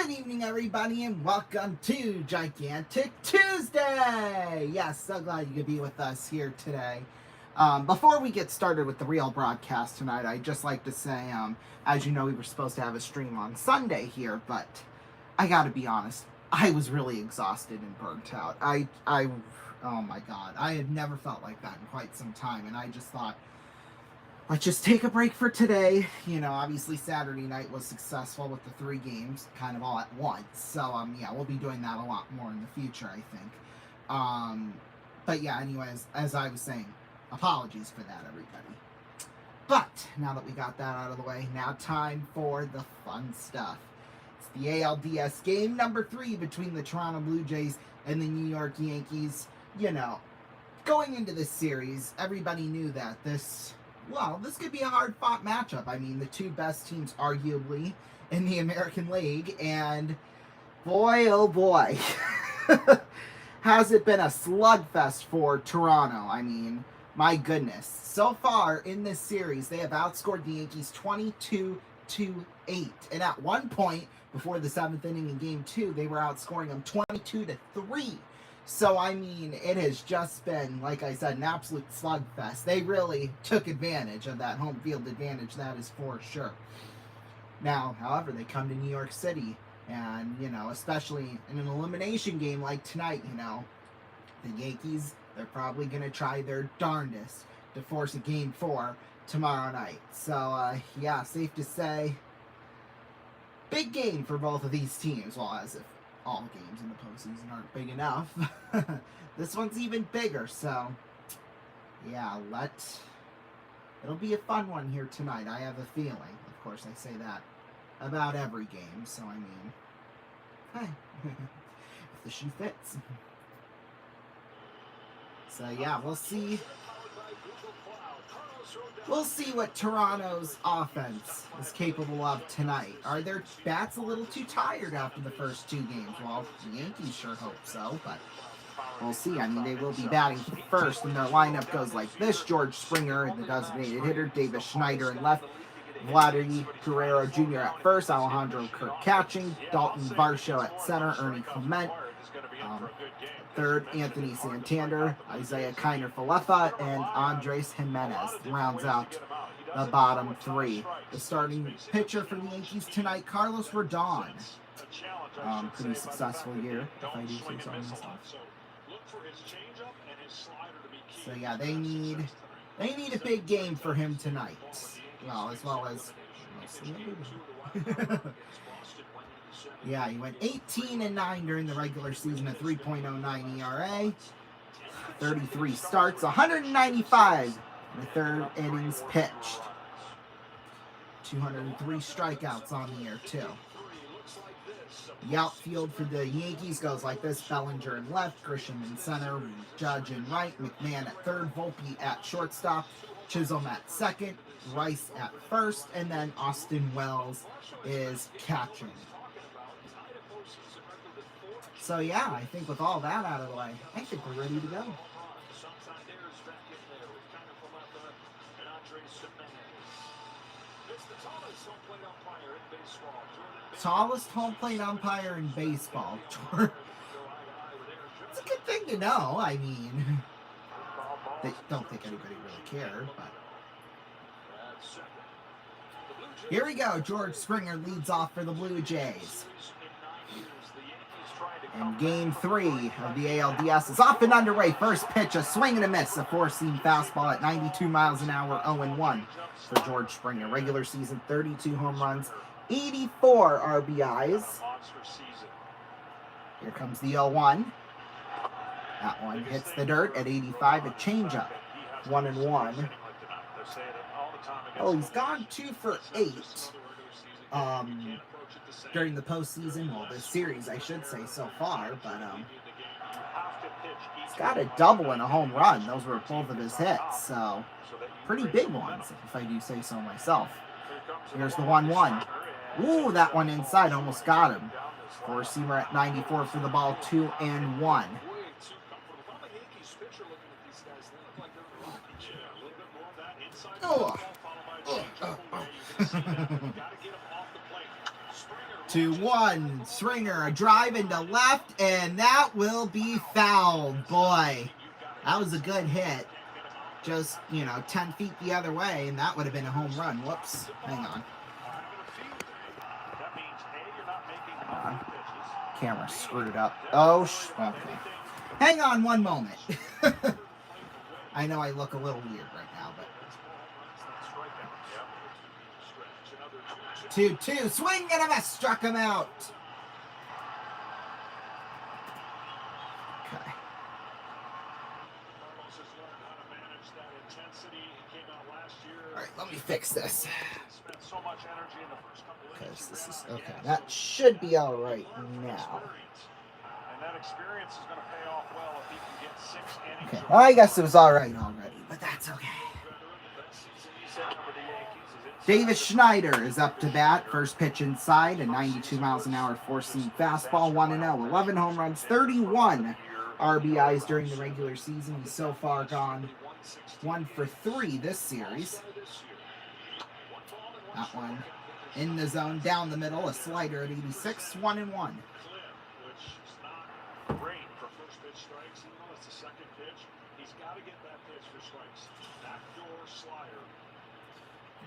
Good evening, everybody, and welcome to Gigantic Tuesday! Yes, so glad you could be with us here today. Before we get started with the real broadcast tonight, I'd just like to say, as you know, we were supposed to have a stream on Sunday here, but I gotta be honest, I was really exhausted and burnt out. Oh my god, I had never felt like that in quite some time, and I just thought, let's just take a break for today. You know, obviously Saturday night was successful with the 3 games, kind of all at once. So, yeah, we'll be doing that a lot more in the future, I think. But yeah, anyways, as I was saying, apologies for that, everybody. But, now that we got that out of the way, now time for the fun stuff. It's the ALDS game number 3 between the Toronto Blue Jays and the New York Yankees. You know, going into this series, everybody knew that this could be a hard-fought matchup. I mean, the 2 best teams, arguably, in the American League, and boy, oh boy, has it been a slugfest for Toronto. I mean, my goodness. So far in this series, they have outscored the Yankees 22-8, and at one point, before the 7th inning in Game 2, they were outscoring them 22-3. So, I mean, it has just been, like I said, an absolute slugfest. They really took advantage of that home field advantage, that is for sure. Now, however, they come to New York City, and, you know, especially in an elimination game like tonight, you know, the Yankees, they're probably going to try their darndest to force a Game 4 tomorrow night. So, yeah, safe to say, big game for both of these teams. Well, as if all games in the postseason aren't big enough. This one's even bigger, so yeah, it'll be a fun one here tonight. I have a feeling. Of course, I say that about every game, so I mean, hey, if the shoe fits. So yeah, we'll see. We'll see what Toronto's offense is capable of tonight. Are their bats a little too tired after the first 2 games? Well, the Yankees sure hope so, but we'll see. I mean, they will be batting first, and their lineup goes like this. George Springer, the designated hitter, Davis Schneider in left, Vladimir Guerrero Jr. at first, Alejandro Kirk catching, Dalton Varsho at center, Ernie Clement. Third, Anthony Santander, Isaiah Kiner-Falefa, and Andres Jimenez rounds out the bottom 3. The starting pitcher for the Yankees tonight, Carlos Rodon. Pretty successful year, if I do say so myself. So yeah, they need a big game for him tonight. Well, as well as yeah, he went 18-9 during the regular season, a 3.09 ERA, 33 starts, 195 in the 3rd innings pitched, 203 strikeouts on the year too. The outfield for the Yankees goes like this: Bellinger in left, Grisham in center, Judge in right, McMahon at third, Volpe at shortstop, Chisholm at second, Rice at first, and then Austin Wells is catching. So yeah, I think with all that out of the way, I think we're ready to go. Tallest home plate umpire in baseball. It's a good thing to know. I mean, they don't think anybody really cared, but here we go. George Springer leads off for the Blue Jays. And Game 3 of the ALDS is off and underway. First pitch, a swing and a miss. A 4-seam fastball at 92 miles an hour, 0-1 for George Springer. Regular season, 32 home runs, 84 RBIs. Here comes the 0-1. That one hits the dirt at 85, a changeup, 1-1. Oh, he's gone 2 for 8. During the postseason, well, this series, I should say, so far, but he's got a double and a home run. Those were both of his hits, so pretty big ones, if I do say so myself. Here's the 1-1. Ooh, that one inside almost got him. 4-seamer at 94 for the ball, 2-1. Oh. 2-1. Stringer, a drive into left, and that will be fouled. Boy, that was a good hit. Just, 10 feet the other way, and that would have been a home run. Whoops. Hang on. Camera screwed up. Oh, okay. Hang on one moment. I know I look a little weird right now, but 2-2. Swing and a miss. Struck him out. Okay. All right, let me fix this. Because this is okay. That should be all right now. Okay. Well, I guess it was all right already, but that's okay. Davis Schneider is up to bat. First pitch inside, a 92 miles an hour four-seam fastball, 1-0. 11 home runs, 31 RBIs during the regular season. He's so far gone 1 for 3 this series. That one in the zone, down the middle, a slider at 86, 1-1.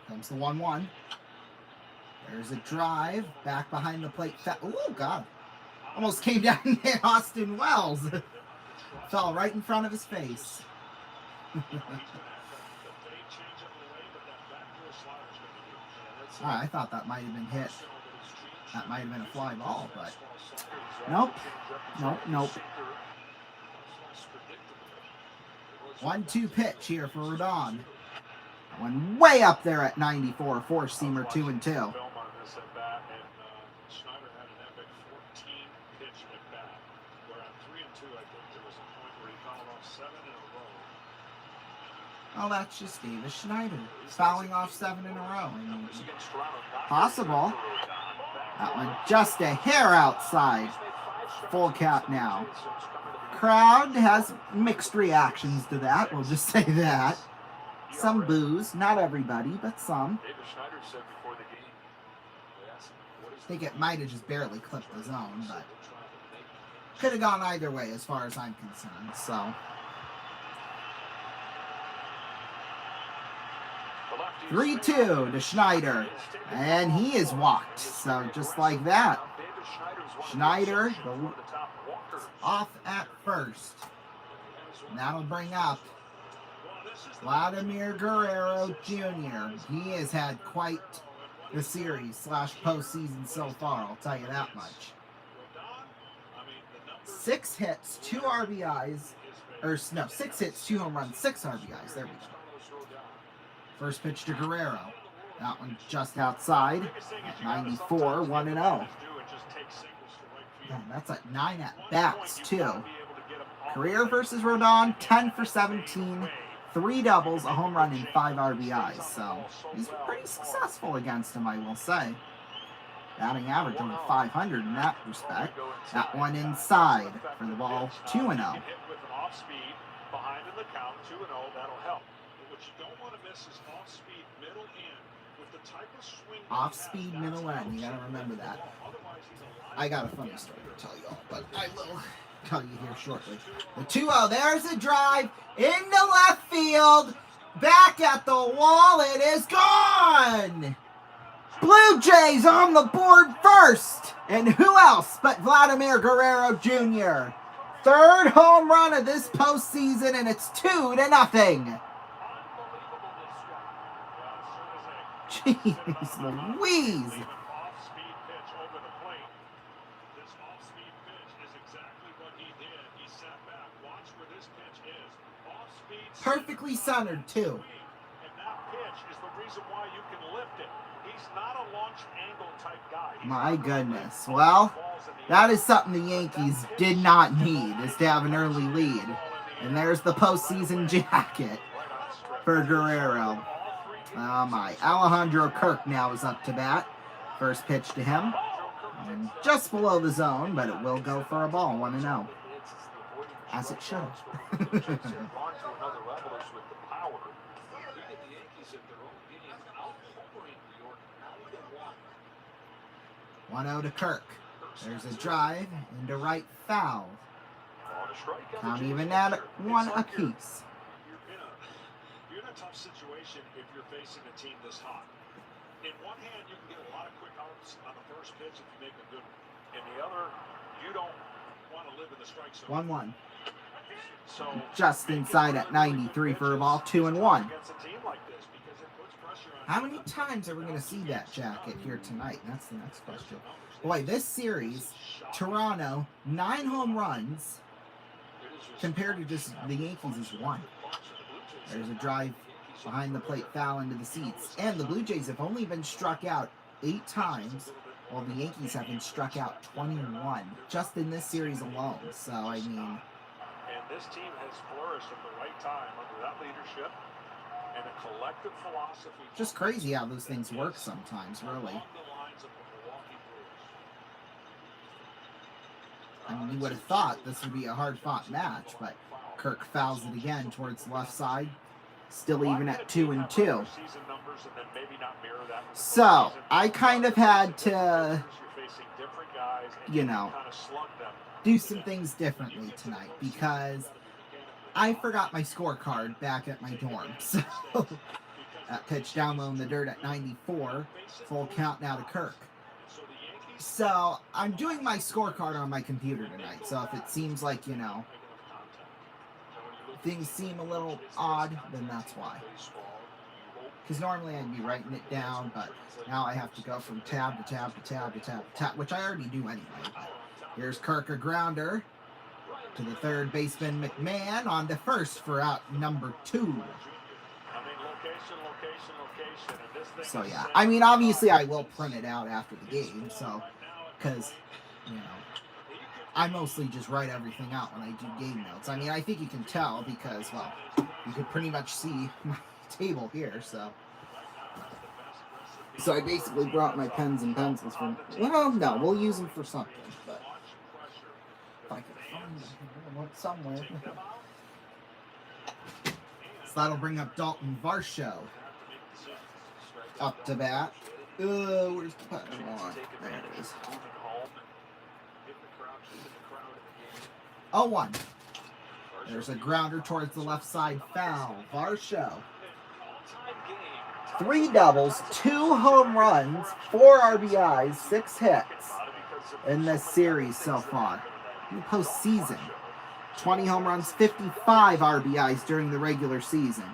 Comes the 1-1. There's a drive back behind the plate. Oh, God. Almost came down and hit Austin Wells. Fell right in front of his face. I thought that might have been hit. That might have been a fly ball, but nope. 1-2 pitch here for Rodon. One way up there at 94, four-seamer, 2-2. Oh, that's just Davis Schneider fouling off 7 in a row. Possible. That one just a hair outside. Full cap now. Crowd has mixed reactions to that. We'll just say that. Some boos, not everybody, but some. I think it might have just barely clipped the zone, but could have gone either way as far as I'm concerned, so. 3-2 to Schneider, and he is walked, so just like that. Schneider off at first. And that'll bring up Vladimir Guerrero Jr. He has had quite the series / postseason so far, I'll tell you that much. 6 hits, 2 RBIs, or no, 6 hits, 2 home runs, 6 RBIs. There we go. First pitch to Guerrero. That one just outside at 94, 1-0. Man, that's like 9 at-bats, too. Career versus Rodon, 10 for 17, 3 doubles, a home run, and 5 RBIs. So he's been pretty successful against him, I will say. Batting average over 500 in that respect. That one inside for the ball, 2-0. Off-speed middle end. You gotta remember that. I got a funny story to tell you all, but I will tell you here shortly. The 2-0. There's a drive into left field. Back at the wall. It is gone. Blue Jays on the board first. And who else but Vladimir Guerrero Jr. Third home run of this postseason, and it's 2-0. Jeez Louise. Perfectly centered, too. My goodness. Well, that is something the Yankees did not need, is to have an early lead. And there's the postseason jacket for Guerrero. Oh my. Alejandro Kirk now is up to bat. First pitch to him. And just below the zone, but it will go for a ball, 1-0. As it should. 1-0 to Kirk. There's a drive into right foul. Count even at one apiece. You're in a tough situation if you're facing a team this hot. In one hand, you can get a lot of quick outs on the first pitch if you make a good one. In the other, you don't want to live in the strike zone. 1-1. So Just inside at 93 for a ball. 2-1. How many times are we going to see that jacket here tonight? That's the next question. Boy, this series, Toronto, 9 home runs compared to just the Yankees is 1. There's a drive behind the plate foul into the seats. And the Blue Jays have only been struck out 8 times, while the Yankees have been struck out 21 just in this series alone. So, I mean... And this team has flourished at the right time under that leadership and a collective philosophy. Just crazy how those things work sometimes, really. I mean, you would have thought this would be a hard-fought match, but Kirk fouls it again towards the left side. Still even at 2-2. So, I kind of had to, you know, do some things differently tonight because I forgot my scorecard back at my dorm. So, that pitch down low in the dirt at 94. Full count now to Kirk. So, I'm doing my scorecard on my computer tonight. So, if it seems like, you know, things seem a little odd, then that's why. Because normally I'd be writing it down, but now I have to go from tab to tab to tab to tab to tab, which I already do anyway. But here's Kirk, a grounder to the third baseman McMahon on to first for out number 2. So yeah, I mean obviously I will print it out after the game, so because you know I mostly just write everything out when I do game notes. I mean I think you can tell because well you could pretty much see my table here, so I basically brought my pens and pencils from, well no, we'll use them for something, but if I can find them somewhere. So that'll bring up Dalton Varsho up to bat. Where's the punch on? There it is. 0-1. There's a grounder towards the left side foul. Varsho. 3 doubles, 2 home runs, 4 RBIs, 6 hits in this series so far. In the postseason. 20 home runs, 55 RBIs during the regular season.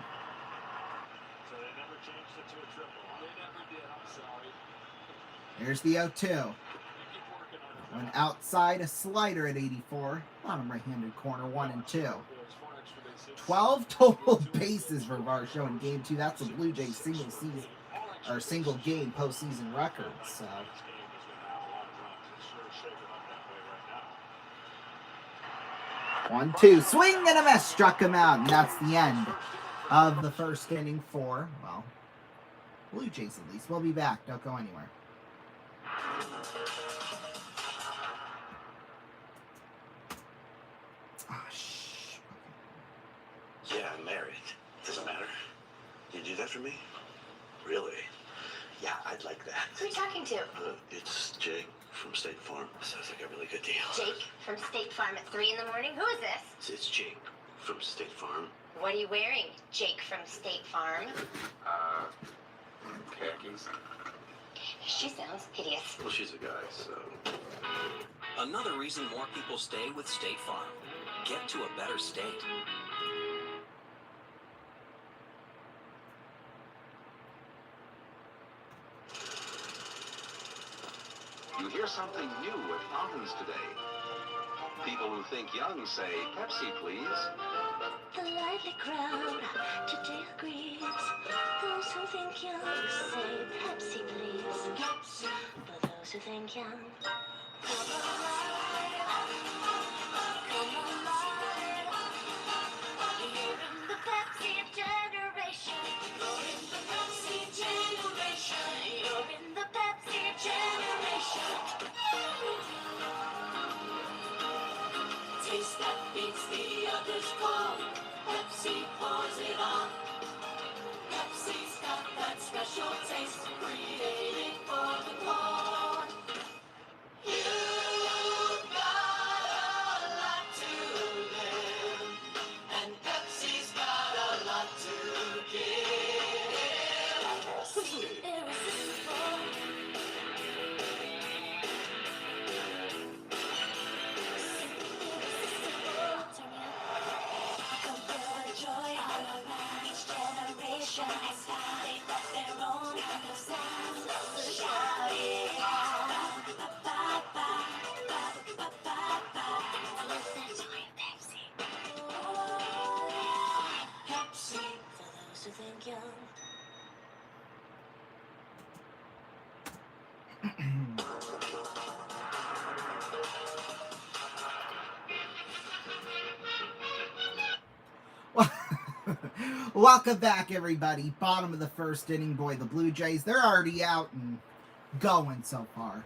Here's the 0-2. One outside, a slider at 84. Bottom right-handed corner, 1 and 2. 12 total bases for Varsho in Game 2. That's a Blue Jays single season or single game postseason record. So 1-2. Swing and a miss. Struck him out, and that's the end of the first inning for, well, Blue Jays at least. We'll be back. Don't go anywhere. Yeah, I'm married. Doesn't matter. You do that for me? Really? Yeah, I'd like that. Who are you talking to? It's Jake from State Farm. Sounds like a really good deal. Jake from State Farm at 3 in the morning? Who is this? It's Jake from State Farm. What are you wearing, Jake from State Farm? Khakis. She sounds hideous. Well, she's a guy, so... Another reason more people stay with State Farm. Get to a better state. You hear something new at fountains today. People who think young say, Pepsi, please. The lively crowd today agrees. Those who think young say Pepsi, please. For those who think young, come alive. Come alive. You're in the Pepsi generation. You're in the Pepsi generation. You're in the Pepsi generation. Taste that beats the others cold. Pepsi pours it on. Pepsi's got that special taste, created for the cold. young. Welcome back, everybody. Bottom of the first inning, boy, the Blue Jays, they're already out and going so far.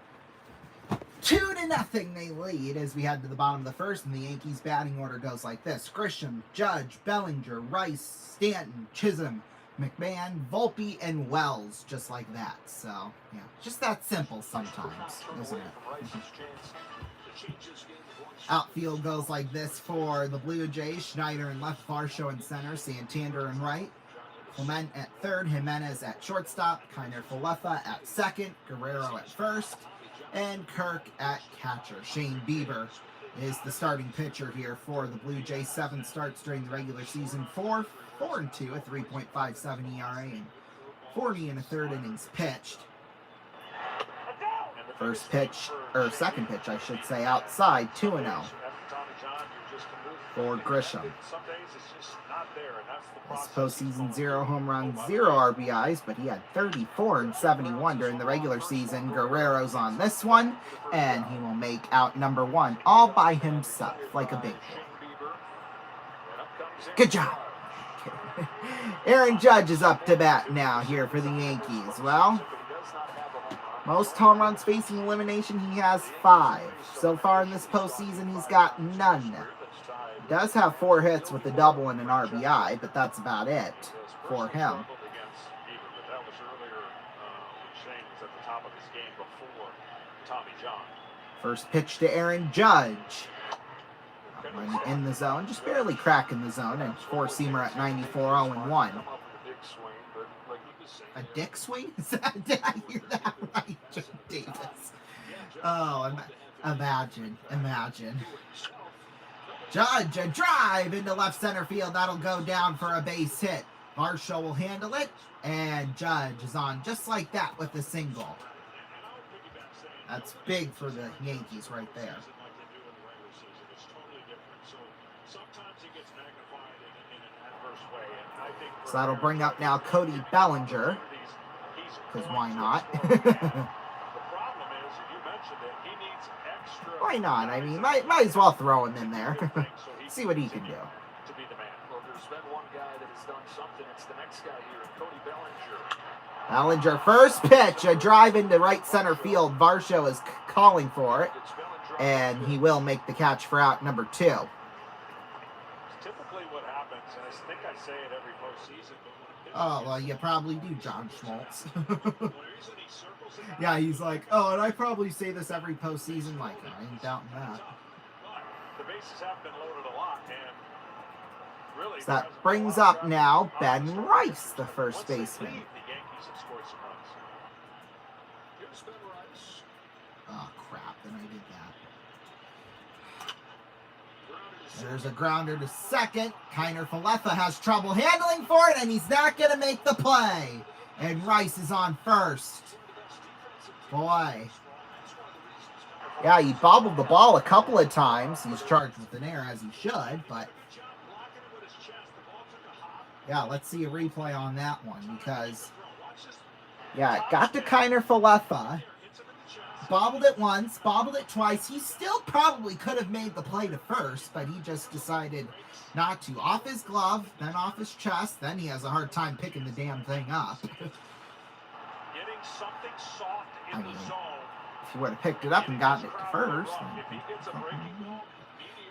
2-0 they lead as we head to the bottom of the first, and the Yankees batting order goes like this. Grisham, Judge, Bellinger, Rice, Stanton, Chisholm, McMahon, Volpe, and Wells, just like that. So, yeah, just that simple sometimes, isn't it? Outfield goes like this for the Blue Jays. Schneider in left, Varsho in center, Santander in right, Clement at third, Jimenez at shortstop, Kiner Falefa at second, Guerrero at first, and Kirk at catcher. Shane Bieber is the starting pitcher here for the Blue Jays. 7 starts during the regular season, 4-2, a 3.57 ERA, and 40 and a third innings pitched. First pitch, or second pitch, I should say, outside, 2-0 for Grisham. This postseason, 0 home runs, 0 RBIs, but he had 34 and 71 during the regular season. Guerrero's on this one, and he will make out number 1 all by himself, like a big boy. Good job. Aaron Judge is up to bat now here for the Yankees. Well, most home runs facing elimination, he has 5. So far in this postseason, he's got none. He does have 4 hits with a double and an RBI, but that's about it for him. First pitch to Aaron Judge. In the zone, just barely cracking the zone, and 4-seamer at 94, 0-1. A dick swing? Did I hear that right, Joe Davis? Oh, imagine. Judge, a drive into left center field. That'll go down for a base hit. Varsho will handle it, and Judge is on just like that with a single. That's big for the Yankees right there. So that'll bring up now Cody Bellinger, because why not? Why not? I mean, might as well throw him in there. See what he can do. Bellinger, first pitch, a drive into right center field. Varsho is calling for it, and he will make the catch for out number 2. Typically what happens, and I think I say it every postseason. Oh, well, you probably do, John Schmaltz. Yeah, he's like, oh, and I probably say this every postseason. Like, I ain't doubting that. The bases have been loaded a lot, and really, so that brings up now Ben Rice, the first baseman. The Yankees have scored some runs. Here's Ben Rice. Oh, crap, then I did that. There's a grounder to second. Kiner Falefa has trouble handling for it, and he's not going to make the play. And Rice is on first. Boy. Yeah, he bobbled the ball a couple of times. He's charged with an error, as he should, but... yeah, let's see a replay on that one, because... yeah, it got to Kiner Falefa. Bobbled it once, bobbled it twice. He still probably could have made the play to first, but he just decided not to. Off his glove, then off his chest, then he has a hard time picking the damn thing up. Getting something soft in the zone. If he would have picked it up and gotten it to first.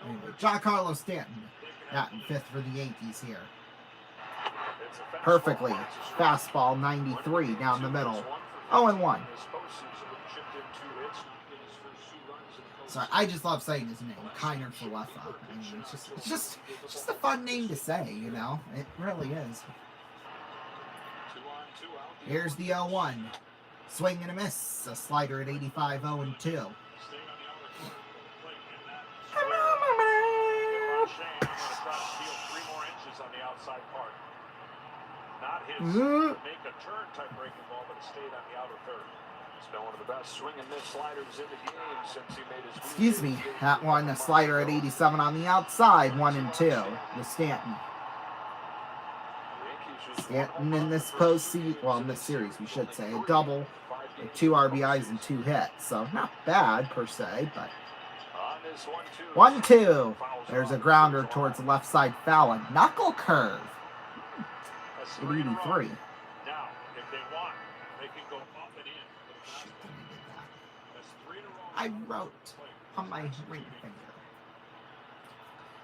Anyway, Giancarlo Stanton got in 5th for the Yankees here. Perfectly. Fastball 93 down the middle. 0-1. Sorry, I just love saying his name, Kiner Falefa. I mean, it's just a fun name to say, you know. It really is. Here's the 0-1. Swing and a miss. A slider at 85, 0-2. Not his make a turn type breaking ball, but it stayed on the outer third. It's been one of the best swing and miss sliders in the game since he made his. Excuse me, that one, a slider at 87 on the outside, 1-2, the Stanton. Stanton in this postseason, well, in this series, we should say, a double, with 2 RBIs and 2 hits. So not bad per se, but 1-2. There's a grounder towards the left side foul. A knuckle curve. At 83. Now, if they want, they can go up and in. Shoot, I did that. That's 3 in a row. I wrote on my ring finger.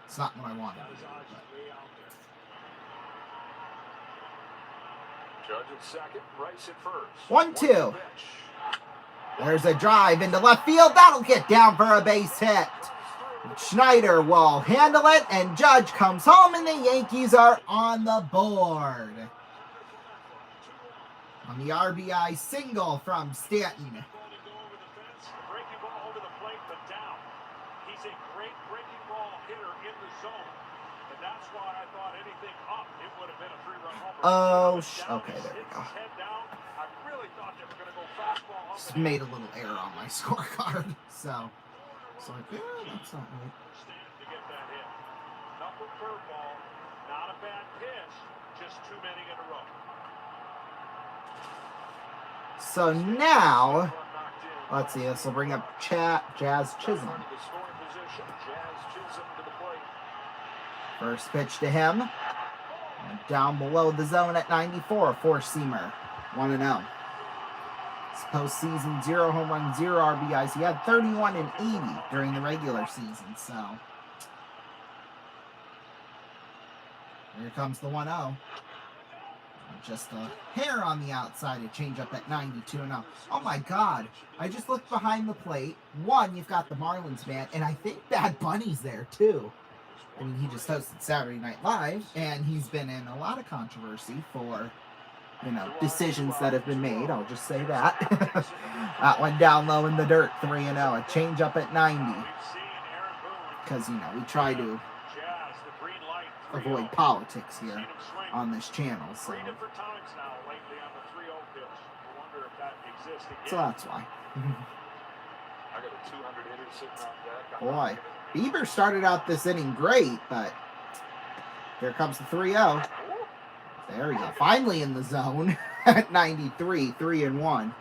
It's not what I wanted. Got his eyes way out there. Judge at second, Rice at first. 1-2. There's a drive into left field. That'll get down for a base hit. Schneider will handle it, and Judge comes home, and the Yankees are on the board. On the RBI single from Stanton. Breaking ball over the plate, but down. He's a great breaking ball hitter in the zone. And that's why I thought anything up, it would have been a 3-run homer. Okay, there we go. Head down. I really thought they were going to go fastball up. Just made a little error on my scorecard, so it's like, yeah, that's not right. To get that hit. Knuckle curveball, not a bad pitch, just too many in a row. So now, let's see, this will bring up Jazz Chisholm. First pitch to him. And down below the zone at 94, a four-seamer. 1-0. This postseason, 0 home runs, 0 RBIs. He had 31 and 80 during the regular season, so. Here comes the 1-0. Just a hair on the outside, a changeup at 92-0. Oh my God. I just looked behind the plate. One, you've got the Marlins man, and I think Bad Bunny's there too. I mean, he just hosted Saturday Night Live, and he's been in a lot of controversy for, you know, decisions that have been made. I'll just say that. That one down low in the dirt, 3-0. A changeup at 90. Because, you know, we try to avoid politics here on this channel, so that's why. Boy, Bieber started out this inning great, but here comes the 3-0. There we go. Finally in the zone at 93, 3-1.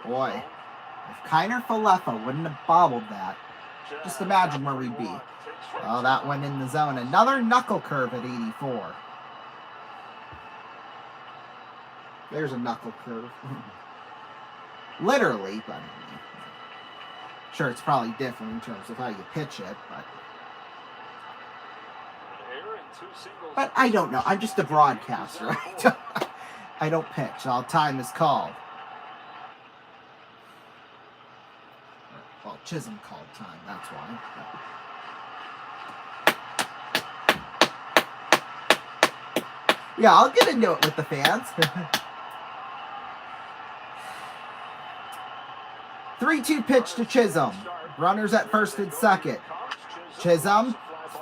Boy, if Kiner Falefa wouldn't have bobbled that, just imagine where we'd be. Oh, that went in the zone. Another knuckle curve at 84. There's a knuckle curve. Literally, but I mean, sure, it's probably different in terms of how you pitch it, but I don't know. I'm just a broadcaster. I don't pitch. All time is called. Well, Chisholm called time, that's why. Yeah, I'll get into it with the fans. 3-2 pitch to Chisholm. Runners at first and second. Chisholm,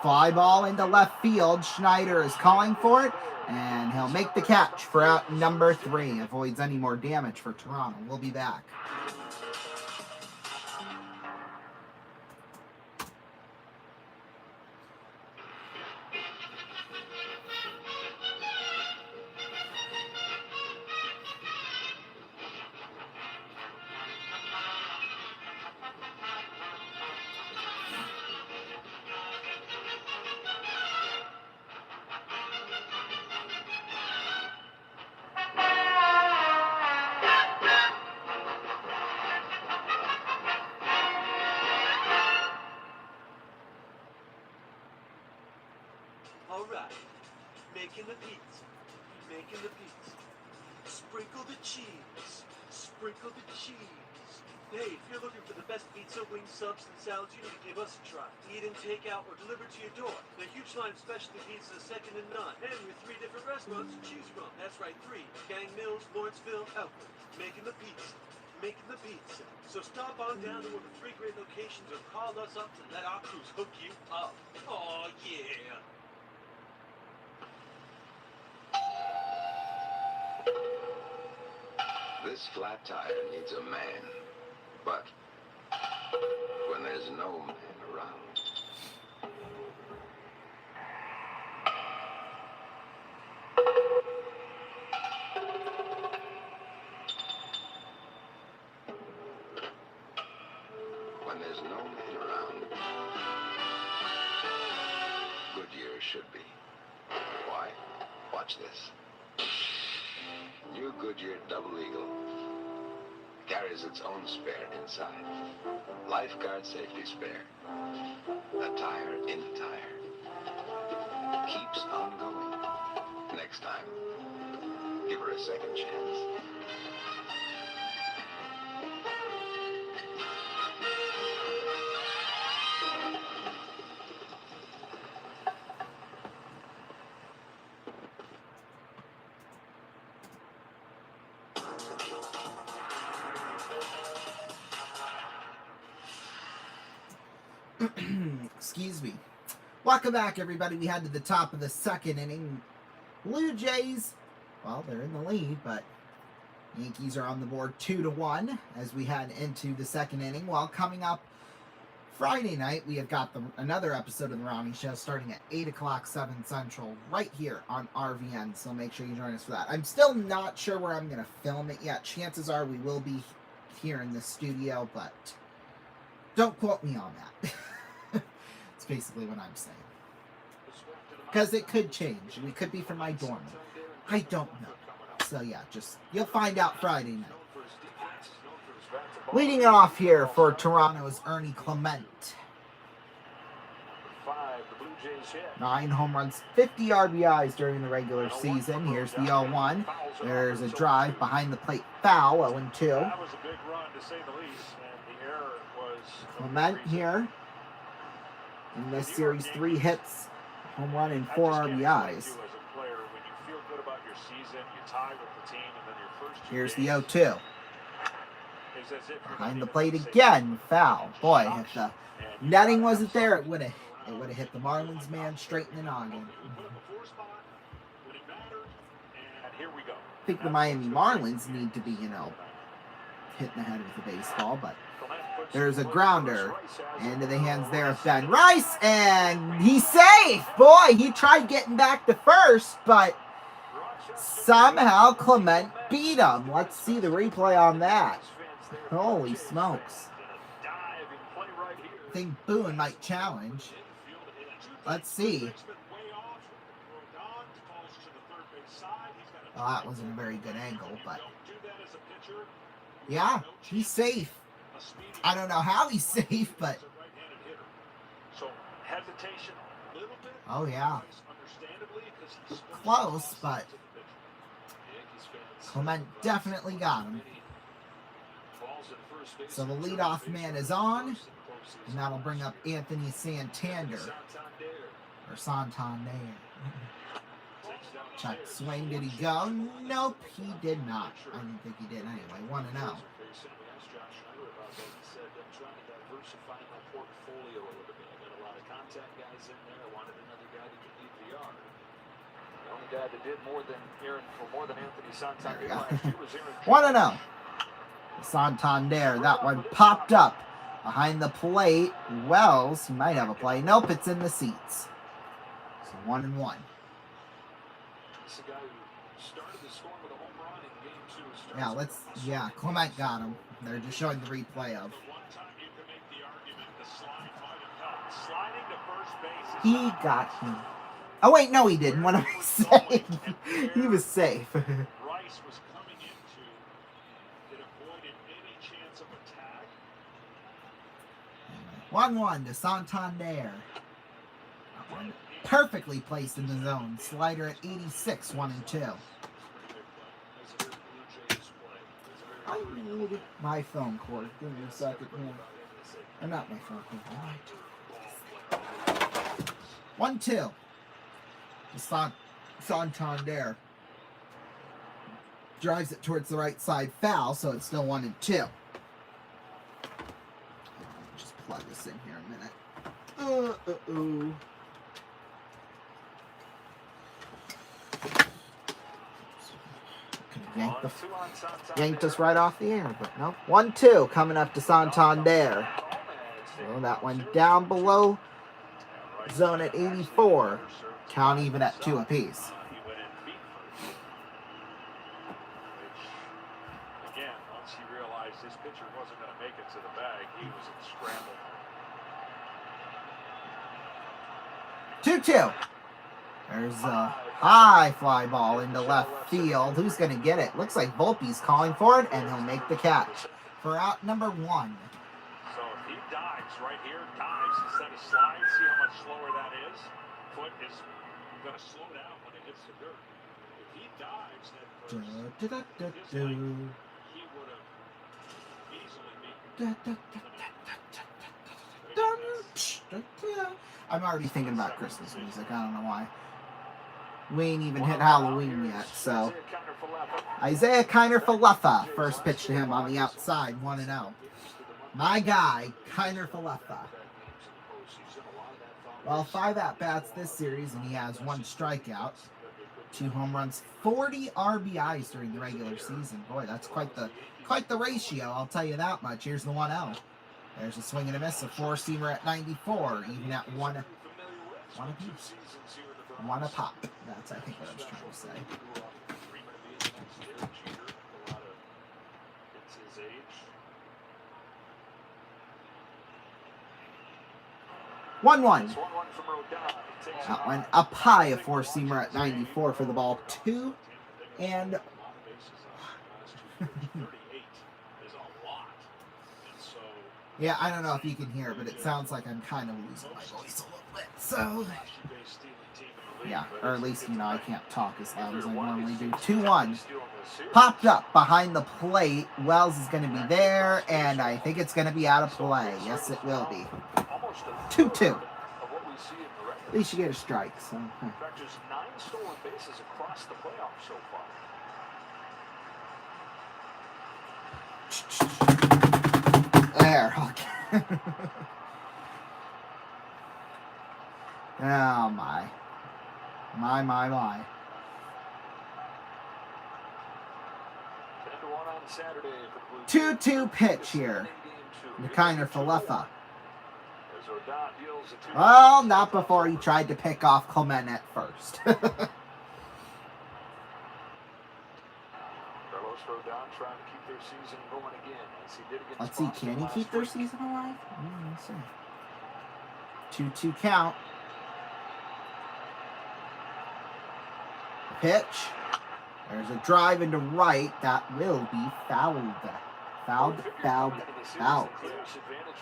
fly ball into left field. Schneider is calling for it, and he'll make the catch for out number 3. Avoids any more damage for Toronto. We'll be back. Alright, making the pizza, making the pizza. Sprinkle the cheese, sprinkle the cheese. Hey, if you're looking for the best pizza, wings, subs, and salads, you need to give us a try. Eat in, take out, or deliver to your door. The huge line of specialty pizza is second to none. And with 3 different restaurants to choose from. That's right, 3. Gang Mills, Lawrenceville, Elkwood. Making the pizza. Making the pizza. So stop on down to one of the 3 great locations or call us up to let our crews hook you up. Aw, yeah. This flat tire needs a man, but no man around. When there's no man around, Goodyear should be. Why? Watch this. New Goodyear Double Eagle carries its own spare inside. Lifeguard safety spare. A tire in a tire. Keeps on going. Next time, give her a second chance. Excuse me. Welcome back, everybody. We had to the top of the second inning. Blue Jays, well, they're in the lead, but Yankees are on the board 2-1 as we head into the second inning. Well, coming up Friday night, we have got another episode of the Ronnie Show starting at 8 o'clock, 7 Central, right here on RVN. So make sure you join us for that. I'm still not sure where I'm going to film it yet. Chances are we will be here in the studio, but don't quote me on that. It's basically what I'm saying. Because it could change. We could be from my dorm. I don't know. So yeah, you'll find out Friday night. Leading it off here for Toronto is Ernie Clement. 9 home runs, 50 RBIs during the regular season. Here's the 0-1. There's a drive behind the plate foul, 0-2. Clement here in this series, 3 hits, home run, and 4 RBIs. Here's the 0-2. Behind the plate again, foul. Boy, if the netting wasn't there, it would have hit the Marlins man straight in the noggin. I think the Miami Marlins need to be, hitting the head with the baseball, but there's a grounder into the hands there of Ben Rice, and he's safe. Boy, he tried getting back to first, but somehow Clement beat him. Let's see the replay on that. Holy smokes. I think Boone might challenge. Let's see. Well, that wasn't a very good angle, but yeah, he's safe. I don't know how he's safe, but oh yeah, close, but Clement definitely got him. So the leadoff man is on, and that'll bring up Anthony Santander, or Santander. Check swing, did he go? Nope, he did not. I didn't think he did anyway. 1-0. Guy that did more than Anthony Santander. 1-0. Santander, that one popped up behind the plate. Wells, he might have a play. Nope, it's in the seats. So 1-1. Yeah, Clement got him. They're just showing the replay of. He got him. Oh wait, no he didn't. What am I saying? He was safe. Rice was coming into it, avoided any chance of attack. 1-1 to Santander. Perfectly placed in the zone. Slider at 86, 1-2. I need my phone cord. Give me a second here. Or not my phone cord. 1-2. Santander drives it towards the right side, foul, so it's still 1-2. Just plug this in here a minute. Yanked us right off the air, but no. 1-2 coming up to Santander. So that one down below. Zone at 84. Count even at 2 apiece. He went in feet first. Which, again, once he realized his pitcher wasn't going to make it to the bag, he was in scramble. 2-2. There's a high fly ball into left field. Who's going to get it? Looks like Volpe's calling for it, and he'll make the catch for out number 1. So if he dives right here, dives instead of slides, see how much slower that is? Foot is going to slow down when it hits the dirt. If he dives head first, he would have easily beaten. I'm already thinking about Christmas music. I don't know why. We ain't even hit Halloween yet, so. Isaiah Kiner-Falefa. First pitch to him on the outside, 1-0. My guy, Kiner-Falefa. Well, 5 at-bats this series, and he has 1 strikeout. 2 home runs, 40 RBIs during the regular season. Boy, that's quite the ratio, I'll tell you that much. Here's the 1-0. There's a swing and a miss, a 4-seamer at 94, even at 1 apiece. 1 a pop. That's, I think, what I was trying to say. 1-1. That one up high, a 4-seamer at 94 for the ball 2. And yeah, I don't know if you can hear, but it sounds like I'm kind of losing my voice a little bit. So yeah, or at least, you know, I can't talk as loud as I normally do. 2-1. Popped up behind the plate. Wells is going to be there, and I think it's going to be out of play. Yes, it will be. 2-2. At least you get a strike. So. In fact, there's 9 stolen bases across the playoffs so far. There. Okay. Oh, my. My. 2-2 pitch here. The Kiner-Falefa. Well, not before he tried to pick off Clement at first. Let's see, can he keep their season alive? Let's see. 2-2 count. Pitch. There's a drive into right. That will be fouled. Fouled. Advantage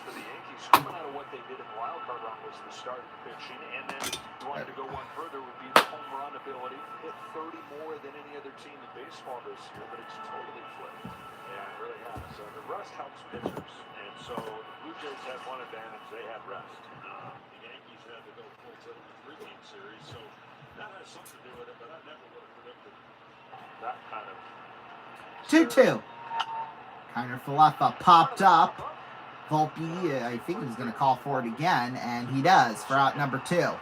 for the Yankees. Coming out of what they did in the wild card round was the start of the pitching, and then you wanted to go one further would be the home run ability. Hit 30 more than any other team in baseball this year, but it's totally flipped. Yeah, it really has. So the rest helps pitchers, and so the Blue Jays had one advantage: they had rest. The Yankees had to go full tilt in the 3-game series, so that has something to do with it. But I never would have predicted that kind of. 2-2. Kiner-Falefa popped up. Volpe, I think he's going to call for it again, and he does for out number 2.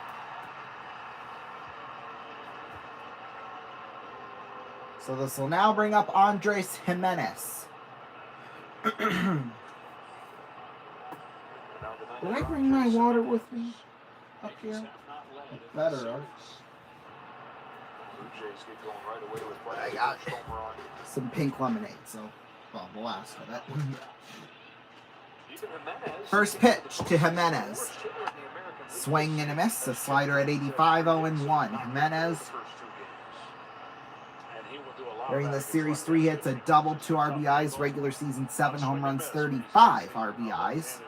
So this will now bring up Andres Jimenez. Did I bring my water with me up here? Better. I got some pink lemonade, so, well, the last of it. First pitch to Jimenez. Swing and a miss. A slider at 85, 0-1. Jimenez, during the series, 3 hits, a double, 2 RBIs, regular season 7 home runs, 35 RBIs.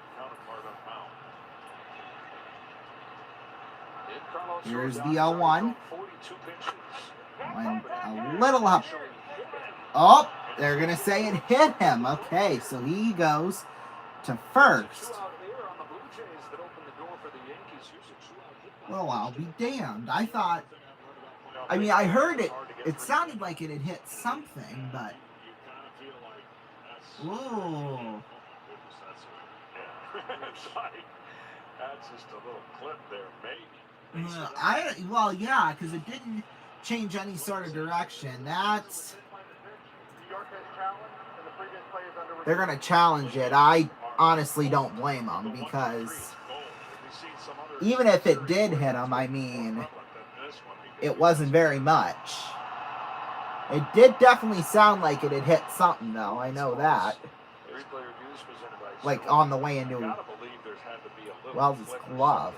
Here's the 0-1. Went a little up. Oh, they're going to say it hit him. Okay, so he goes to first. Well, I'll be damned. I thought, I mean, I heard it. It sounded like it had hit something, but. Whoa. That's just a little clip there, maybe. Well, yeah, because it didn't change any sort of direction. That's. They're going to challenge it. I honestly don't blame him, because even if it did hit him, I mean, it wasn't very much. It did definitely sound like it had hit something, though. I know that. Like on the way into Wells' glove.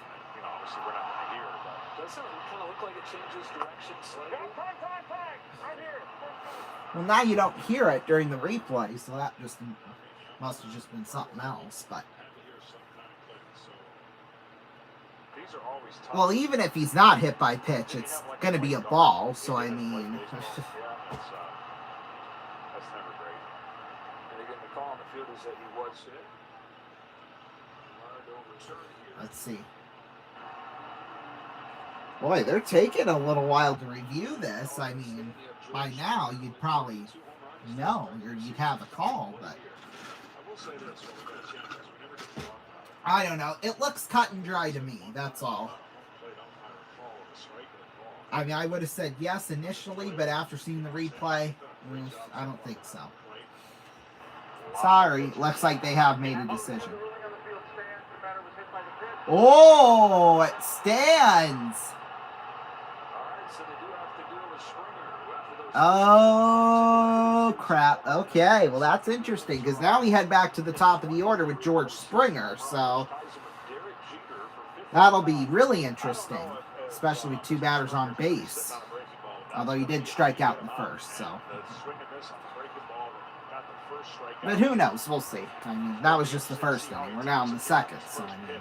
Doesn't it kind of look like it changes direction slightly? Well, now you don't hear it during the replay, so that just must have just been something else. But well, even if he's not hit by pitch, it's going to be a ball. So I mean, That's never great. And again, the call on the field is that he was hit. let's see. Boy, they're taking a little while to review this. I mean, by now you'd probably know, or you'd have a call, but I don't know. It looks cut and dry to me, that's all. I mean, I would have said yes initially, but after seeing the replay, I don't think so. Sorry, looks like they have made a decision. Oh, it stands. Oh, crap. Okay, well, that's interesting, because now we head back to the top of the order with George Springer, so that'll be really interesting, especially with two batters on base, although he did strike out in the first, so. But who knows? We'll see. I mean, that was just the first inning. We're now in the second, so I mean.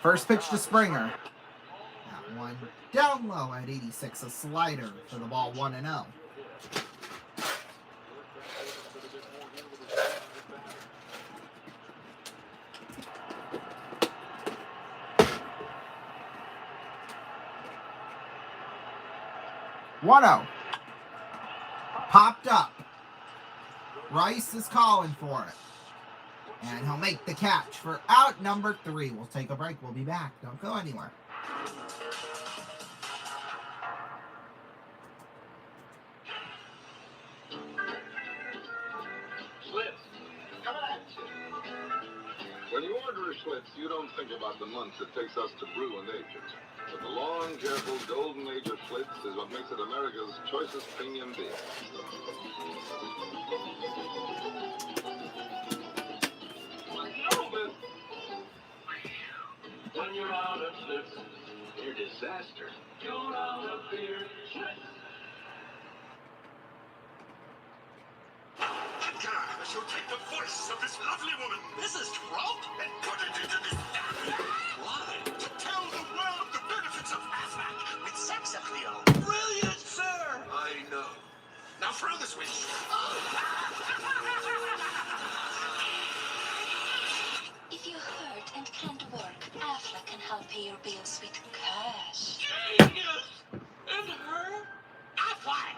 First pitch to Springer. That one down low at 86, a slider for the ball 1-0. Popped up. Rice is calling for it. And he'll make the catch for out number 3. We'll take a break. We'll be back. Don't go anywhere. Schlitz. Come on. When you order a Schlitz, you don't think about the months it takes us to brew and age it. But the long, careful, golden age of Schlitz is what makes it America's choicest premium beer. When you're out of Schlitz, you're disaster. You're out of beer, Schlitz. I shall take the voice of this lovely woman, Mrs. Trump, and put it into this area. Why? To tell the world the benefits of AFAC with sex appeal. Brilliant, sir! I know. Now throw the switch. If you hurt and can't work, AFLA can help pay your bills with cash. Genius! And her? AFAC!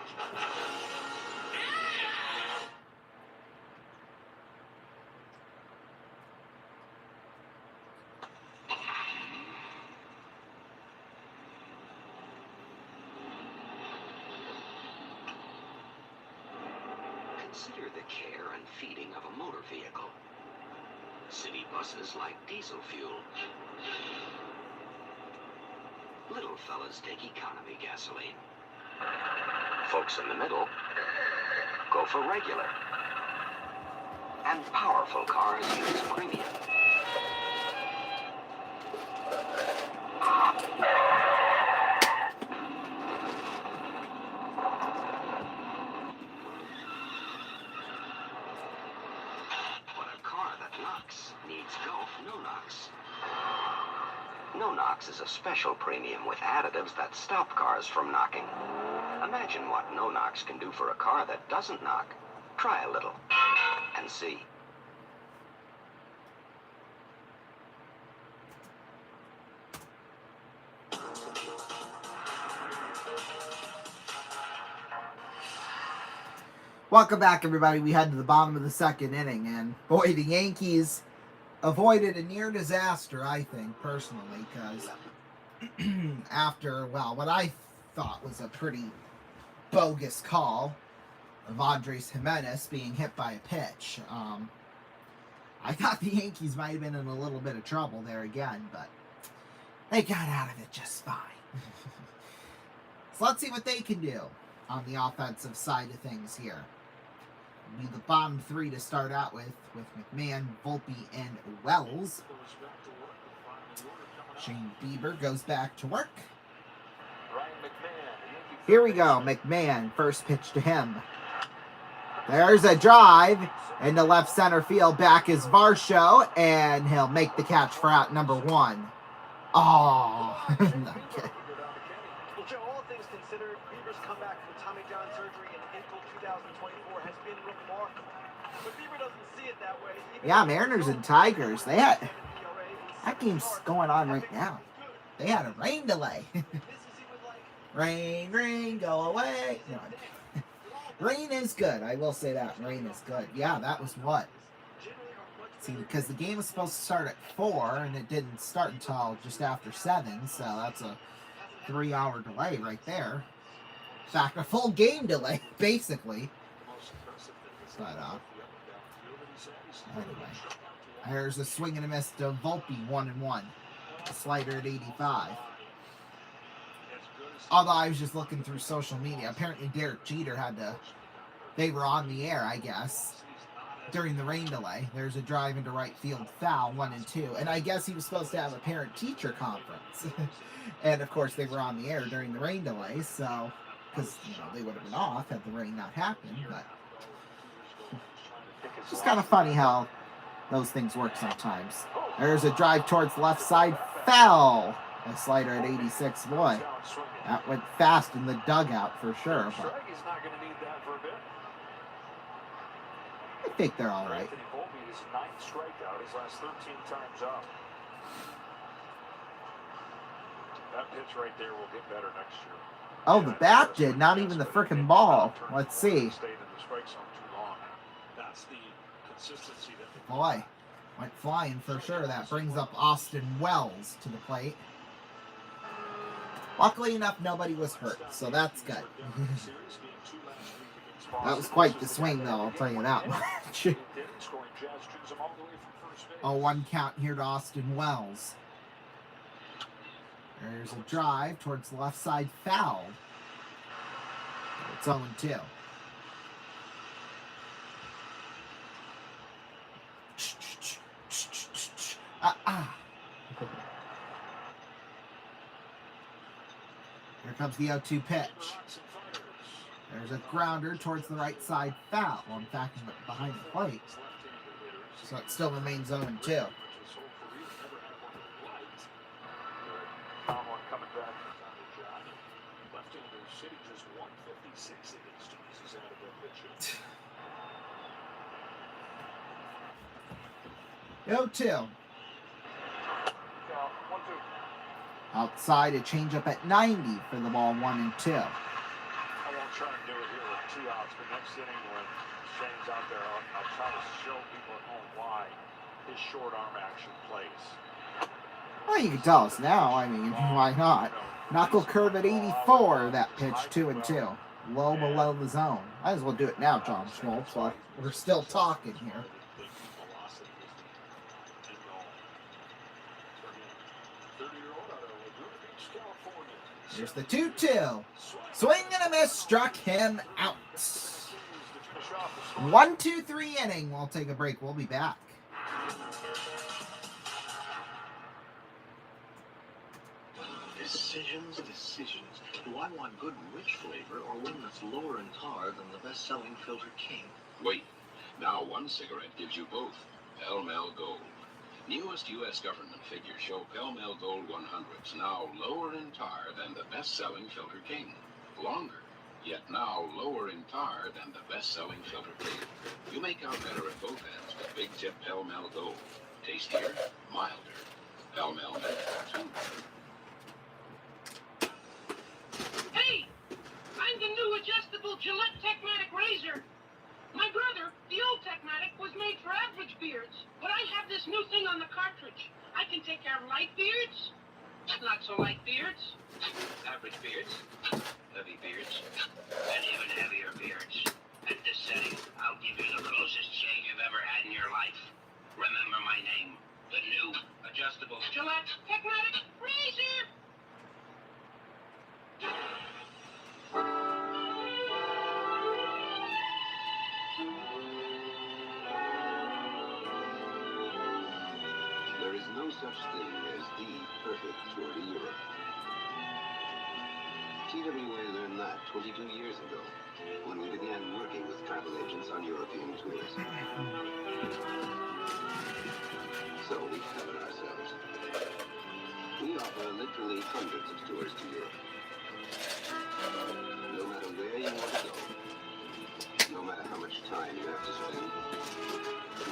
Consider the care and feeding of a motor vehicle. City buses like diesel fuel. Little fellas take economy gasoline. Folks in the middle go for regular. And powerful cars use premium. No-Nox is a special premium with additives that stop cars from knocking. Imagine what No-Nox can do for a car that doesn't knock. Try a little and see. Welcome back, everybody. We head to the bottom of the second inning, and boy, the Yankees avoided a near disaster, I think, personally, because after, well, what I thought was a pretty bogus call, of Andres Jimenez being hit by a pitch. I thought the Yankees might have been in a little bit of trouble there again, but they got out of it just fine. So let's see what they can do on the offensive side of things here. It'll be the bottom three to start out with McMahon, Volpe, and Wells. Shane Bieber goes back to work. Here we go, McMahon, first pitch to him. There's a drive into left center field. Back is Varsho, and he'll make the catch for out number 1. Oh, okay. Well, Joe, all things considered, Bieber's comeback from Tommy John surgery in April 2024 has been remarkable. But Bieber doesn't see it that way. Yeah, Mariners and Tigers, that game's going on right now. They had a rain delay. Rain, go away. No, rain is good. I will say that. Rain is good. Yeah, that was what? See, because the game was supposed to start at 4, and it didn't start until just after 7, so that's a 3-hour delay right there. In fact, a full game delay, basically. But, anyway. There's a swing and a miss to Volpe, 1-1. A slider at 85. Although I was just looking through social media. Apparently Derek Jeter they were on the air, I guess, during the rain delay. There's a drive into right field foul, 1-2. And I guess he was supposed to have a parent-teacher conference. And, of course, they were on the air during the rain delay, so, because, they would have been off had the rain not happened, but it's just kind of funny how those things work sometimes. There's a drive towards the left side, foul. A slider at 86, boy. That went fast in the dugout for sure, but I think they're all right. That pitch right there will get better next year. Oh, the bat did, not even the frickin' ball. Let's see. Boy, went flying for sure. That brings up Austin Wells to the plate. Luckily enough, nobody was hurt, so that's good. That was quite the swing, though, I'll tell you that much. 0-1 count here to Austin Wells. There's a drive towards the left side, foul. It's 0-2. Here comes the 0-2 pitch. There's a grounder towards the right side, foul. Well, in fact, behind the plate. So it still remains 0-2. Go 2. Outside, a changeup at 90 for the ball, 1-2. I won't try and do it here with 2 outs, but next inning when Shane's out there, I'll try to show people at home why his short arm action plays. Well, you can tell us now. I mean, why not? Knuckle curve at 84, that pitch, 2-2. Low below the zone. Might as well do it now, John Schmaltz, while we're still talking here. Here's the 2-2. Swing and a miss, struck him out. 1-2-3 inning. We'll take a break. We'll be back. Decisions. Do I want good rich flavor or one that's lower in tar than the best-selling Filter King? Wait. Now one cigarette gives you both. Pell Mell Gold. Newest U.S. government figures show Pell Mell Gold 100s now lower in tar than the best-selling Filter King. Longer, yet now lower in tar than the best-selling Filter King. You make out better at both ends with Big Tip Pell Mell Gold. Tastier, milder. Pell Mell Medical, too. Hey! I'm the new adjustable Gillette Techmatic razor. My brother, the old Techmatic, was made for average beards, but I have this new thing on the cartridge. I can take care of light beards, not so light beards, average beards, heavy beards, and even heavier beards. And adjustable Gillette Techmatic Razor. There is no such thing as the perfect tour to Europe. TWA learned that 22 years ago, when we began working with travel agents on European tours. So we covered ourselves. We offer literally hundreds of tours to Europe. No matter where you want to go, no matter how much time you have to spend,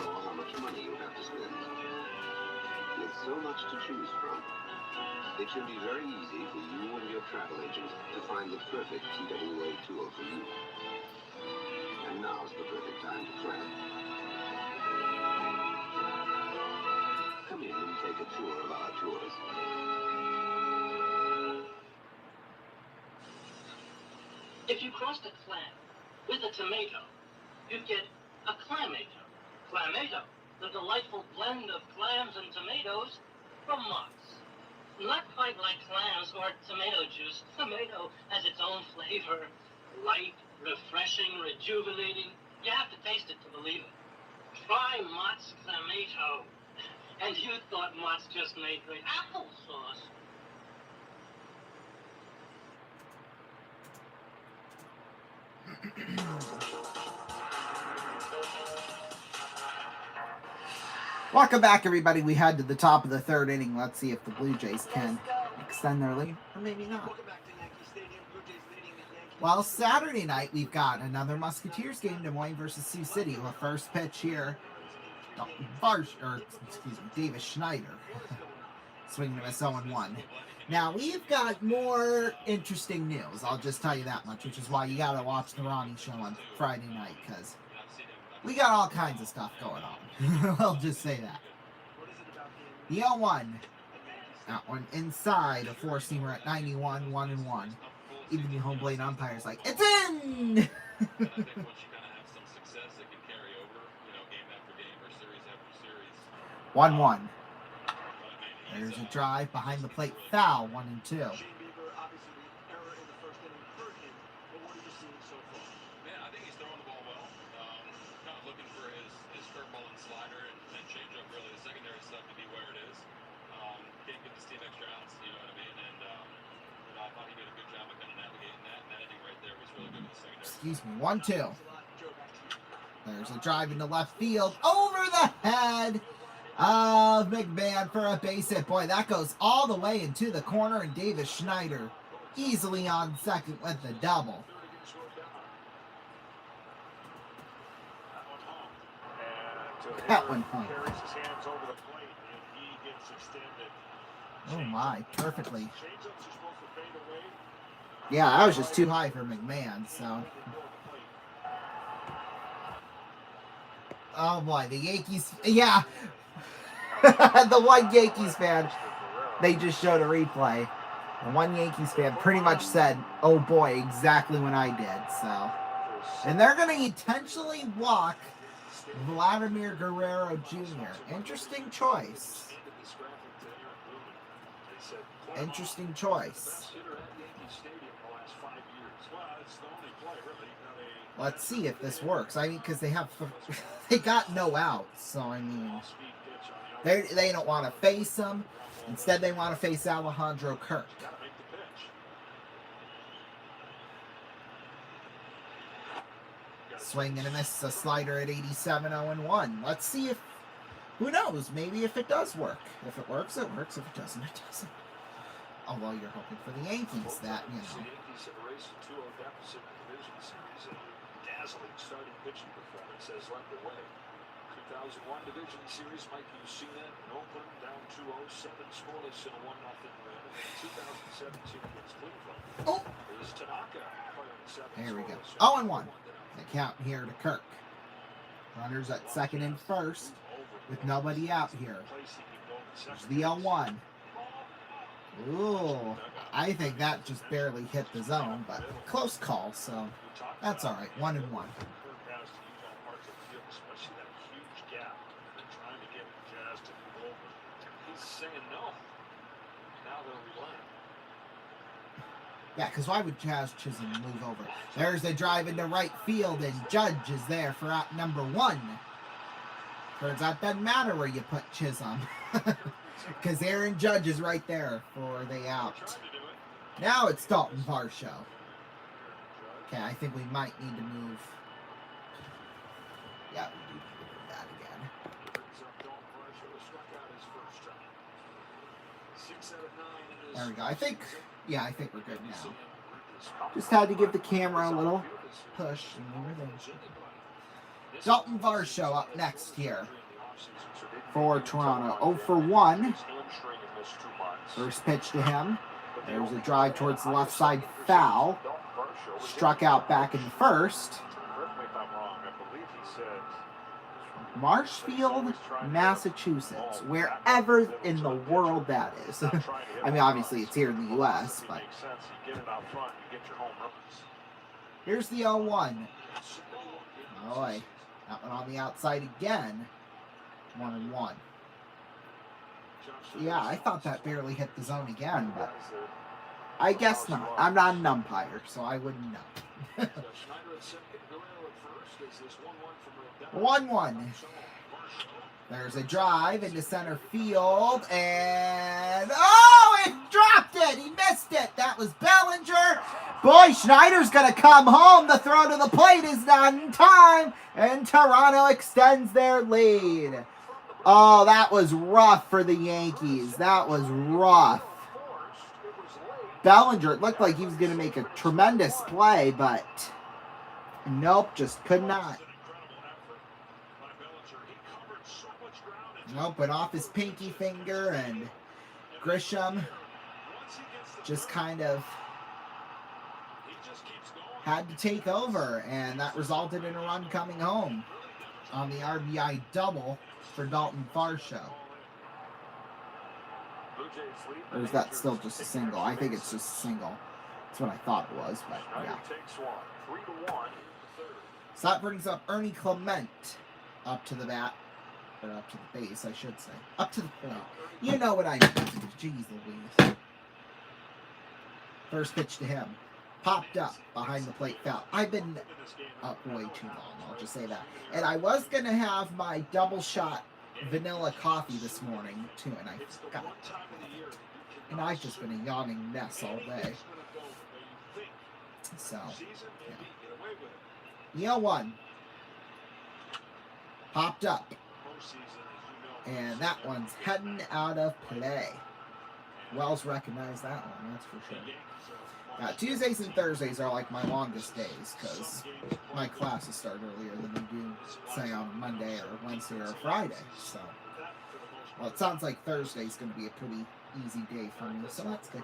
nor how much money you have to spend. With so much to choose from, it should be very easy for you and your travel agent to find the perfect TWA tour for you. And now's the perfect time to plan. Come in and take a tour of our tours. If you crossed a clam with a tomato, you'd get a clamato. Clamato, the delightful blend of clams and tomatoes from Mott's. Not quite like clams or tomato juice. Tomato has its own flavor. Light, refreshing, rejuvenating. You have to taste it to believe it. Try Mott's Clamato. And you thought Mott's just made great applesauce. Welcome back, everybody. We head to the top of the third inning. Let's see if the Blue Jays can extend their lead, or maybe not. Well, Saturday night, we've got another Musketeers game, Des Moines versus Sioux City. The first pitch here, Davis Schneider. Swinging to miss 0-1. Now, we've got more interesting news. I'll just tell you that much, which is why you got to watch the Ronnie show on Friday night, because we got all kinds of stuff going on. I'll just say that. The 0-1. That one inside a four-seamer at 91, 1-1. Even the home plate umpire's like, it's in! 1-1. There's a drive behind the plate, foul, 1-2. Excuse me, 1-2. There's a drive into left field, over the head of McMahon for a base hit. Boy, that goes all the way into the corner, and Davis Schneider easily on second with the double. That one home. Oh my, perfectly. Yeah, I was just too high for McMahon, so. Oh boy, the Yankees, yeah. The one Yankees fan, they just showed a replay. The one Yankees fan pretty much said, oh boy, exactly when I did, so. And they're going to intentionally walk Vladimir Guerrero Jr. Interesting choice. Interesting choice. Let's see if this works. I mean, because they got no outs, so I mean, they don't want to face him. Instead, they want to face Alejandro Kirk. Swing and a miss, a slider at 87, 0-1. Let's see if, who knows, maybe if it does work. If it works, it works. If it doesn't, it doesn't. Although you're hoping for the Yankees that, you know. Dazzling starting pitching performance has led the way. 2001 Division Series, Mike, you've seen that in Oakland, down 2-0, 7 scoreless in a 1-0 win. And then 2017 against Cleveland. Oh! Is Tanaka firing 7 There we go. scoreless. 0-1. The count here to Kirk. Runners at second and first with nobody out here. There's the 0-1. Ooh, I think that just barely hit the zone, but close call, so that's all right. 1-1. He's saying Yeah, because why would Jazz Chisholm move over? There's a drive into right field, and Judge is there for out number 1. Turns out doesn't matter where you put Chisholm. Because Aaron Judge is right there for the out. Now it's Dalton Varsho. Okay, I think we might need to move. Yeah, we need to move that again. There we go. I think we're good now. Just had to give the camera a little push. And everything. Dalton Varsho up next here for Toronto. 0 for 1. First pitch to him. There's a drive towards the left side foul. Struck out back in the first. Marshfield, Massachusetts. Wherever in the world that is. I mean, obviously it's here in the U.S., but... Here's the 0-1. Oh boy. That one on the outside again. 1-1. Yeah, I thought that barely hit the zone again, but I guess not. I'm not an umpire, so I wouldn't know. 1-1. There's a drive into center field, and oh, it dropped it. He missed it. That was Bellinger. Boy, Schneider's going to come home. The throw to the plate is not in time, and Toronto extends their lead. Oh, that was rough for the Yankees. That was rough. Bellinger, it looked like he was going to make a tremendous play, but nope, just could not. Nope, went off his pinky finger, and Grisham just kind of had to take over, and that resulted in a run coming home on the RBI double for Dalton Varsho. Or is that still just a single? I think it's just a single. That's what I thought it was, but yeah. So that brings up Ernie Clement up to the bat. Or up to the base, I should say. Up to the plate. You know what I mean. Jeez Louise. First pitch to him. Popped up behind the plate foul. I've been up way too long, I'll just say that. And I was going to have my double shot vanilla coffee this morning, too, and I forgot. And I've just been a yawning mess all day. So, yeah. 0-1. Popped up. And that one's heading out of play. Wells recognized that one, that's for sure. Tuesdays and Thursdays are like my longest days because my classes start earlier than they do, say, on Monday or Wednesday or Friday. So, well, it sounds like Thursday's going to be a pretty easy day for me, so that's good.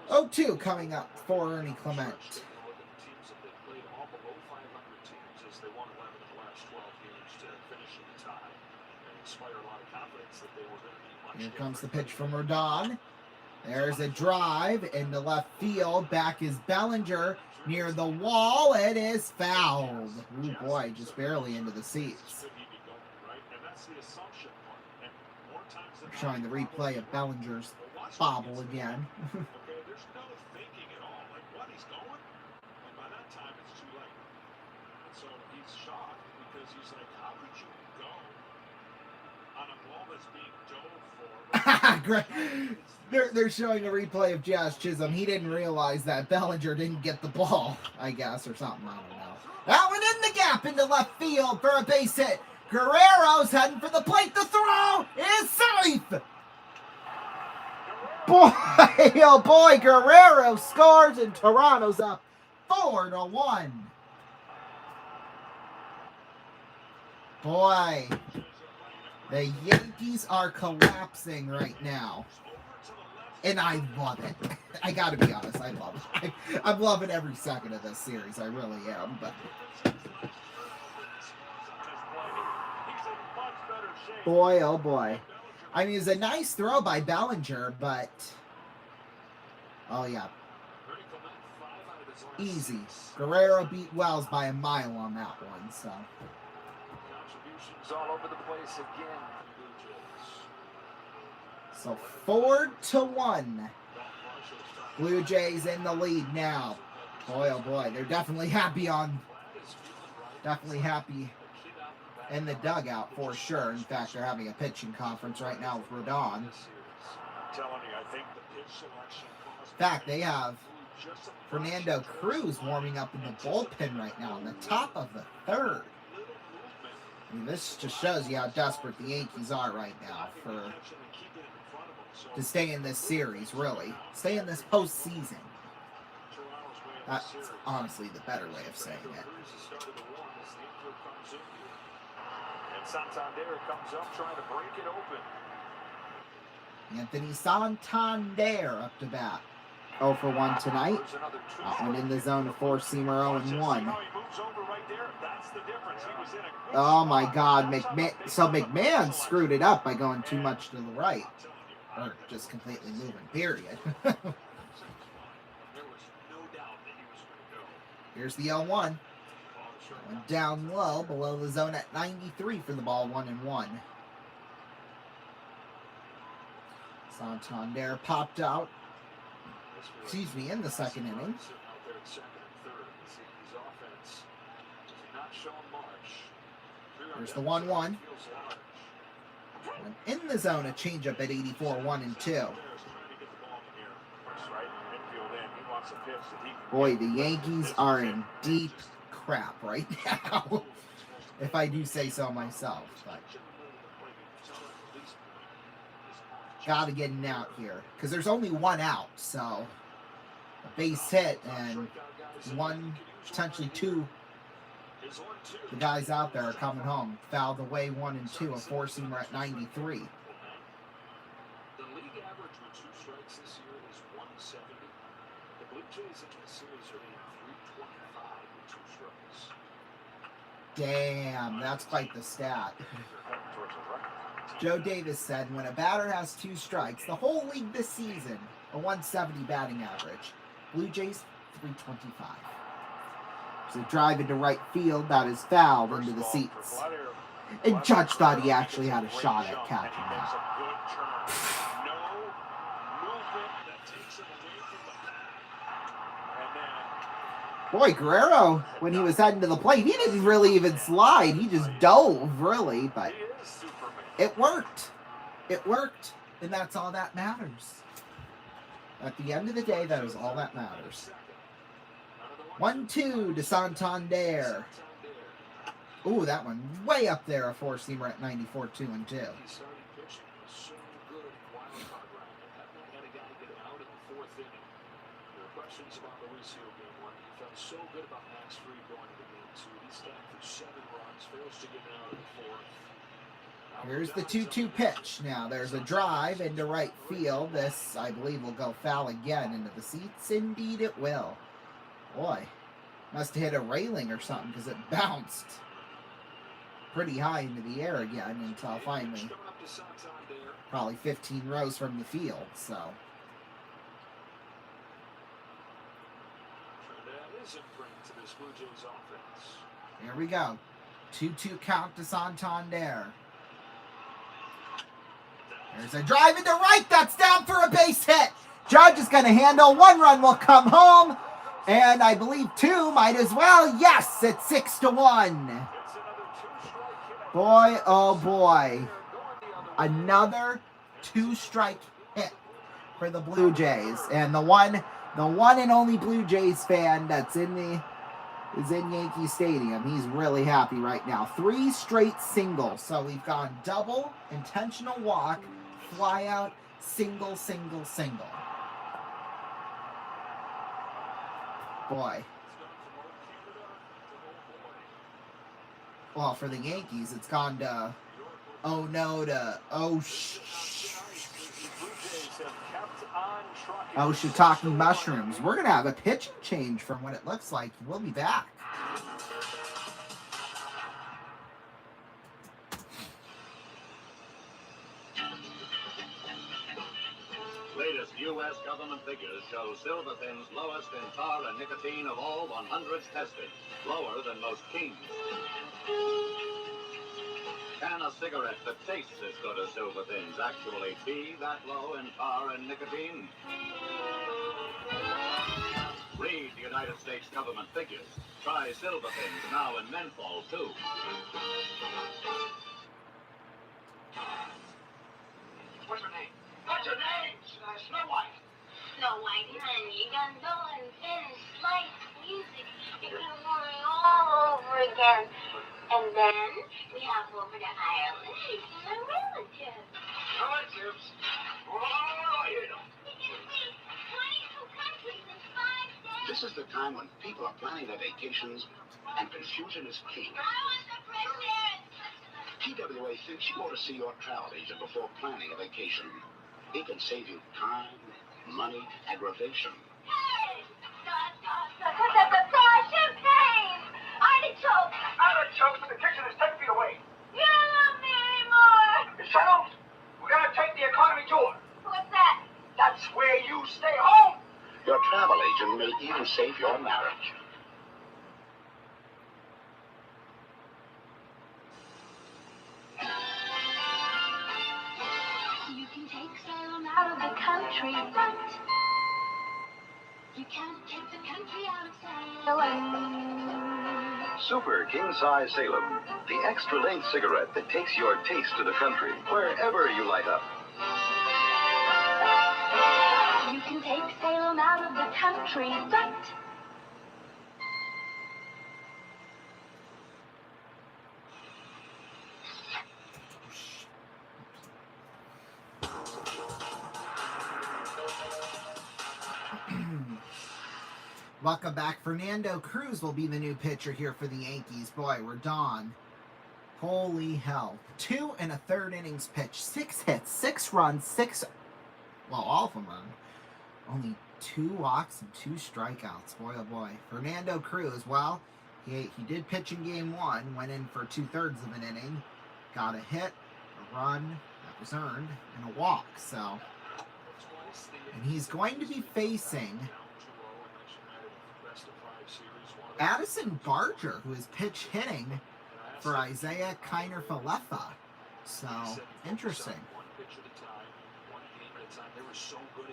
Oh, 2 coming up for Ernie Clement. Here comes the pitch from Rodon. There's a drive into left field. Back is Bellinger near the wall. It is fouled. Oh boy, just barely into the seats. We're showing the replay of Bellinger's bobble again. They're showing a replay of Jazz Chisholm. He didn't realize that Bellinger didn't get the ball, I guess, or something. I don't know. That one in the gap into left field for a base hit. Guerrero's heading for the plate. The throw is safe. Boy, oh boy, Guerrero scores and Toronto's up 4-1. Boy, the Yankees are collapsing right now. And I love it. I gotta be honest, I love it. I'm loving every second of this series. I really am. But boy, oh boy. I mean, it's a nice throw by Bellinger, but oh yeah. Easy. Guerrero beat Wells by a mile on that one, so. Contributions all over the place again for Blue Jays. So 4-1. Blue Jays in the lead now. Boy, oh boy, they're definitely happy in the dugout for sure. In fact, they're having a pitching conference right now with Rodon. In fact, they have Fernando Cruz warming up in the bullpen right now in the top of the third. I mean, this just shows you how desperate the Yankees are right now to stay in this series, really. Stay in this postseason. That's honestly the better way of saying it. And Santander comes up trying to break it open. Anthony Santander up to bat. 0 for 1 tonight. That one in the zone, a four-seamer 0-1. Oh my God, so McMahon screwed it up by going too much to the right. Or just completely moving, period. Here's the 0-1. Went down low, below the zone at 93 for the ball, 1-1. Santander popped out. Excuse me, in the second inning. There's the 1-1. And in the zone, a changeup at 84, 1-2. Boy, the Yankees are in deep crap right now, if I do say so myself. But gotta get an out here, because there's only one out, so a base hit and one, potentially two, the guys out there are coming home. Fouled away 1 and 2, a four-seamer at 93. The league average with 2 strikes this year is 170. The Blue Jays in the series are hitting 325 with 2 strikes. Damn, that's quite the stat. Joe Davis said, when a batter has 2 strikes, the whole league this season, a 170 batting average. Blue Jays, 325. So drive into right field, that is fouled into the seats. And Judge thought he actually had a shot at catching that. Boy, Guerrero, when he was heading to the plate, he didn't really even slide. He just dove, really, but it worked. It worked, and that's all that matters. At the end of the day, that is all that matters. 1-2 to Santander. Ooh, that one way up there, a four-seamer at 94, 2-2. Here's the 2-2 pitch. Now, there's a drive into right field. This, I believe, will go foul again into the seats. Indeed, it will. Boy, must have hit a railing or something because it bounced pretty high into the air again until finally probably 15 rows from the field. So here we go. 2-2 count to Santander. There's a drive into right. That's down for a base hit. Judge is going to handle. 1 run will come home. And I believe 2 might as well. Yes, it's 6-1. Boy, oh boy. Another 2-strike hit for the Blue Jays. And the one and only Blue Jays fan that's is in Yankee Stadium. He's really happy right now. 3 straight singles. So we've gone double, intentional walk, fly out, single, single, single. Boy. Well, for the Yankees, it's gone to oh no to oh shiitake mushrooms. We're going to have a pitch change from what it looks like. We'll be back. Latest U.S. U.S. government figures show Silver Thin's lowest in tar and nicotine of all 100s tested, lower than most Kings. Can a cigarette that tastes as good as Silver Thin's actually be that low in tar and nicotine? Read the United States government figures. Try Silver Thins now in menthol, too. What's her name? What's her name? Snow White. Snow White, honey, gondola and Finn's light music. You can learn all over again. And then we hop over to Ireland and see my relatives. Relatives? Oh, you know. We can see 22 countries in 5 days. This is the time when people are planning their vacations and confusion is king. I want the fresh air. TWA thinks you ought to see your travel agent before planning a vacation. He can save you time, money, aggravation. Hey! Champagne! Artichoke! Artichokes in the kitchen is 10 feet away. You don't love me anymore! Shadows, we're gonna take the economy tour. What's that? That's where you stay home. Your travel agent may even save your marriage. You can take Salem out of the country, but you can't take the country out of Salem. Super King Size Salem, the extra length cigarette that takes your taste to the country, wherever you light up. You can take Salem out of the country, but Welcome back. Fernando Cruz will be the new pitcher here for the Yankees. Boy, we're done. Holy hell. 2 1/3 innings pitched. 6 hits, 6 runs, all of them run. Only 2 walks and 2 strikeouts. Boy, oh boy. Fernando Cruz, well, he did pitch in game 1, went in for 2/3 of an inning, got a hit, a run that was earned, and a walk. So, and he's going to be facing Addison Barger, who is pitch hitting for Isaiah Kiner-Falefa. So, interesting.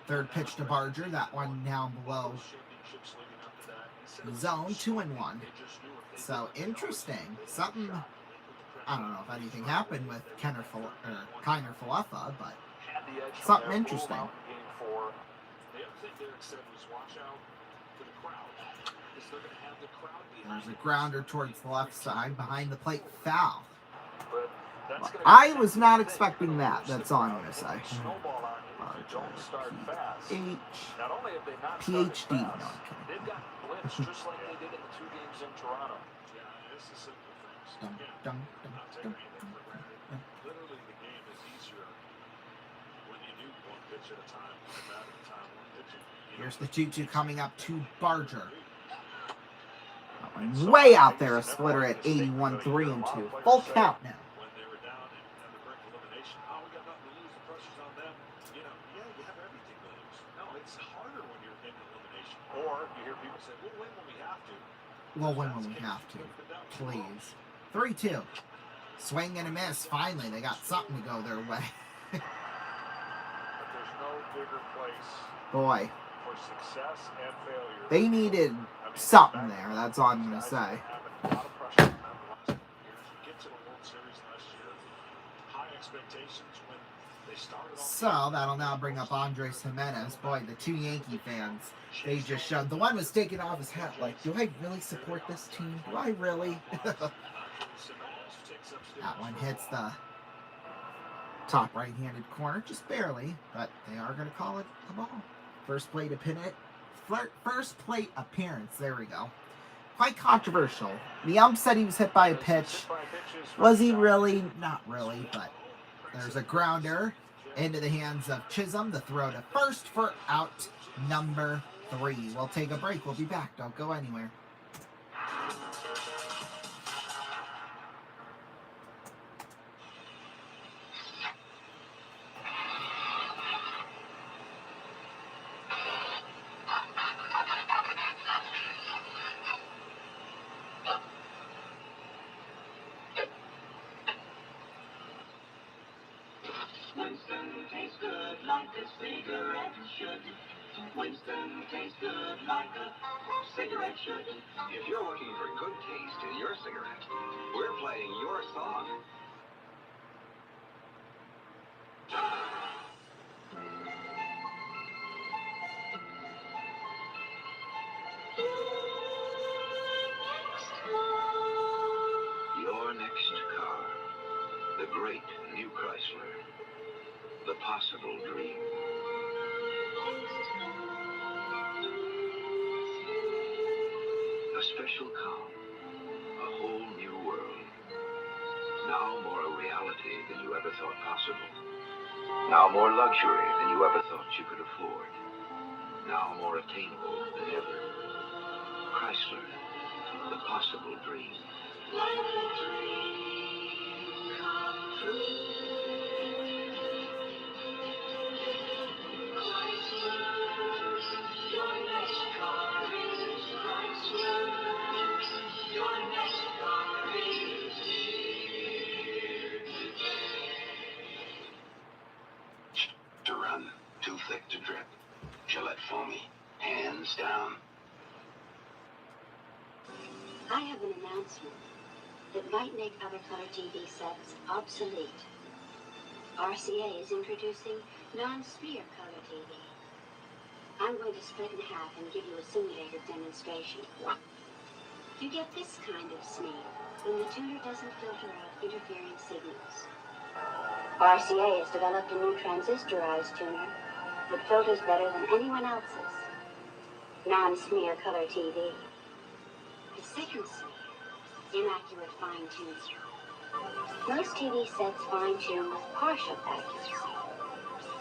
Third pitch to Barger, that one now below zone, 2-1. So, interesting. Something, I don't know if anything happened with Kiner-Falefa, but something interesting. There's a grounder towards the left side, behind the plate, foul. Well, I was not expecting that. That's all I'm going to say. PhD. No, I'm kidding. Here's the 2-2 coming up to Barger. Way out there, a splitter at 81, 3-2. Full count now. Or you hear people say, we'll win when we have to. We'll win when we have to. Please. 3-2. Swing and a miss. Finally, they got something to go their way. But there's no bigger place Boy. for success and failure. They needed something there. That's all I'm going to say. A lot of pressure on them the last couple of years. Get to the World Series last year. High expectations when they started off. So, that'll now bring up Andres Jimenez. Boy, the 2 Yankee fans, they just showed. The one was taking off his hat like, do I really support this team? Do I really? That one hits the top right-handed corner, just barely, but they are going to call it a ball. First plate appearance, there we go. Quite controversial. The ump said he was hit by a pitch. Was he really? Not really, but there's a grounder into the hands of Chisholm. The throw to first for out number 3. We'll take a break. We'll be back. Don't go anywhere. Winston tastes good like a cigarette should. Winston tastes good like a cigarette should. If you're looking for good taste in your cigarette, we're playing your song. Your next car. The great new Chrysler. The possible dream. A special calm. A whole new world. Now more a reality than you ever thought possible. Now more luxury than you ever thought you could afford. Now more attainable than ever. Chrysler, the possible dream. Like a dream come true. Chrysler, your next car is Chrysler. Your next car is here today. To run, too thick to drip. Gillette Foamy, hands down. I have an announcement that might make other color TV sets obsolete. RCA is introducing non-smear color TV. I'm going to split in half and give you a simulated demonstration. You get this kind of smear when the tuner doesn't filter out interfering signals. RCA has developed a new transistorized tuner that filters better than anyone else's. Non-smear color TV. The second smear, inaccurate fine-tuning. Most TV sets fine-tune with partial accuracy.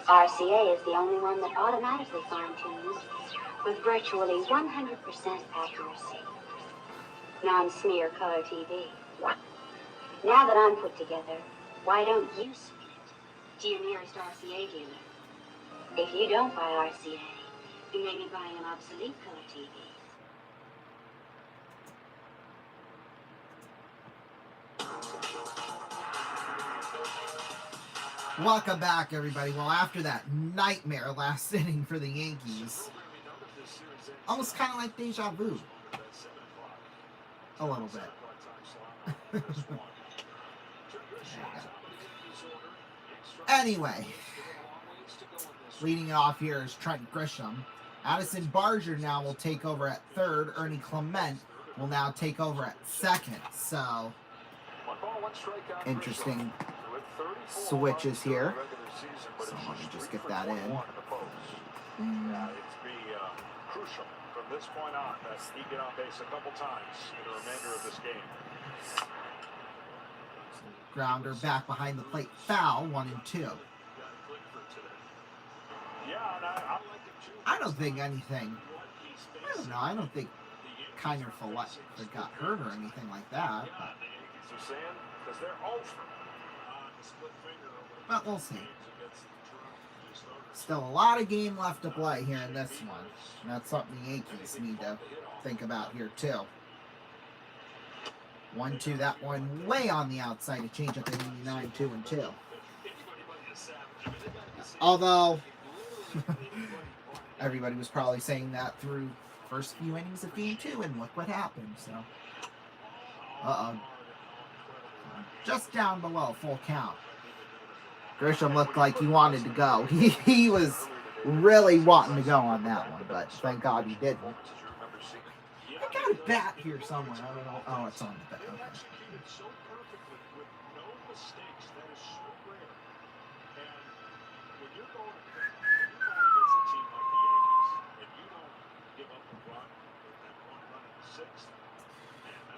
RCA is the only one that automatically fine-tunes with virtually 100% accuracy. Non-smear color TV. Now that I'm put together, why don't you submit it to your nearest RCA dealer? If you don't buy RCA, you may be buying an obsolete color TV. Welcome back, everybody. Well, after that nightmare last inning for the Yankees, almost kind of like deja vu. A little bit. Anyway, leading it off here is Trent Grisham. Addison Barger now will take over at third. Ernie Clement will now take over at second. So, interesting switches here. So let me just get that in. Yeah, it's be crucial from this point on that he get on base a couple times in the remainder of this game. Grounder back behind the plate, foul, 1-2. I don't think anything. I don't know. I don't think Kiner Follett got hurt or anything like that. But we'll see. Still a lot of game left to play here in this one. And that's something the Yankees need to think about here too. 1-2, that one way on the outside to change up to 89, 2-2. Although everybody was probably saying that through first few innings of game 2, and look what happened. So, just down below full count. Grisham looked like he wanted to go. He was really wanting to go on that one, but thank God he didn't. I got a bat here somewhere. I don't know. Oh, it's on the bat. Okay.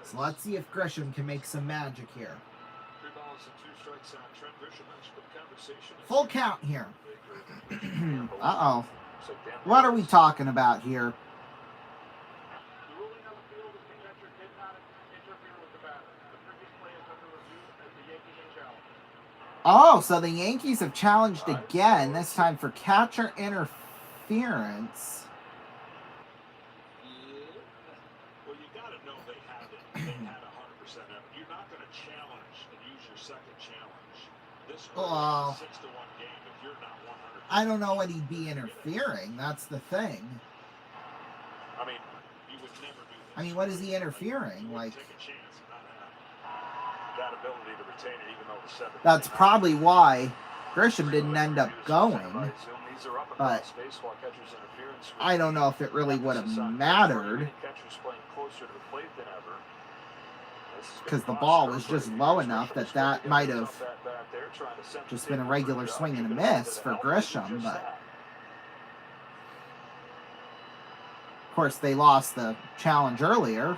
So let's see if Grisham can make some magic here. Full count here. Uh-oh. What are we talking about here? Oh, so the Yankees have challenged again, this time for catcher interference. Well, you got to know they had it. They had 100% of it. You're not going to challenge and use your second challenge This score Well, is a 6-1 game if you're not 100%. I don't know what he'd be interfering. That's the thing. I mean, you would never do this. I mean, what is he interfering? You Like, wouldn't take a chance and not have that ability to retain it, even though the 7. that's probably why Grisham didn't end up going. But I don't know if it really would have mattered, because the ball was just low enough that that might have just been a regular swing and a miss for Grisham. But of course, they lost the challenge earlier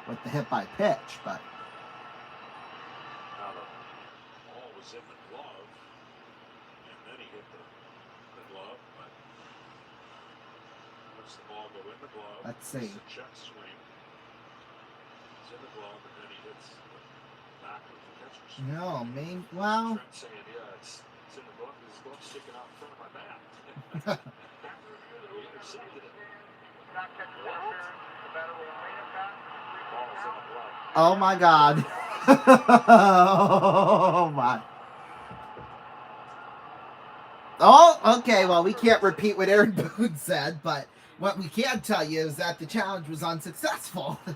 with the hit by pitch. But now the ball was in the glove, and then he hit the glove. But once the ball go in the glove, let's see. It's a check swing. It's in the glove, and then he hits the back of the catcher's swing. No, maybe. Well, Trent saying, yeah, it's in the glove. His glove's sticking out in front of my bat. He intercepted it. What? Ball's in the glove. oh my God. Oh my. Oh, okay. Well, we can't repeat what Aaron Boone said, but what we can tell you is that the challenge was unsuccessful. The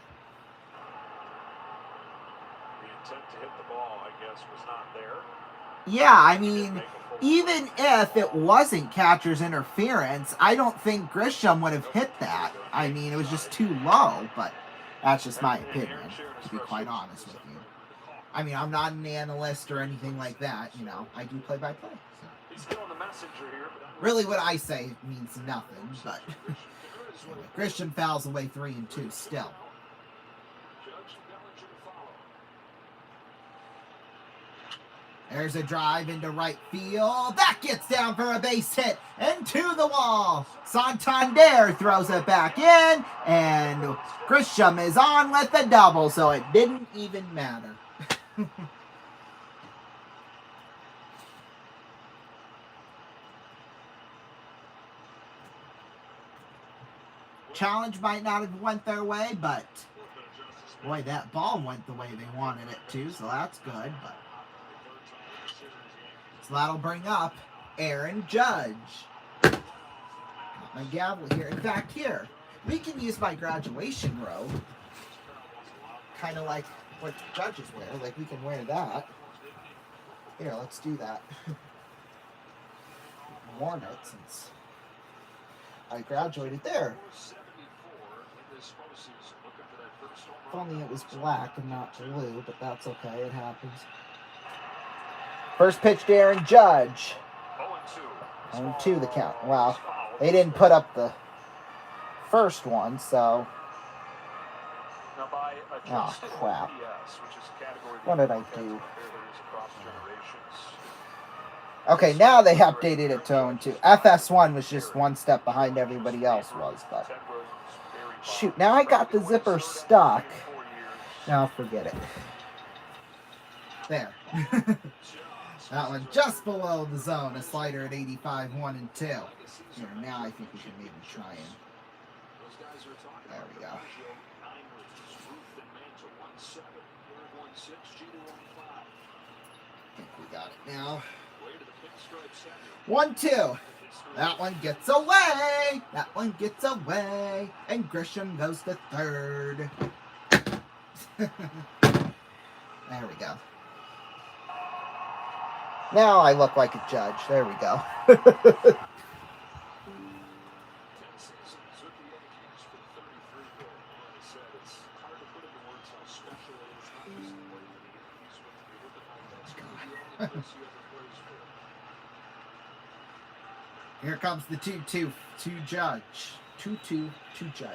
intent to hit the ball, I guess, was not there. Yeah, I mean, even if it wasn't catcher's interference, I don't think Grisham would have hit that. I mean, it was just too low, but that's just my opinion, to be quite honest with you. I mean, I'm not an analyst or anything like that, you know. I do play-by-play. So. He's still on the messenger here, but really, what I say means nothing, but anyway, Grisham fouls away 3-2 still. There's a drive into right field. That gets down for a base hit and to the wall. Santander throws it back in, and Grisham is on with the double, so it didn't even matter. Challenge might not have went their way, but boy, that ball went the way they wanted it to, so that's good. But so that'll bring up Aaron Judge. Got my gavel here. In fact, here, we can use my graduation robe. Kind of like what judges wear. Like, we can wear that. Here, let's do that. Worn it since I graduated there. If only it was black and not blue, but that's okay. It happens. First pitch to Aaron Judge. 0-2 the count. Wow. They didn't put up the first one, so. Oh, crap. What did I do? Okay, now they updated it to 0-2. FS1 was just one step behind everybody else was, but. Shoot, now I got the zipper stuck. Now forget it. There. That one just below the zone. A slider at 85, 1 and 2. Here, now I think we can maybe try and. There we go. I think we got it now. 1-2. That one gets away. That one gets away. And Grisham goes to third. There we go. Now I look like a judge. There we go. Here comes the 2-2 to Judge. 2-2 to Judge.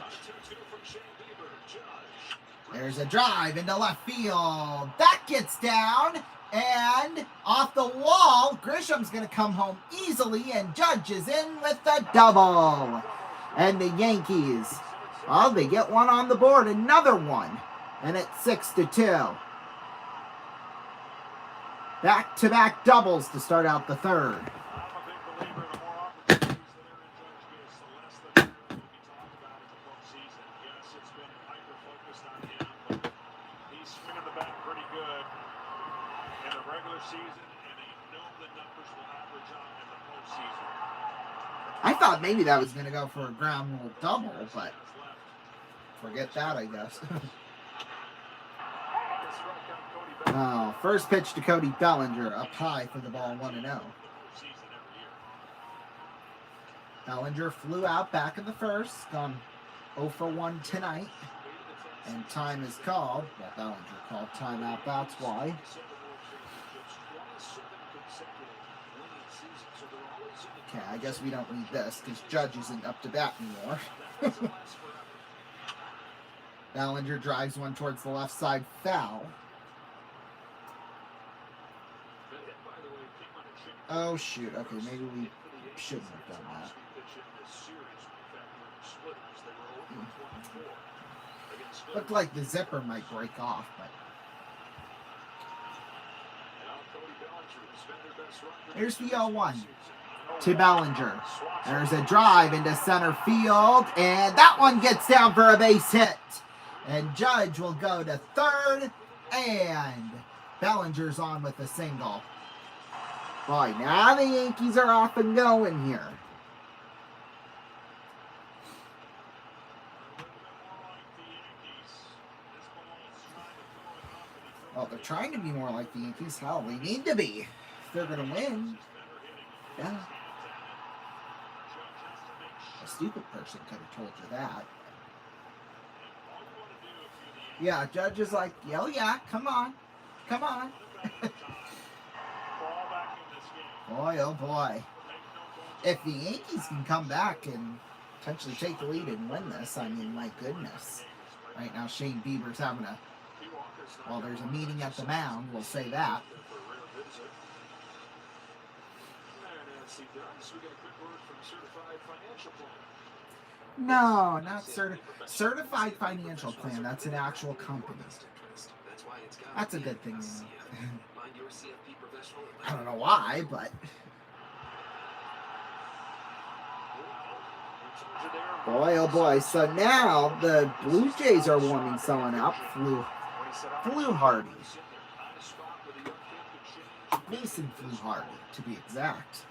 There's a drive into left field. That gets down. And off the wall, Grisham's going to come home easily, and Judge is in with the double. And the Yankees, well, they get one on the board, another one. And it's 6-2. Back-to-back doubles to start out the third. Season and a I thought maybe that was going to go for a ground rule double, but forget that, I guess. Oh, first pitch to Cody Bellinger, up high for the ball, 1-0. Bellinger flew out back in the first, gone 0 for 1 tonight, and time is called. Well, Bellinger called timeout, that's why. Okay, I guess we don't need this because Judge isn't up to bat anymore. Bellinger drives one towards the left side, foul. Oh, shoot. Okay, maybe we shouldn't have done that. Looked like the zipper might break off, but... Here's the 0-1 to Bellinger. There's a drive into center field, and that one gets down for a base hit. And Judge will go to third, and Bellinger's on with a single. Boy, now the Yankees are off and going here. Well, they're trying to be more like the Yankees. Hell, they need to be if they're going to win. Yeah. A stupid person could have told you that. Yeah, Judge is like, oh yeah, come on. Come on. Boy, oh boy. If the Yankees can come back and potentially take the lead and win this, I mean, my goodness. Right now, Shane Bieber's having a... Well, there's a meeting at the mound, we'll say that. No, not certified financial plan. That's an actual company. That's a good thing. I don't know why, but... Boy, oh boy. So now the Blue Jays are warming someone up. Flew Hardy. Mason Flew to be exact.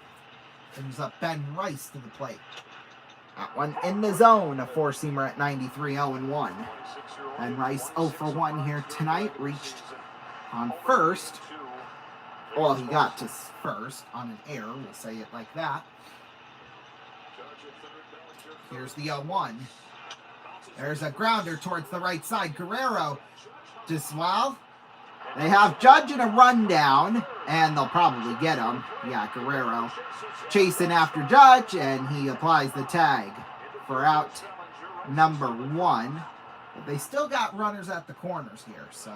Brings up Ben Rice to the plate. That one in the zone, a four-seamer at 93, 0-1. Ben Rice 0 for 1 here tonight, reached on first. Well, he got to first on an error, we'll say it like that. Here's the 0-1. There's a grounder towards the right side. Guerrero just, well, they have Judge in a rundown, and they'll probably get him. Yeah, Guerrero chasing after Judge, and he applies the tag for out number 1. But they still got runners at the corners here, so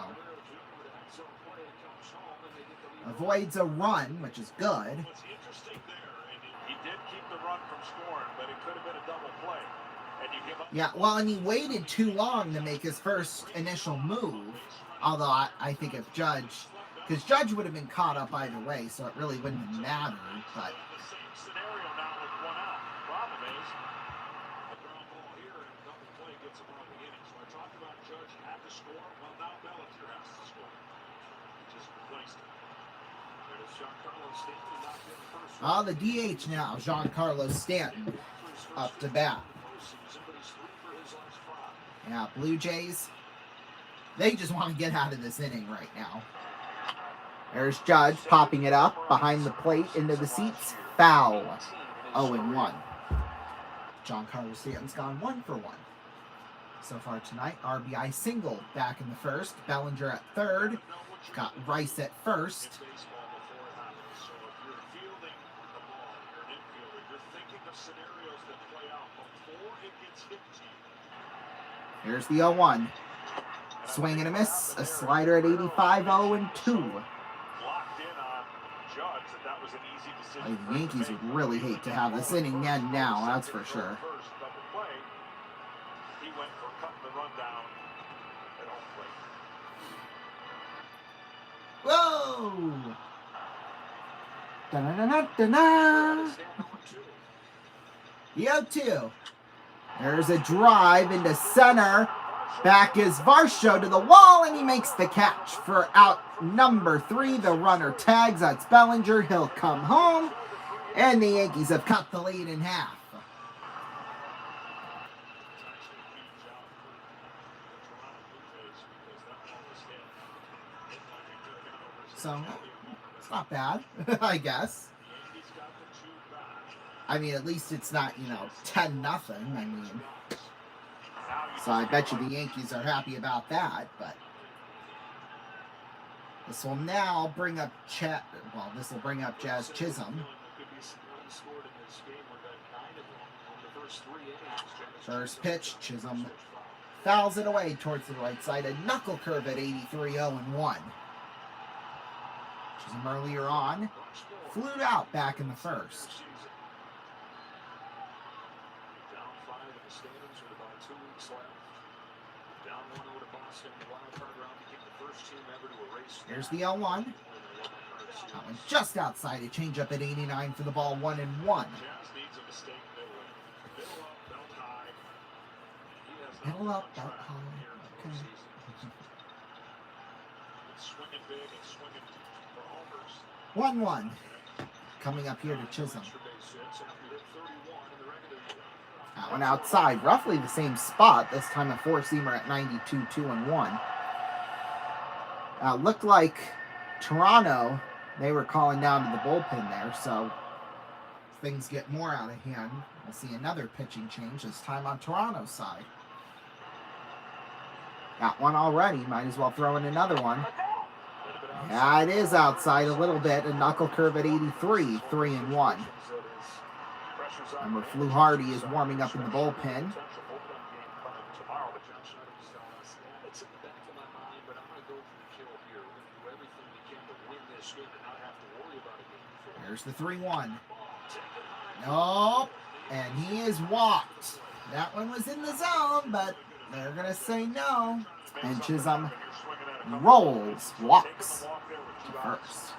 avoids a run, which is good. He did keep the run from scoring, but it could have been a double play. Yeah, well, and he waited too long to make his first initial move. Although I think if Judge, because Judge would have been caught up either way, so it really wouldn't have mattered. But the DH now, Giancarlo Stanton, up to bat. Yeah, Blue Jays, they just want to get out of this inning right now. There's Judge popping it up behind the plate into the seats. Foul. 0-1. Giancarlo Stanton's gone 1 for 1 so far tonight. RBI single back in the first. Bellinger at third. Got Rice at first. Here's the 0-1. Swing and a miss. A slider at 85, 0-2. The Yankees would really hate to have this inning end now, that's for sure. Whoa! Da-na-na-na-na-na! The 0-2. There's a drive into center. Back is Varsho to the wall, and he makes the catch for out number 3. The runner tags. That's Bellinger. He'll come home. And the Yankees have cut the lead in half. So, it's not bad, I guess. I mean, at least it's not, 10-0. I mean, so I bet you the Yankees are happy about that, but this will now bring up this will bring up Jazz Chisholm. First pitch, Chisholm fouls it away towards the right side. A knuckle curve at 83, 0-1. Chisholm earlier on flew out back in the first. Here's the 0-1. That one just outside. A changeup at 89 for the ball, 1-1. Middle up, belt high. Okay. 1-1. Coming up here to Chisholm. That one outside, roughly the same spot. This time a four-seamer at 92, 2-1. Looked like Toronto, they were calling down to the bullpen there, so things get more out of hand. We'll see another pitching change, this time on Toronto's side. Got one already, might as well throw in another one. Yeah, it is outside a little bit, a knuckle curve at 83, 3-1. Remember, Flew Hardy is warming up in the bullpen. There's the 3-1. Nope. And he is walked. That one was in the zone, but they're going to say no. And Chisholm rolls, walks to first.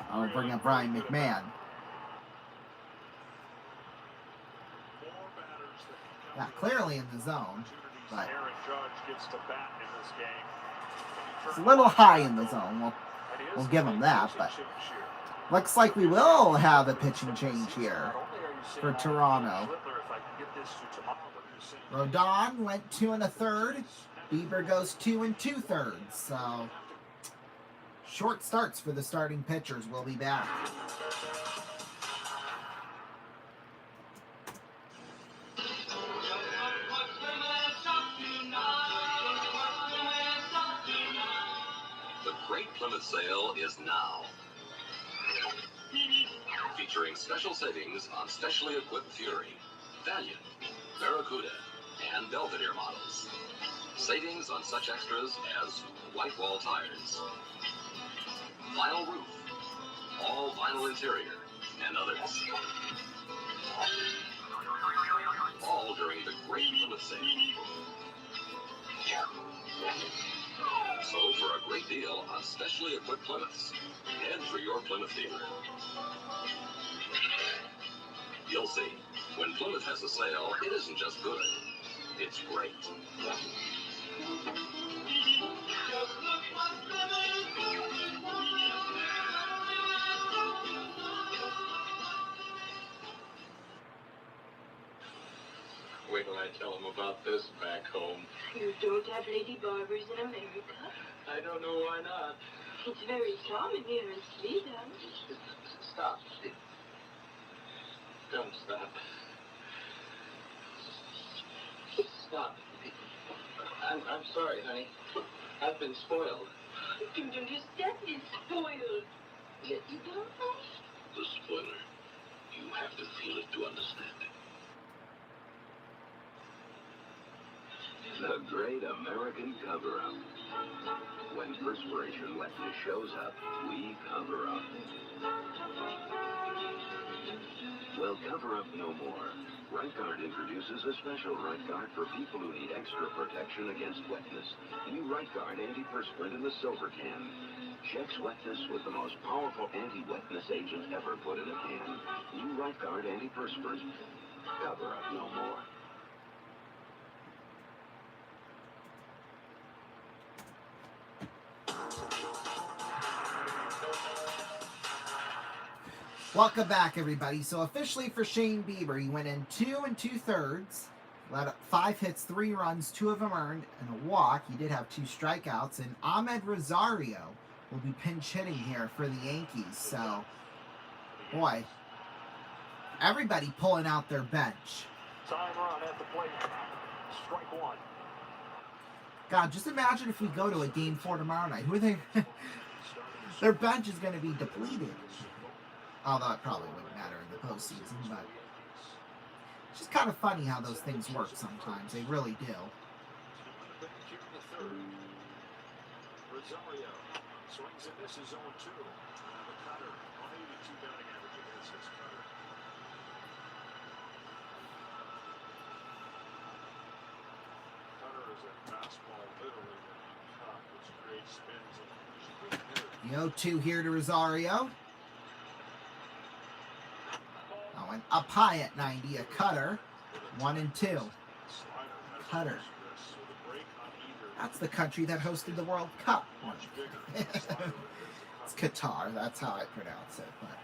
I'll bring up Brian McMahon. Yeah, clearly in the zone, but it's a little high in the zone. We'll give him that, but looks like we will have a pitching change here for Toronto. Rodon went 2 1/3. Bieber goes 2 2/3. So short starts for the starting pitchers. We'll be back. The Great Plymouth Sale is now. Featuring special savings on specially equipped Fury, Valiant, Barracuda, and Belvedere models. Savings on such extras as white wall tires, vinyl roof, all vinyl interior, and others. All during the Great Plymouth Sale. So for a great deal on specially equipped Plymouths, head for your Plymouth dealer. You'll see, when Plymouth has a sale, it isn't just good, it's great. Wait till I tell them about this back home. You don't have lady barbers in America? I don't know why not. It's very charming here in Sweden. Stop. Don't stop. Stop. I'm sorry, honey. I've been spoiled. You don't understand me, spoiled. Yet you don't know. The spoiler. You have to feel it to understand it. The Great American Cover-Up. When perspiration wetness shows up, we cover up. Well, cover up no more. Right Guard introduces a special Right Guard for people who need extra protection against wetness. New Right Guard antiperspirant in the silver can. Checks wetness with the most powerful anti-wetness agent ever put in a can. New Right Guard antiperspirant. Cover up no more. Welcome back, everybody. So officially for Shane Bieber, he went in 2 2/3, let up 5 hits, 3 runs, 2 of them earned, and a walk. He did have 2 strikeouts, and Ahmed Rosario will be pinch hitting here for the Yankees. So, boy, everybody pulling out their bench. Time run at the plate. Strike one. God, just imagine if we go to a game 4 tomorrow night. Who are they? Their bench is going to be depleted. Although it probably wouldn't matter in the postseason, but it's just kind of funny how those things work sometimes. They really do. Rosario swings and misses 0-2. The cutter, 182 batting average against his cutter. Cutter is a fastball literally that you cut, which creates spins and The 0-2 here to Rosario. Went up high at 90, a cutter, 1-2. Cutter. That's the country that hosted the World Cup. It's Qatar, that's how I pronounce it. But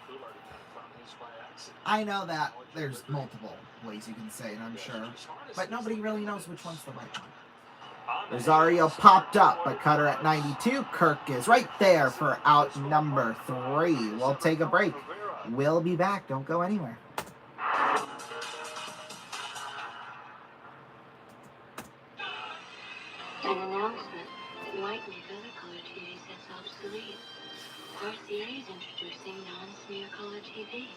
I know that there's multiple ways you can say it, I'm sure. But nobody really knows which one's the right one. Rosario popped up, but cutter at 92. Kirk is right there for out number 3. We'll take a break. We'll be back. Don't go anywhere. An announcement that might make other color TV sets obsolete. RCA is introducing non-smear color TV.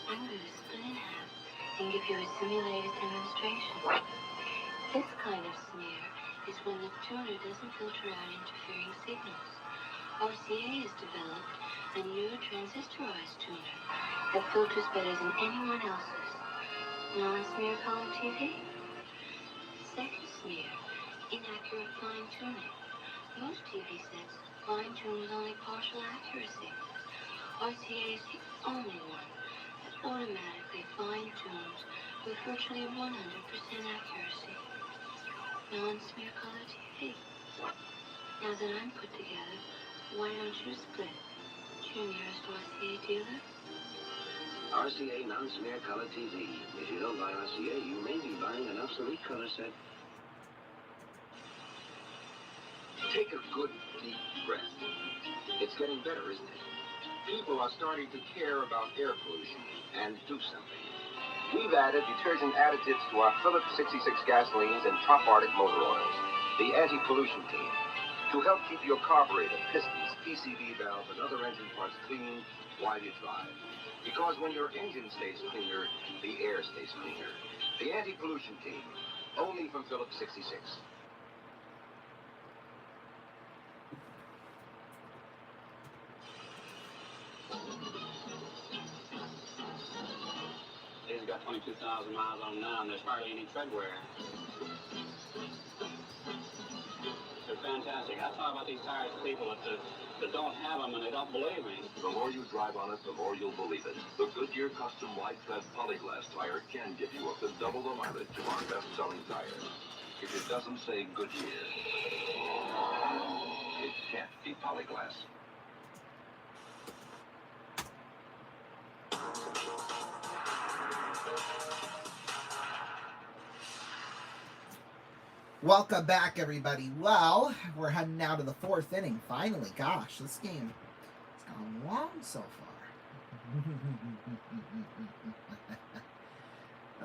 I'm going to split in half and give you a simulated demonstration. This kind of smear is when the tuner doesn't filter out interfering signals. RCA has developed a new transistorized tuner that filters better than anyone else's. Non-smear color TV. Second smear. Inaccurate fine-tuning. Most TV sets fine-tune with only partial accuracy. RCA is the only one that automatically fine-tunes with virtually 100% accuracy. Non-smear color TV. Now that I'm put together, why don't you split to your nearest RCA dealer? RCA non-smear color TV. If you don't buy RCA, you may be buying an obsolete color set. Take a good, deep breath. It's getting better, isn't it? People are starting to care about air pollution and do something. We've added detergent additives to our Phillips 66 gasolines and Top Arctic motor oils, the anti-pollution team, to help keep your carburetor, pistons, PCV valves, and other engine parts clean while you drive. Because when your engine stays cleaner, the air stays cleaner. The anti-pollution team, only from Phillips 66. These have got 22,000 miles on them now, and there's hardly any tread wear. They're fantastic. I talk about these tires to people that don't have them, and they don't believe me. The more you drive on it, the more you'll believe it. The Goodyear Custom Wide Tread Polyglass tire can give you up to double the mileage of our best-selling tire. If it doesn't say Goodyear, it can't be Polyglass. Welcome back, everybody. Well, we're heading now to the 4th inning. Finally, gosh, this game has gone long so far.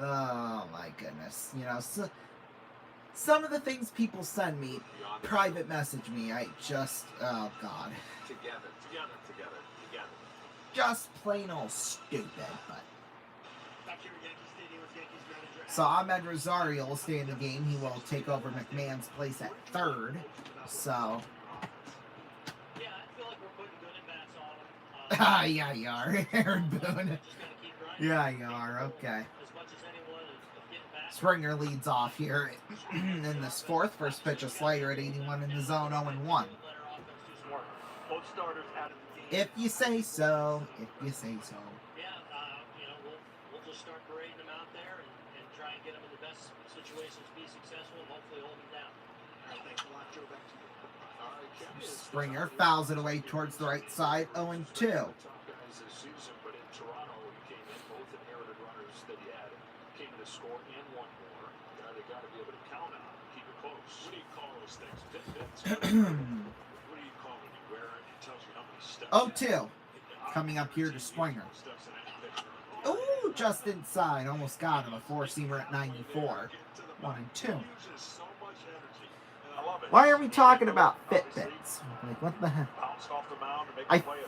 Oh, my goodness. You know, so, some of the things people send me, private message me, I just, oh, God. Together. Just plain old stupid, but. So Ahmed Rosario will stay in the game. He will take over McMahon's place at 3rd. So. Yeah, I feel like we're putting good at bats on him. Yeah, you are, Aaron Boone. Yeah, you are. Okay. Springer leads off here in this 4th. First pitch, a slider at 81 in the zone, 0-1. Both starters out of the game. If you say so. If you say so. Yeah, we'll just start parading them out there and try and get them in the best situations to be successful and hopefully hold them down. All right, thanks a lot, Joe. Back to you. All right, Springer fouls it away towards the right side, 0-2. those things. What do you call it when you wear it? It tells you how many steps. Oh, two. Coming up here to Springer. Ooh, just inside. Almost got him. A four-seamer at 94. 1 and 2. Why are we talking about Fitbits? Like, what the heck?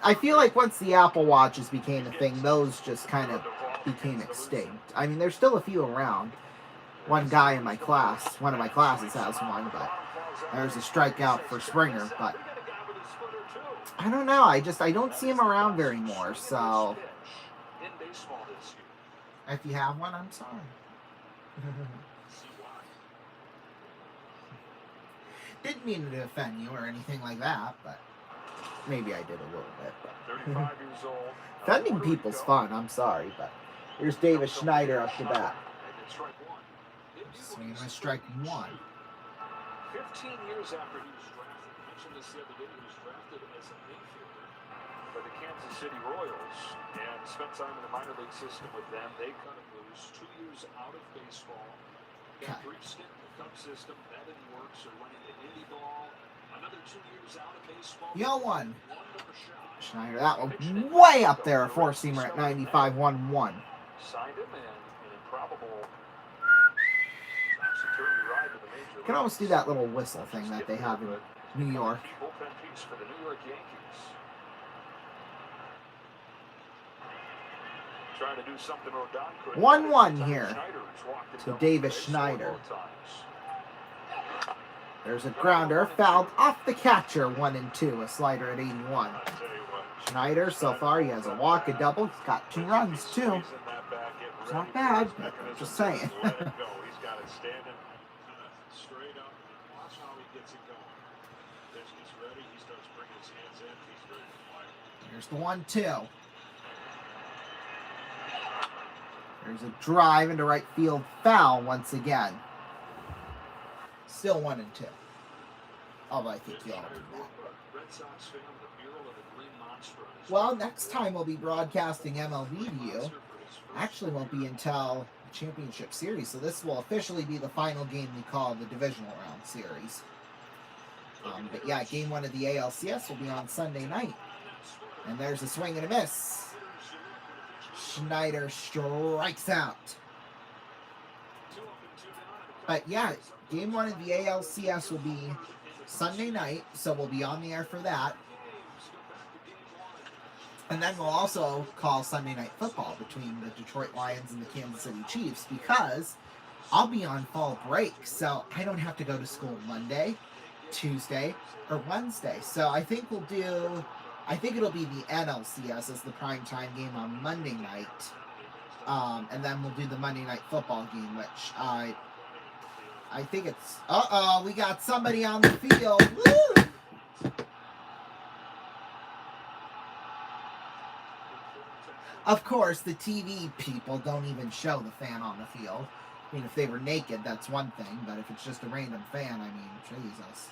I feel like once the Apple Watches became a thing, those just kind of became extinct. I mean, there's still a few around. One guy in my class, one of my classes has one, but there's a strikeout for Springer, but I don't know. I don't see him around very more, so if you have one, I'm sorry. Didn't mean to offend you or anything like that, but maybe I did a little bit. But offending people's fun, I'm sorry, but here's Davis Schneider up to bat. Swinging with strike 1. 15 years after he was drafted, I mentioned this the other day, he was drafted as a midfielder by the Kansas City Royals and spent time in the minor league system with them. They cut him loose. 2 years out of baseball. Got a brief stint in the Cub system. That didn't work, so went into indie ball. Another 2 years out of baseball. Yo, one. Schneider, that one way up there. A four-seamer at 95, 1-1. Signed him and an improbable topsy-turvy ride to the major You can almost do that little whistle thing that they have in New York. Bullpen piece for the New York Yankees. Trying to do something Rodon couldn't. 1-1 here to Davis Schneider. There's a grounder fouled off the catcher. 1 and 2. A slider at 81. Schneider, so far, he has a walk, a double. He's got 2 runs, too. It's not bad, but just saying. He's got it standing straight up. Watch how he gets it going. Pitch gets ready. He starts bringing his hands in. He's ready to play. Here's the 1-2. There's a drive into right field foul once again. Still 1 and 2. Although I think you all do that. Well, next time we'll be broadcasting MLB to you. Actually won't be until the championship series. So this will officially be the final game we call the divisional round series. But yeah, game 1 of the ALCS will be on Sunday night. And there's a swing and a miss. Schneider strikes out. But yeah, game 1 of the ALCS will be Sunday night, so we'll be on the air for that. And then we'll also call Sunday Night Football between the Detroit Lions and the Kansas City Chiefs because I'll be on fall break, so I don't have to go to school Monday, Tuesday, or Wednesday. So I think it'll be the NLCS as the primetime game on Monday night. And then we'll do the Monday Night Football game, which I think it's... Uh-oh, we got somebody on the field. Woo! Of course, the TV people don't even show the fan on the field. I mean, if they were naked, that's one thing, but if it's just a random fan, I mean, Jesus.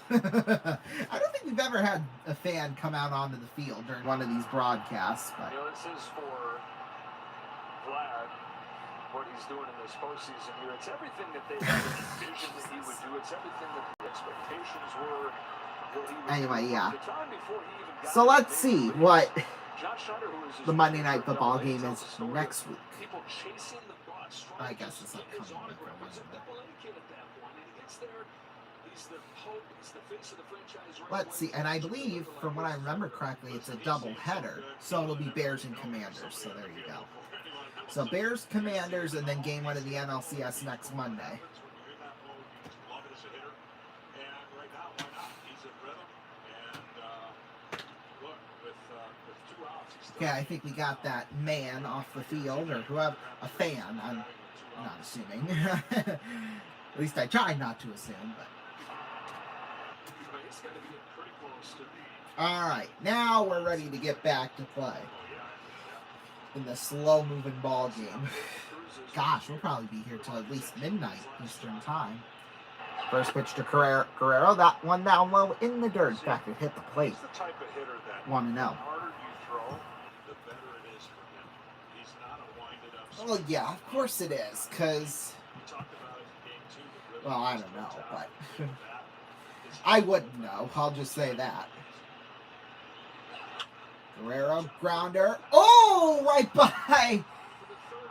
I don't think we've ever had a fan come out onto the field during one of these broadcasts. But... You know, this is for Vlad, what he's doing in this postseason here. It's everything that they envisioned that he would do. It's everything that the expectations were. Anyway, yeah. So let's see what the Monday Night Football game is next week. I guess it's upcoming week. Let's see, and I believe, from what I remember correctly, it's a double header, so it'll be Bears and Commanders, so there you go. So Bears, Commanders, and then game 1 of the NLCS next Monday. Okay, I think we got that man off the field, or whoever, a fan, I'm not assuming. At least I try not to assume, but... Alright, now we're ready to get back to play. In the slow-moving ball game. Gosh, we'll probably be here till at least midnight Eastern time. First pitch to Guerrero, that one down low in the dirt. In fact, it hit the plate. 1-0. Well, yeah, of course it is, because Well, I don't know, but I wouldn't know. I'll just say that. Guerrero, grounder. Oh,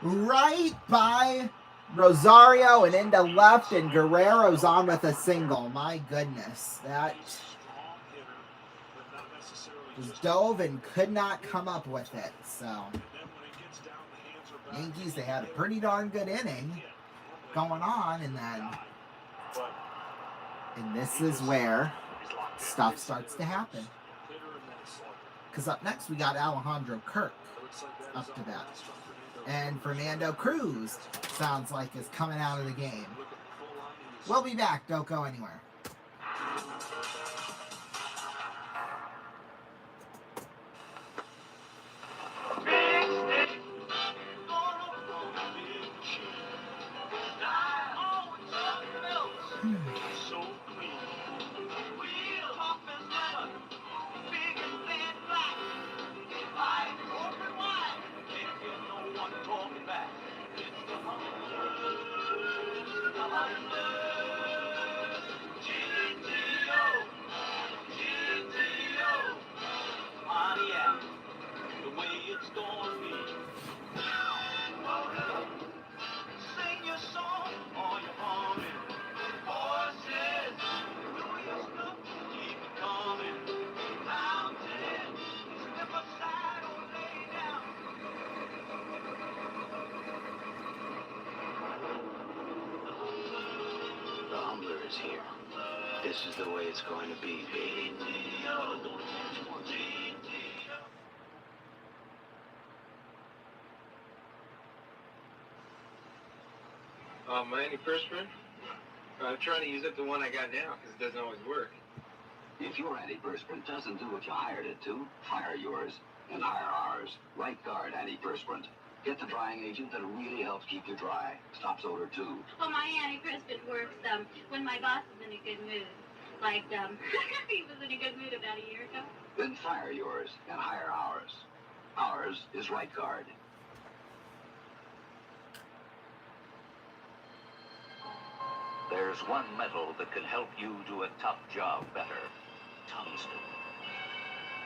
right by Rosario and into left, and Guerrero's on with a single. My goodness, that just dove and could not come up with it. So, Yankees, they had a pretty darn good inning going on, and this is where stuff starts to happen. Because up next we got Alejandro Kirk up to bat. And Fernando Cruz sounds like is coming out of the game. We'll be back. Don't go anywhere. Here. This is the way it's going to be, baby. My antiperspirant? I'm trying to use up the one I got now because it doesn't always work. If your antiperspirant doesn't do what you hired it to, fire yours and hire ours. Right Guard antiperspirant. Get the drying agent that really helps keep you dry. Stops odor too. Well, my antiperspirant works when my boss is in a good mood. Like, he was in a good mood about a year ago. Then fire yours and hire ours. Ours is Right Guard. There's one metal that can help you do a tough job better. Tungsten.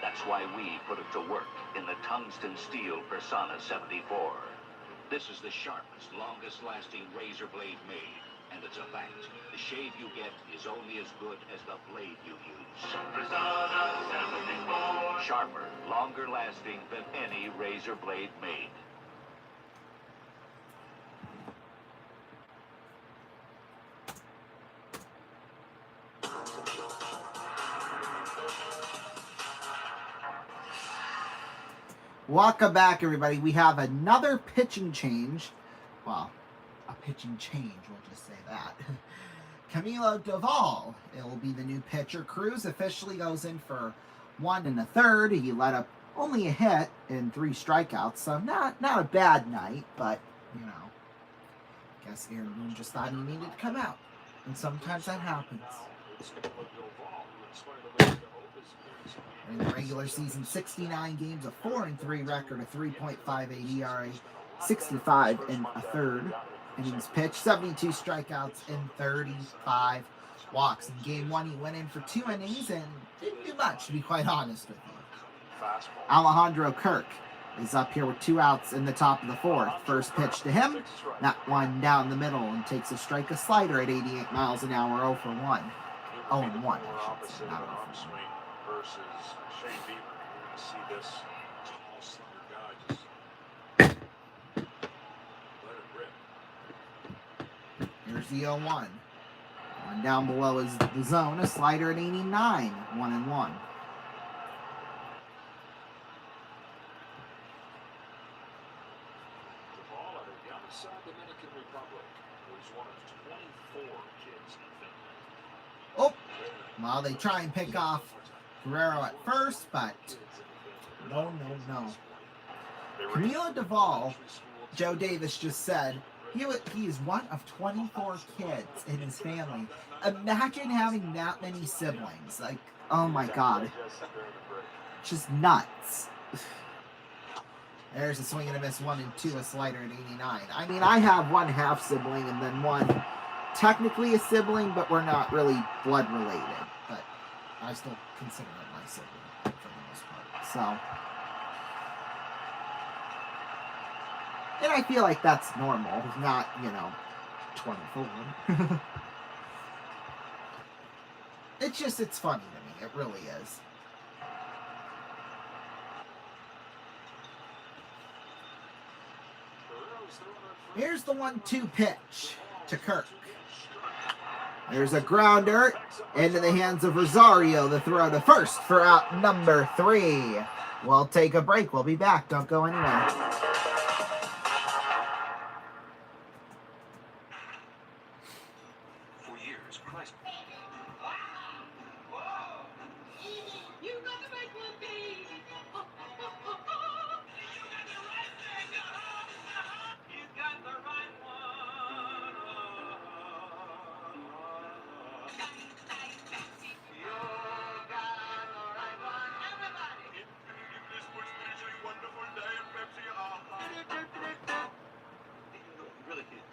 That's why we put it to work in the tungsten steel Persona 74. This is the sharpest, longest-lasting razor blade made, and it's a fact. The shave you get is only as good as the blade you use. Persona 74. Sharper, longer-lasting than any razor blade made. Welcome back, everybody. We have another pitching change. Well, a pitching change, we'll just say that. Camilo Doval, it will be the new pitcher. Cruz officially goes in for 1 1/3. He let up only a hit and 3 strikeouts, so not a bad night, but, you know, I guess Aaron Boone just thought he needed to come out, and sometimes that happens. In the regular season, 69 games, a 4-3 record, a 3.58 ERA, 65 1/3 innings pitched, 72 strikeouts, and 35 walks. In game 1, he went in for 2 innings and didn't do much, to be quite honest with you. Alejandro Kirk is up here with 2 outs in the top of the 4th. First pitch to him, that one down the middle, and takes a strike, a slider at 88 miles an hour, 0 for 1. 0 and 1, I should say, not 0 for 1. Versus Shane Bieber. You're going to see this tall, slender guy just let it rip. Here's the 0-1. One down below is the zone, a slider at 89, 1 and 1. The ball out of Yamasá, Dominican Republic, was one of 24 kids in Finland. Oh, well, they try and pick off Guerrero at first, but no. Camilo Doval, Joe Davis just said, he is one of 24 kids in his family. Imagine having that many siblings. Like, oh my God. Just nuts. There's a swing and a miss, 1 and 2, a slider at 89. I mean, I have one half sibling and then one technically a sibling, but we're not really blood related. But I still consider him my sibling for the most part. So, and I feel like that's normal, not, 24. It's funny to me. It really is. Here's the 1-2 pitch to Kirk. There's a grounder into the hands of Rosario. The throw to first for out number 3. We'll take a break. We'll be back. Don't go anywhere. For years, Christ. You got the right one, baby. You got the right one. You got the right one. Everybody. This was spiritually wonderful day in Pepsi. You really can't.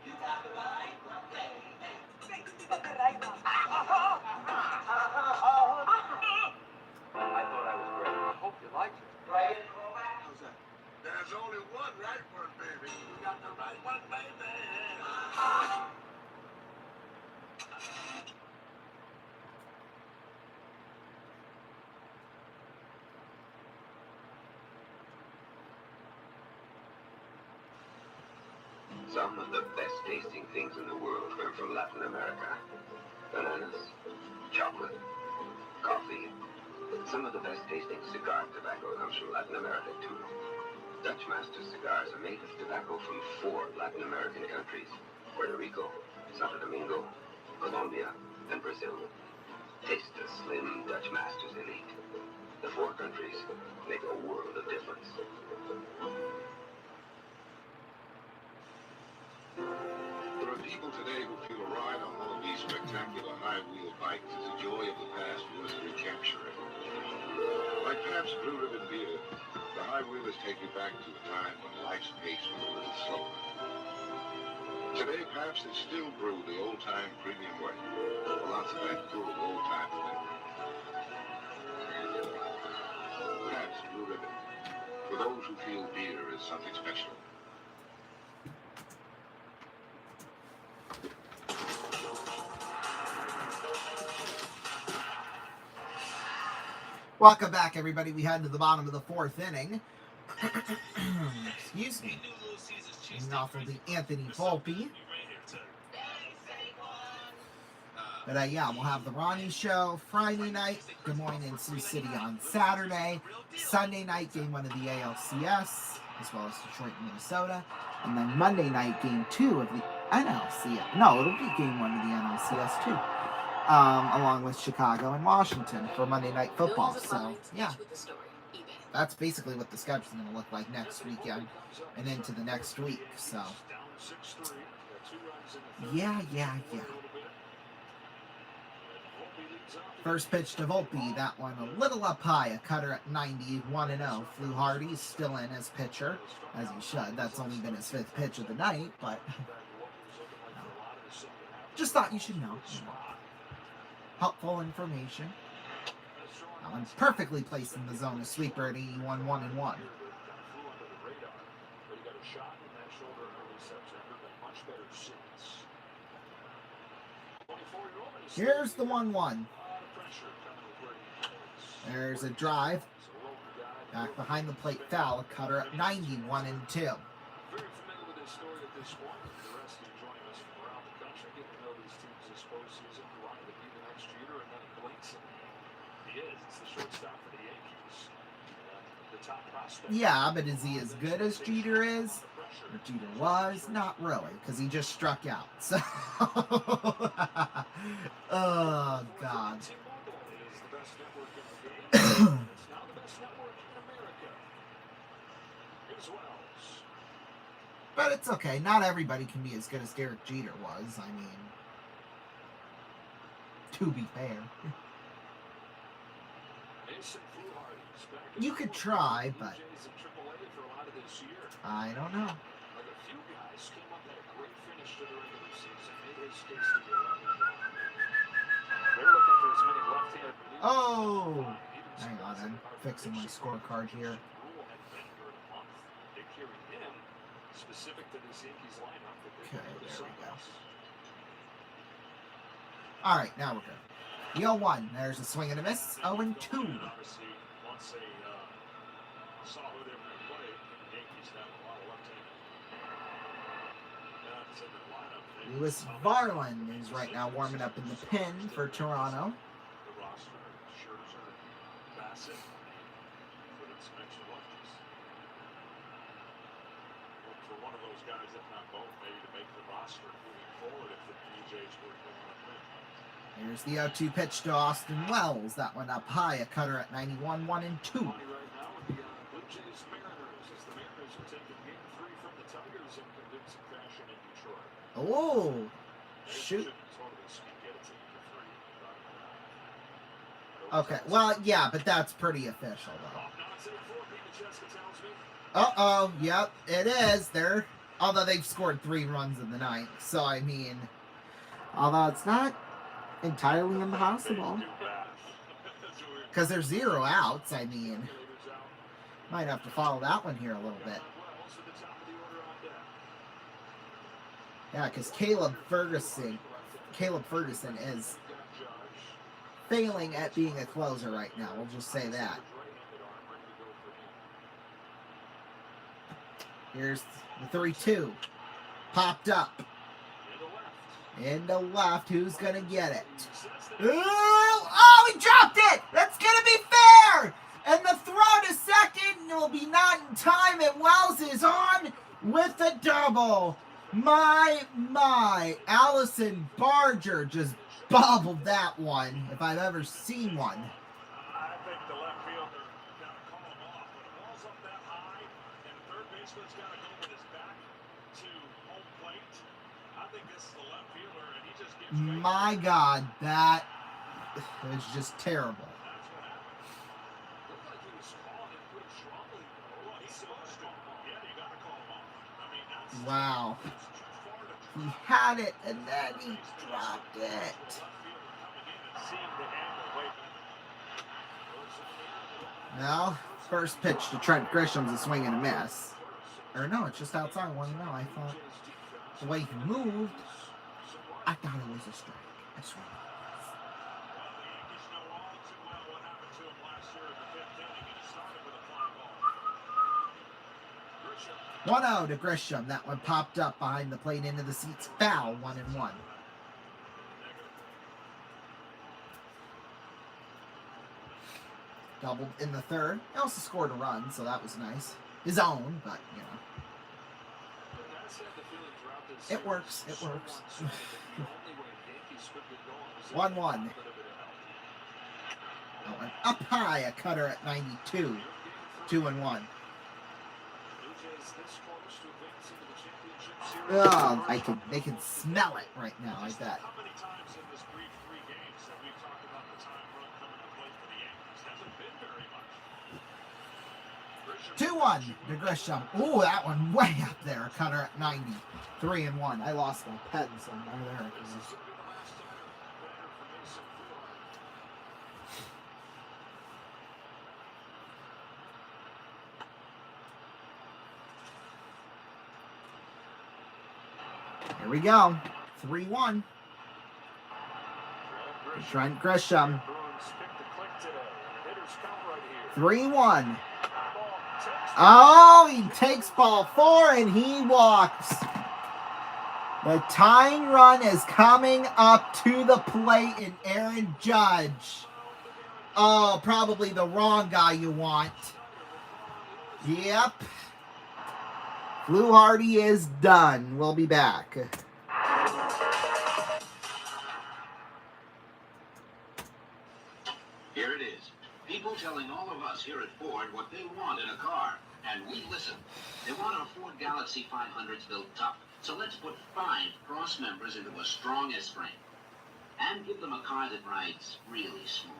You got the right one, baby. I thought I was great. I hope you liked it. Right? How's that? There's only one right one, baby. You got the right one, baby. Some of the best tasting things in the world come from Latin America. Bananas, chocolate, coffee. Some of the best tasting cigar tobacco comes from Latin America too. Dutch Master cigars are made of tobacco from 4 Latin American countries: Puerto Rico, Santo Domingo, Colombia, and Brazil. Taste the slim Dutch Masters Elite. The 4 countries make a world of difference. There are people today who feel a ride on one of these spectacular high-wheel bikes is a joy of the past worth recapturing. Like Pabst Blue Ribbon beer, the high-wheelers take you back to a time when life's pace was a little slower. Today, Pabst is still brewed the old-time premium way, with lots of that good old-time flavor. Pabst Blue Ribbon, for those who feel beer is something special. Welcome back, everybody. We head to the bottom of the 4th inning. Excuse me. And off of the Anthony Volpe. But yeah, we'll have the Ronnie Show Friday night. Des Moines and Sioux City on Saturday. Sunday night, game 1 of the ALCS, as well as Detroit and Minnesota. And then Monday night, game 2 of the NLCS. No, it'll be game 1 of the NLCS too. Along with Chicago and Washington for Monday Night Football. So, yeah. That's basically what the schedule's going to look like next weekend and into the next week. So, yeah. First pitch to Volpe, that one a little up high, a cutter at 90, 1-0. Flew hard, he's still in as pitcher, as he should. That's only been his 5th pitch of the night, but just thought you should know. Helpful information. That one's perfectly placed in the zone, a sweeper at 81, 1-1. Here's the 1-1. There's a drive. Back behind the plate foul, a cutter at 90, 1-2. Yeah, but is he as good as Jeter is? Or Jeter was? Not really, because he just struck out. So, oh God. But it's okay. Not everybody can be as good as Derek Jeter was. I mean, to be fair. You could try, but I don't know. Like a few guys came up, had a great finish to the regular season, made his case to the 11th round. They're looking for as many left-handed relievers. Oh! Hang on, I'm fixing my scorecard here. They carried him specific to this Yankees lineup. Okay, there we go. All right, now we're good. The 0-1. There's a swing and a miss. 0-2. Obviously, once they saw who they were going to play, the Yankees have a lot of left-handed guys in their lineup. Lewis Varland is right now warming up in the pin for Toronto. The roster, Scherzer, Bassett, put in some extra lefties. Look for one of those guys, if not both, maybe to make the roster moving forward if the Blue Jays were to go on a win. Here's the 0-2 pitch to Austin Wells. That one up high, a cutter at 91, 1-2. Right now with the Blue Jays Mariners, as the Mariners are taking game 3 from the Tigers in convincing fashion in Detroit. Oh, They shoot. shouldn't, totally speak, get a team for 3. Okay, well, yeah, but that's pretty official, though. Not safe for Pete Macheska tells me. Uh-oh, yep, it is. Although they've scored 3 runs in the ninth, so I mean, although it's not entirely impossible, because there's 0 outs. I mean, might have to follow that one here a little bit. Yeah, because Caleb Ferguson is failing at being a closer right now. We'll just say that. Here's the 3-2. Popped up. Into left. Who's going to get it? Oh, he dropped it! That's going to be fair! And the throw to second will be not in time, and Wells is on with the double. My. Allison Barger just bobbled that one, if I've ever seen one. I think the left fielder got to call him off. When the ball's up that high, and the third baseman's got to go with his back to home plate, I think this is the left fielder, and he just gets My God, that is just terrible. That's what happened. Looked like he was calling it pretty strongly. Well, he's supposed to. Yeah, you got to call him off. I mean, that's Wow. too far to He had it, and then he dropped it. left fielder coming in and seeing the angle way back. Now, first pitch to Trent Grisham's a swing and a miss. Or no, it's just outside 1-0. I thought the way he moved, I thought it was a strike. I swear. The Yankees know all too well what happened to him last year in the 5th inning, and it started with a fly ball. Grisham. 1-0 to Grisham. That one popped up behind the plate into the seats. Foul, 1-1. Doubled in the third. He also scored a run, so that was nice. His own, but, you know. It works. It works. 1-1. That one up high, a cutter at 92. 2-1. Oh, they can smell it right now, I bet. How many times in this brief 3 games that we've talked about the time run coming to play for the Yankees? Hasn't been very much. 2-1 to Grisham. Ooh, that one way up there. A cutter at 90. 3-1. I lost my pen somewhere. There it is. Here we go. 3-1. Trent Grisham. 3-1. Oh, he takes ball 4 and he walks. The tying run is coming up to the plate, and Aaron Judge. Oh, probably the wrong guy you want. Yep. Blue Hardy is done. We'll be back. Here it is. People telling all of us here at Ford what they want in a car, and we listen. They want our Ford Galaxy 500s built tough, so let's put 5 cross members into a strong S-frame. And give them a car that rides really smooth,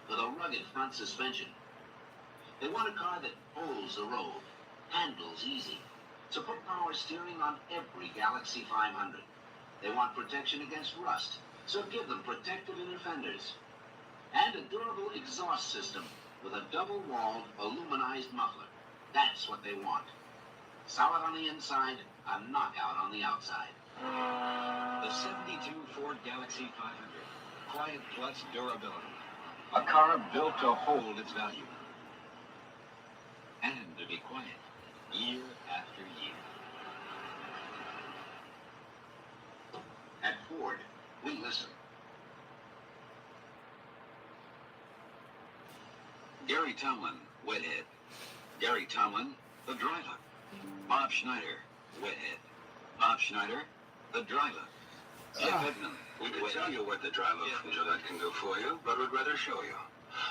with a rugged front suspension, They want a car that holds the road, handles easy. So put power steering on every Galaxy 500. They want protection against rust, so give them protective inner fenders. And a durable exhaust system with a double-walled aluminized muffler. That's what they want. Solid on the inside, a knockout on the outside. The 72 Ford Galaxy 500. Quiet plus durability. A car built to hold its value. And to be quiet, year after year. At Ford, we listen. Gary Tomlin, Wethead. Gary Tomlin, the dry look. Bob Schneider, Wethead. Bob Schneider, the dry look. Jeff Edmond, We could tell you what the dry look from Gillette can do for you, but we'd rather show you.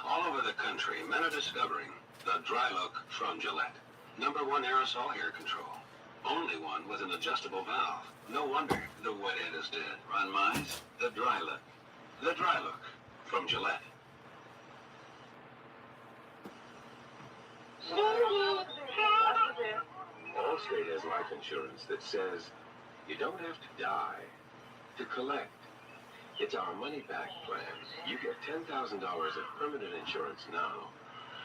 All over the country, men are discovering the dry look from Gillette. #1 aerosol hair control. Only one with an adjustable valve. No wonder the Wethead is dead. Ron Mize, the dry look. The dry look from Gillette. Allstate has life insurance that says you don't have to die to collect. It's our money-back plan. You get $10,000 of permanent insurance now,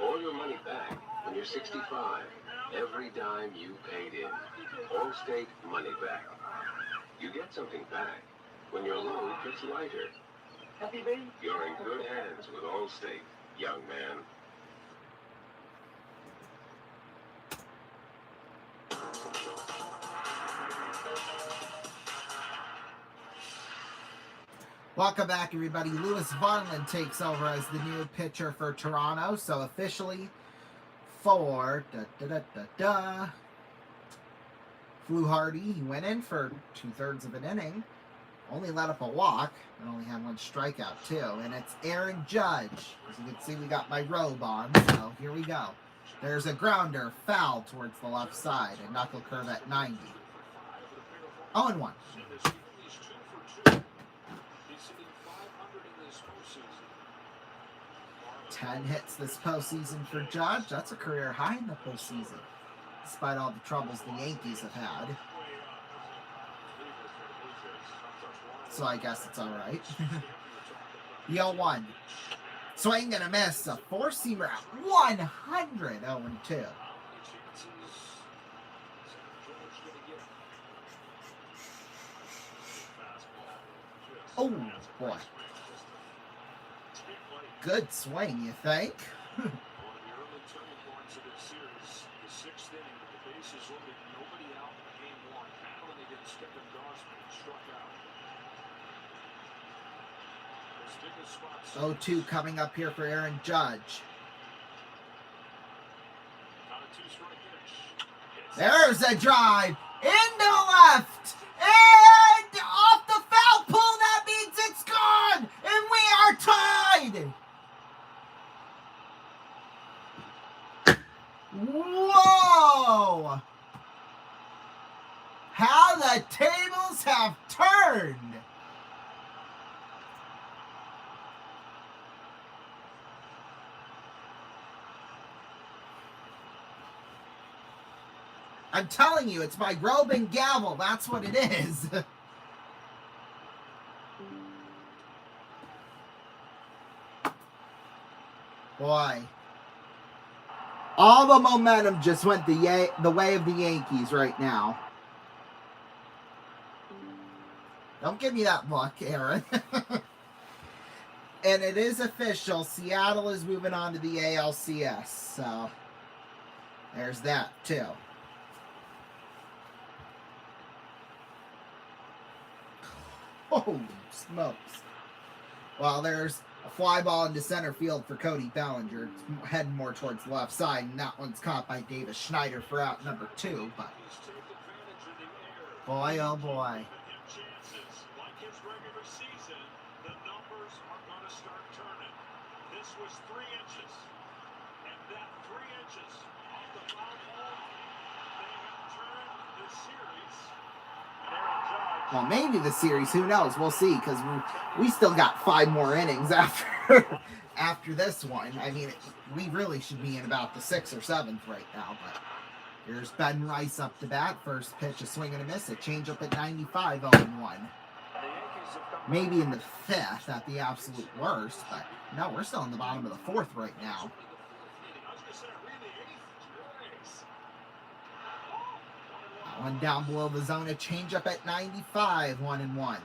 or your money back when you're 65. Every dime you paid in. Allstate Money Back. You get something back when your load gets lighter. You're in good hands with Allstate, young man. Welcome back, everybody. Lewis Vonlin takes over as the new pitcher for Toronto. So officially for Flew Hardy. He went in for 2/3 of an inning. Only let up a walk, and only had 1 strikeout too. And it's Aaron Judge. As you can see, we got my robe on, so here we go. There's a grounder, foul towards the left side, a knuckle curve at 90. 0-1. 10 hits this postseason for Judge. That's a career high in the postseason, despite all the troubles the Yankees have had. So I guess it's all right. The 0-1. Swing and a miss. A 4-seamer at 100. 0-2. Oh, boy. Good swing, you think? One of the early turning points of this series, the 6th inning, with the bases loaded, nobody out in game 1. Battling against Stephen Gosman, struck out. 0-2 coming up here for Aaron Judge. There's a drive into left and off the foul pole. That means it's gone, and we are tied. Whoa! How the tables have turned. I'm telling you, it's my robe and gavel. That's what it is. Boy. All the momentum just went the way of the Yankees right now. Don't give me that look, Aaron. And it is official. Seattle is moving on to the ALCS. So, there's that, too. Holy smokes. Well, there's a fly ball into center field for Cody Bellinger. It's heading more towards the left side, and that one's caught by Davis Schneider for out number 2. But boy, oh boy. Like his regular season, the numbers are going to start turning. This was 3 inches, and that 3 inches off the foul pole, they have turned this series. Well, maybe the series. Who knows? We'll see, because we still got 5 more innings after after this one, I mean, we really should be in about the 6th or 7th right now, but here's Ben Rice up to bat. First pitch, a swing and a miss. A changeup at 95, 0-1. Maybe in the 5th at the absolute worst, but no, we're still in the bottom of the 4th right now. That one down below the zone, a changeup at 95, 1-1.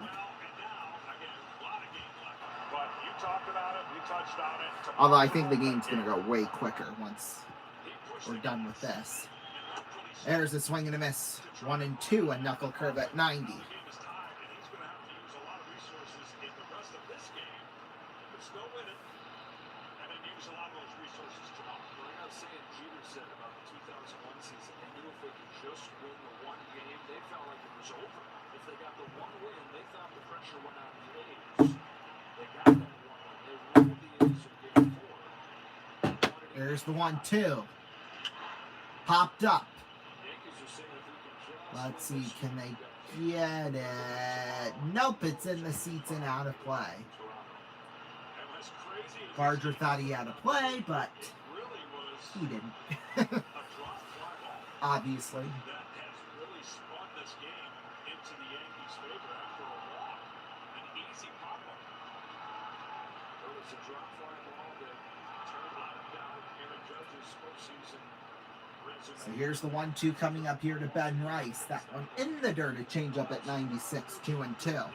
Although I think the game's going to go way quicker once we're done with this. There's a swing and a miss. 1-2, a knuckle curve at 90. There's the 1-2. Popped up. Let's see, can they get it? Nope, it's in the seats and out of play. Barger thought he had a play, but he didn't. Obviously. So here's the 1-2 coming up here to Ben Rice. That one in the dirt, a changeup at 96, 2-2.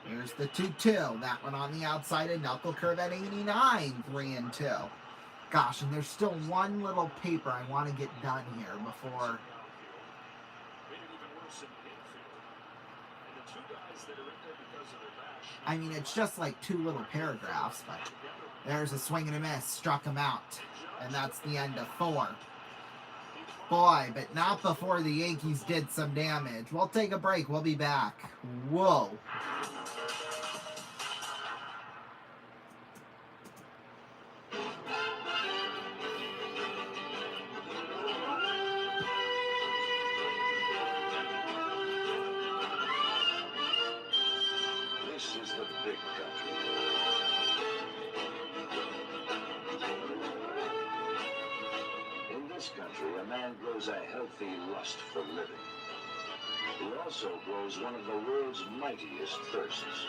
Here's the 2-2. That one on the outside, a knuckle curve at 89, 3-2. Gosh, and there's still one little paper I want to get done here before. I mean, it's just like 2 little paragraphs, but there's a swing and a miss. Struck him out. And that's the end of 4. Boy, but not before the Yankees did some damage. We'll take a break. We'll be back. Whoa. This is the big country. In this country, a man grows a healthy lust for living. He also grows one of the world's mightiest thirsts.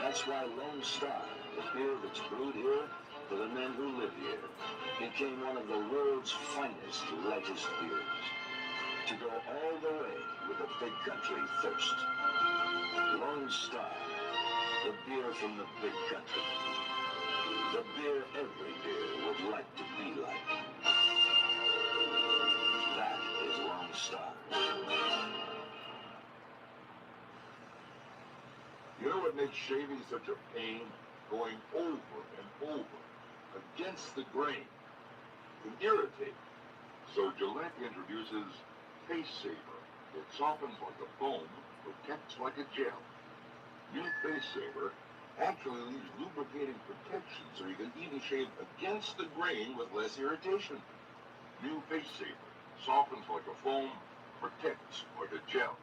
That's why Lone Star, the beer that's brewed here for the men who live here, became one of the world's finest, lightest beers. To go all the way with a big country thirst. Lone Star, the beer from the big country. The beer every beer would like to be like. That is Lone Star. You know what makes shaving such a pain? Going over and over against the grain. It can irritate. So Gillette introduces Face Saver. It softens like a foam, protects like a gel. New Face Saver actually leaves lubricating protection so you can even shave against the grain with less irritation. New Face Saver softens like a foam, protects like a gel.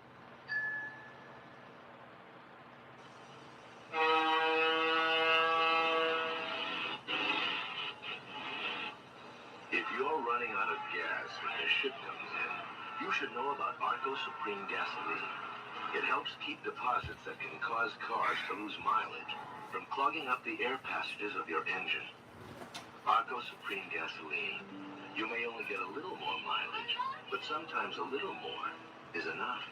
If you're running out of gas when the ship comes in, you should know about Arco Supreme Gasoline. It helps keep deposits that can cause cars to lose mileage from clogging up the air passages of your engine. Arco Supreme Gasoline. You may only get a little more mileage, but sometimes a little more is enough.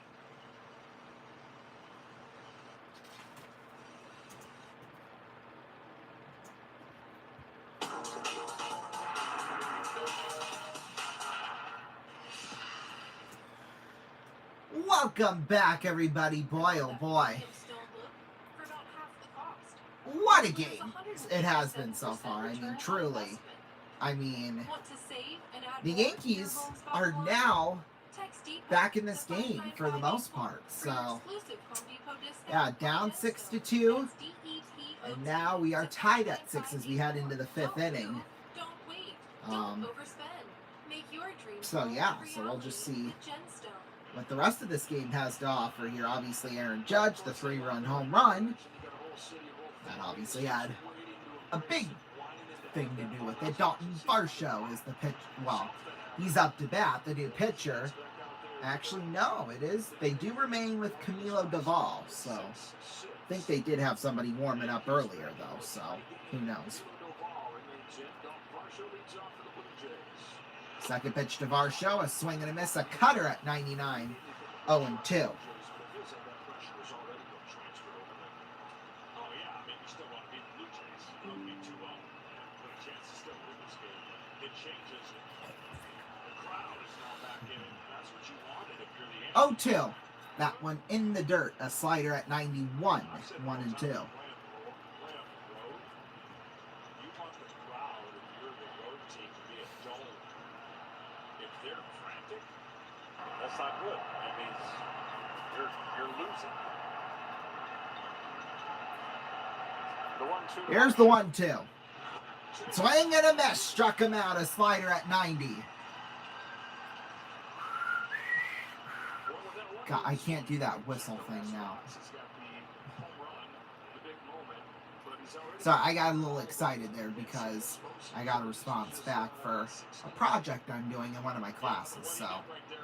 Welcome back, everybody. Boy, oh boy. What a game it has been so far. I mean, truly. I mean, the Yankees are now back in this game for the most part. So, yeah, down 6-2. And now we are tied at 6 as we head into the 5th inning. So, yeah, so we'll just see what the rest of this game has to offer here. Obviously, Aaron Judge, the 3-run home run. That obviously had a big thing to do with it. Dalton Varsho is the pitch. Well, he's up to bat, the new pitcher. Actually, no, it is. They do remain with Camilo Duvall, so I think they did have somebody warming up earlier, though, so who knows. Second pitch to Varsho, a swing and a miss, a cutter at 99, 0-2. Oh, 2. That one in the dirt. A slider at 91. 1-2. That's not good. That means you're losing. The 1-2. Here's the 1-2. Swing and a miss. Struck him out. A slider at 90. God, I can't do that whistle thing now. So I got a little excited there because I got a response back for a project I'm doing in one of my classes, so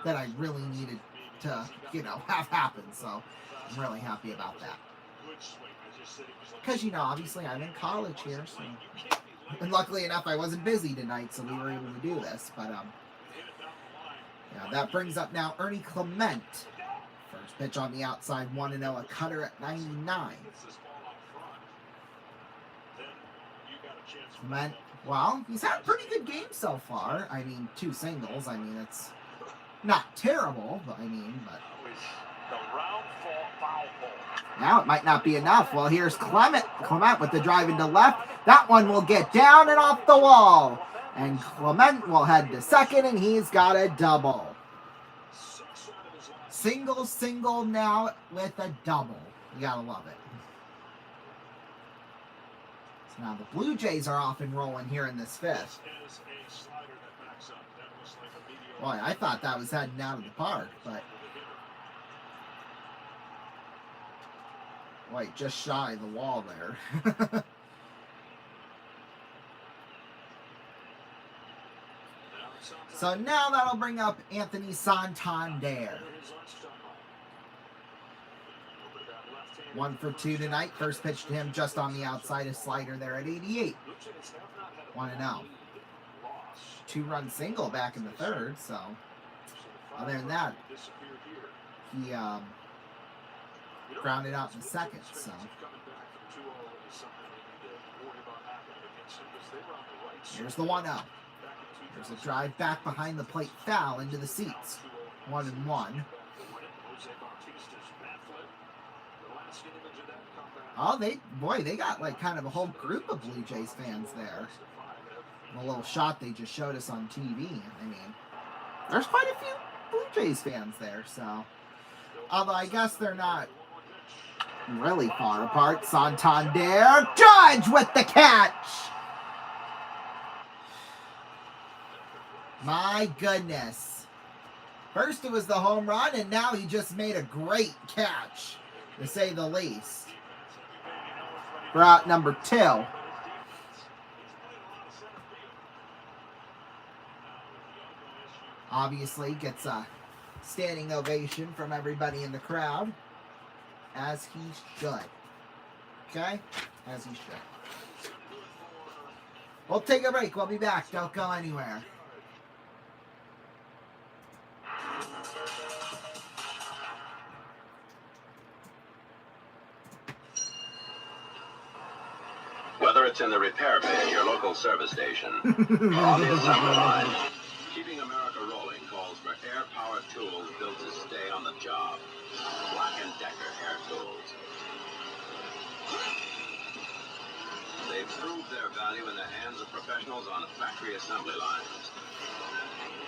that I really needed to, have happen. So I'm really happy about that. Because, obviously I'm in college here, so, and luckily enough I wasn't busy tonight, so we were able to do this. But yeah, that brings up now Ernie Clement. First pitch on the outside, 1-0, a cutter at 99. Clement, well, he's had a pretty good game so far. I mean, 2 singles. I mean, it's not terrible, but now it might not be enough. Well, here's Clement. Clement with the drive into left. That one will get down and off the wall. And Clement will head to second, and he's got a double. Single now with a double. You gotta love it. So now the Blue Jays are off and rolling here in this 5th. Boy, I thought that was heading out of the park, but boy, just shy of the wall there. So now that'll bring up Anthony Santander. 1 for 2 tonight. First pitch to him just on the outside, a slider there at 88. 1-0. 2-run single back in the 3rd, so other than that, he grounded out in the 2nd, so. Here's the 1-0. There's a drive back behind the plate, foul into the seats. 1-1. Oh, they got like kind of a whole group of Blue Jays fans there. The little shot they just showed us on TV. I mean, there's quite a few Blue Jays fans there, so. Although I guess they're not really far apart. Santander, Judge with the catch! My goodness. First it was the home run, and now he just made a great catch, to say the least. For out number 2. Obviously gets a standing ovation from everybody in the crowd, as he should. Okay? As he should. We'll take a break. We'll be back. Don't go anywhere. Whether it's in the repair bay at your local service station or on the assembly line, keeping America rolling calls for air-powered tools built to stay on the job. Black & Decker air tools. They've proved their value in the hands of professionals on factory assembly lines,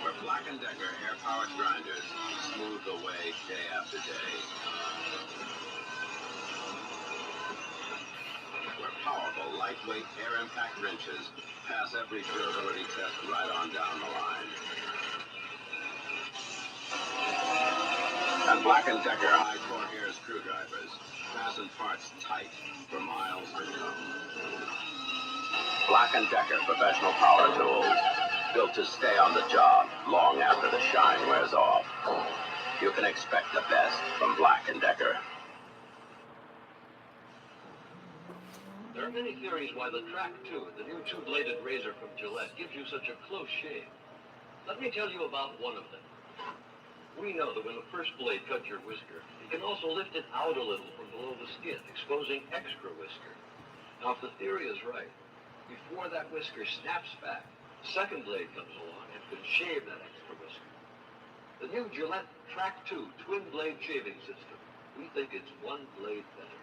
where Black & Decker air-powered grinders smooth the way day after day. Where powerful, lightweight, air-impact wrenches pass every durability test right on down the line. And Black & Decker high-torque air screwdrivers fasten parts tight for miles to come. Black & Decker professional power tools, built to stay on the job long after the shine wears off. You can expect the best from Black & Decker. There are many theories why the Track 2, the new two-bladed razor from Gillette, gives you such a close shave. Let me tell you about one of them. We know that when the first blade cuts your whisker, it can also lift it out a little from below the skin, exposing extra whisker. Now, if the theory is right, before that whisker snaps back, the second blade comes along and can shave that extra whisker. The new Gillette Track 2 twin-blade shaving system. We think it's one blade better.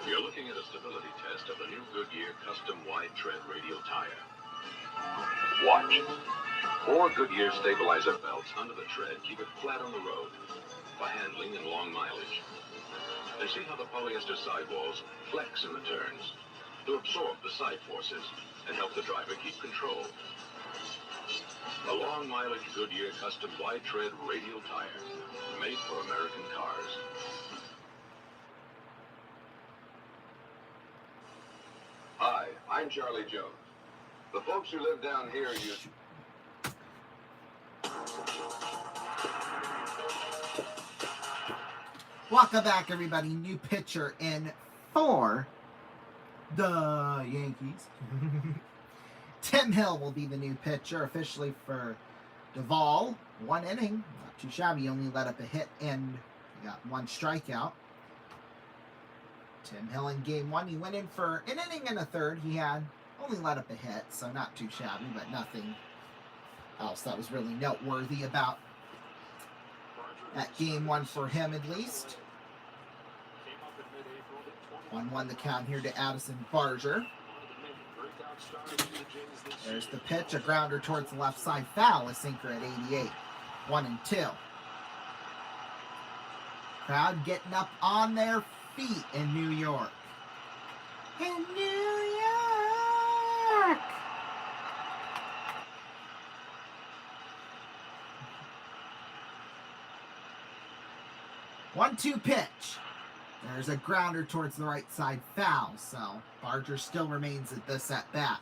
You're looking at a stability test of the new Goodyear Custom Wide Tread Radial Tire. Watch. 4 Goodyear stabilizer belts under the tread keep it flat on the road for handling in long mileage. And see how the polyester sidewalls flex in the turns to absorb the side forces and help the driver keep control. A long mileage Goodyear Custom Wide Tread Radial Tire, made for American cars. Hi, I'm Charlie Jones. The folks who live down here use... Welcome back, everybody. New pitcher in for the Yankees. Tim Hill will be the new pitcher officially for Duvall. 1 inning. Not too shabby. Only let up a hit and got 1 strikeout. Tim Hill in game 1. He went in for an inning and a third. He had only let up a hit, so not too shabby, but nothing else that was really noteworthy about that game 1 for him, at least. 1-1 the count here to Addison Barger. There's the pitch, a grounder towards the left side, foul, a sinker at 88. 1-2. Crowd getting up on their feet in New York. In New York! One-two pitch. There's a grounder towards the right side, foul. So Barger still remains at this at bat.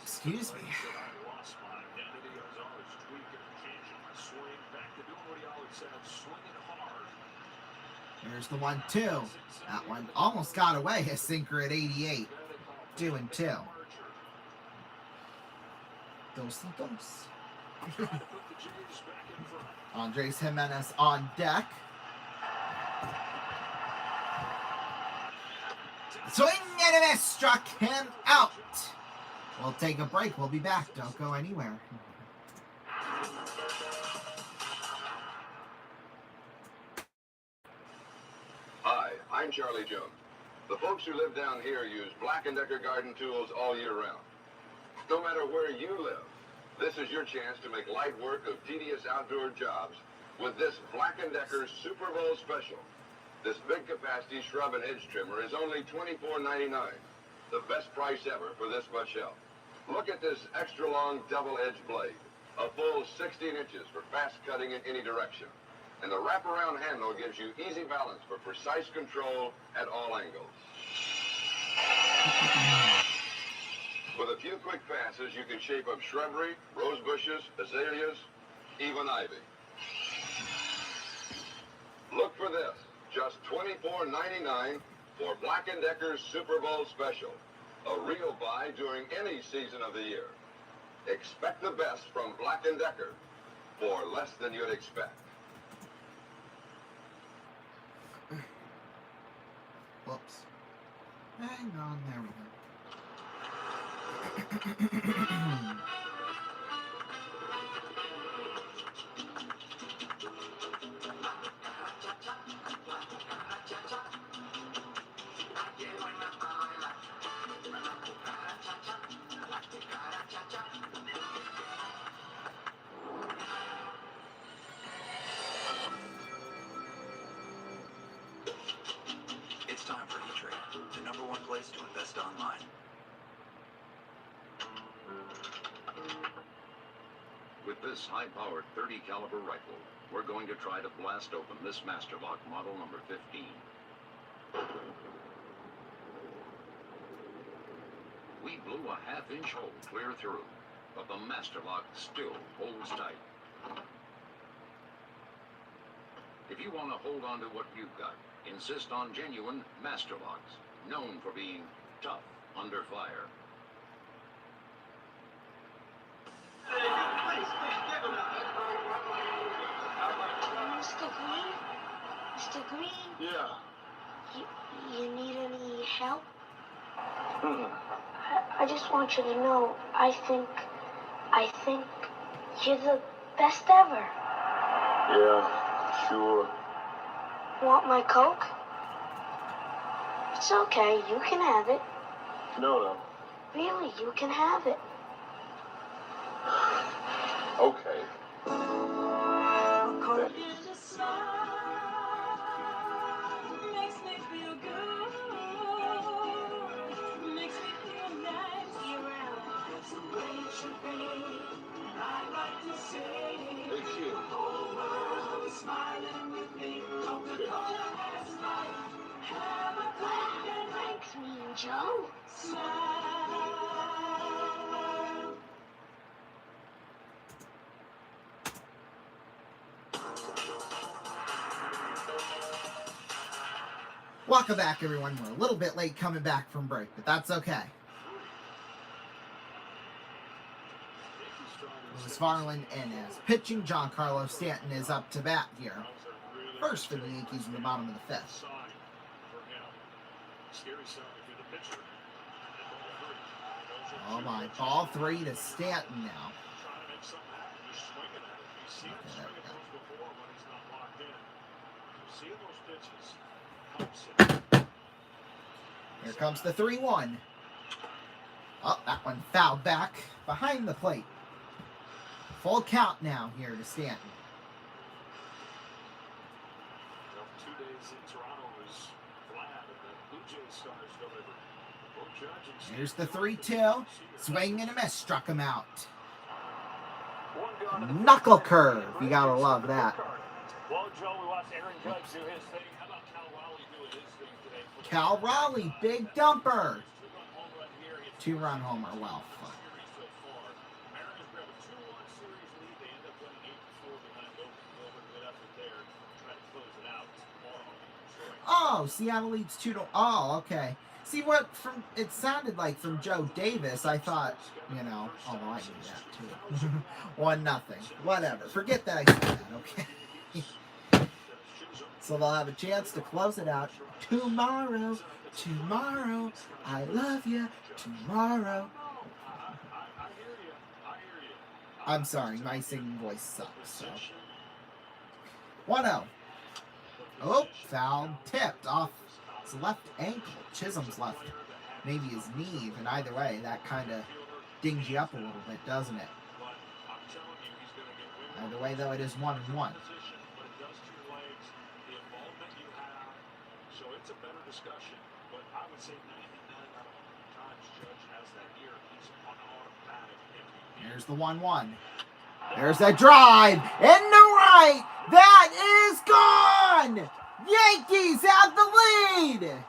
Excuse me. There's the 1-2. That one almost got away. A sinker at 88. 2-2. Dos y dos. Andres Jimenez on deck. Swing and a miss. Struck him out. We'll take a break. We'll be back. Don't go anywhere. Hi, I'm Charlie Jones. The folks who live down here use Black & Decker garden tools all year round. No matter where you live, this is your chance to make light work of tedious outdoor jobs with this Black & Decker Super Bowl special. This big capacity shrub and hedge trimmer is only $24.99. The best price ever for this much help. Look at this extra long double-edged blade. A full 16 inches for fast cutting in any direction. And the wraparound handle gives you easy balance for precise control at all angles. With a few quick passes, you can shape up shrubbery, rose bushes, azaleas, even ivy. Look for this, just $24.99 for Black & Decker's Super Bowl special. A real buy during any season of the year. Expect the best from Black & Decker for less than you'd expect. Whoops. Hang on, there we go. place to invest online. With this high-powered 30 caliber rifle, we're going to try to blast open this Masterlock model number 15. We blew a half-inch hole clear through, but the Masterlock still holds tight. If you want to hold on to what you've got, insist on genuine Masterlocks, known for being tough under fire. Mr. Green? Mr. Green? Yeah. You need any help? I just want you to know, I think you're the best ever. Yeah, sure. Want my Coke? It's okay, you can have it. No. Really, you can have it. Okay. Hey, kid. Thanks, me and Joe. Welcome back, everyone. We're a little bit late coming back from break, but that's okay. Lewis Varland and as pitching, Giancarlo Stanton is up to bat here. First for the Yankees in the bottom of the fifth. Oh my, ball 3 to Stanton now. Okay, there we go. Here comes the 3-1. Oh, that one fouled back behind the plate. Full count now here to Stanton. 2 days in Toronto was flat, and the Blue Jays stars delivered. Here's the 3-2. Swing and a miss. Struck him out. Knuckle curve. You gotta love that. Well, Joe, we watched Aaron Judge do his thing. How about Cal Raleigh doing his thing today? Cal Raleigh, big dumper. 2-run homer. Well, fun. Mariners grab a 2-1 series lead. They end up winning 8-4 behind Oakland. Good effort there. Try to close it out. Oh, Seattle leads 2-0. Oh, okay. See what it sounded like from Joe Davis. I thought, although I knew that too. 1-0. Whatever. Forget that I said that, okay? So they'll have a chance to close it out tomorrow. Tomorrow. I love you. Tomorrow. I'm sorry, my singing voice sucks. So. 1-0. Oh, foul tipped off his left ankle. Chisholm's left, maybe his knee, and either way, that kind of dings you up a little bit, doesn't it? Either way, though, it is 1-1. So it's a better discussion, but I would say 99 out of 100 times Judge has that year. He's on automatic. Here's the 1-1. There's a drive in the right. That is gone. Yankees have the lead.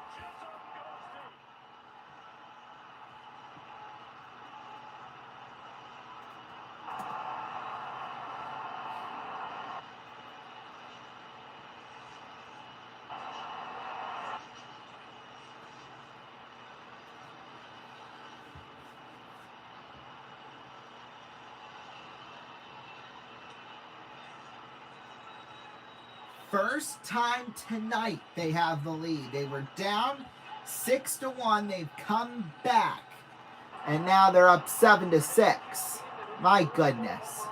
First time tonight they have the lead. They were down 6-1. They've come back. And now they're up 7-6. My goodness.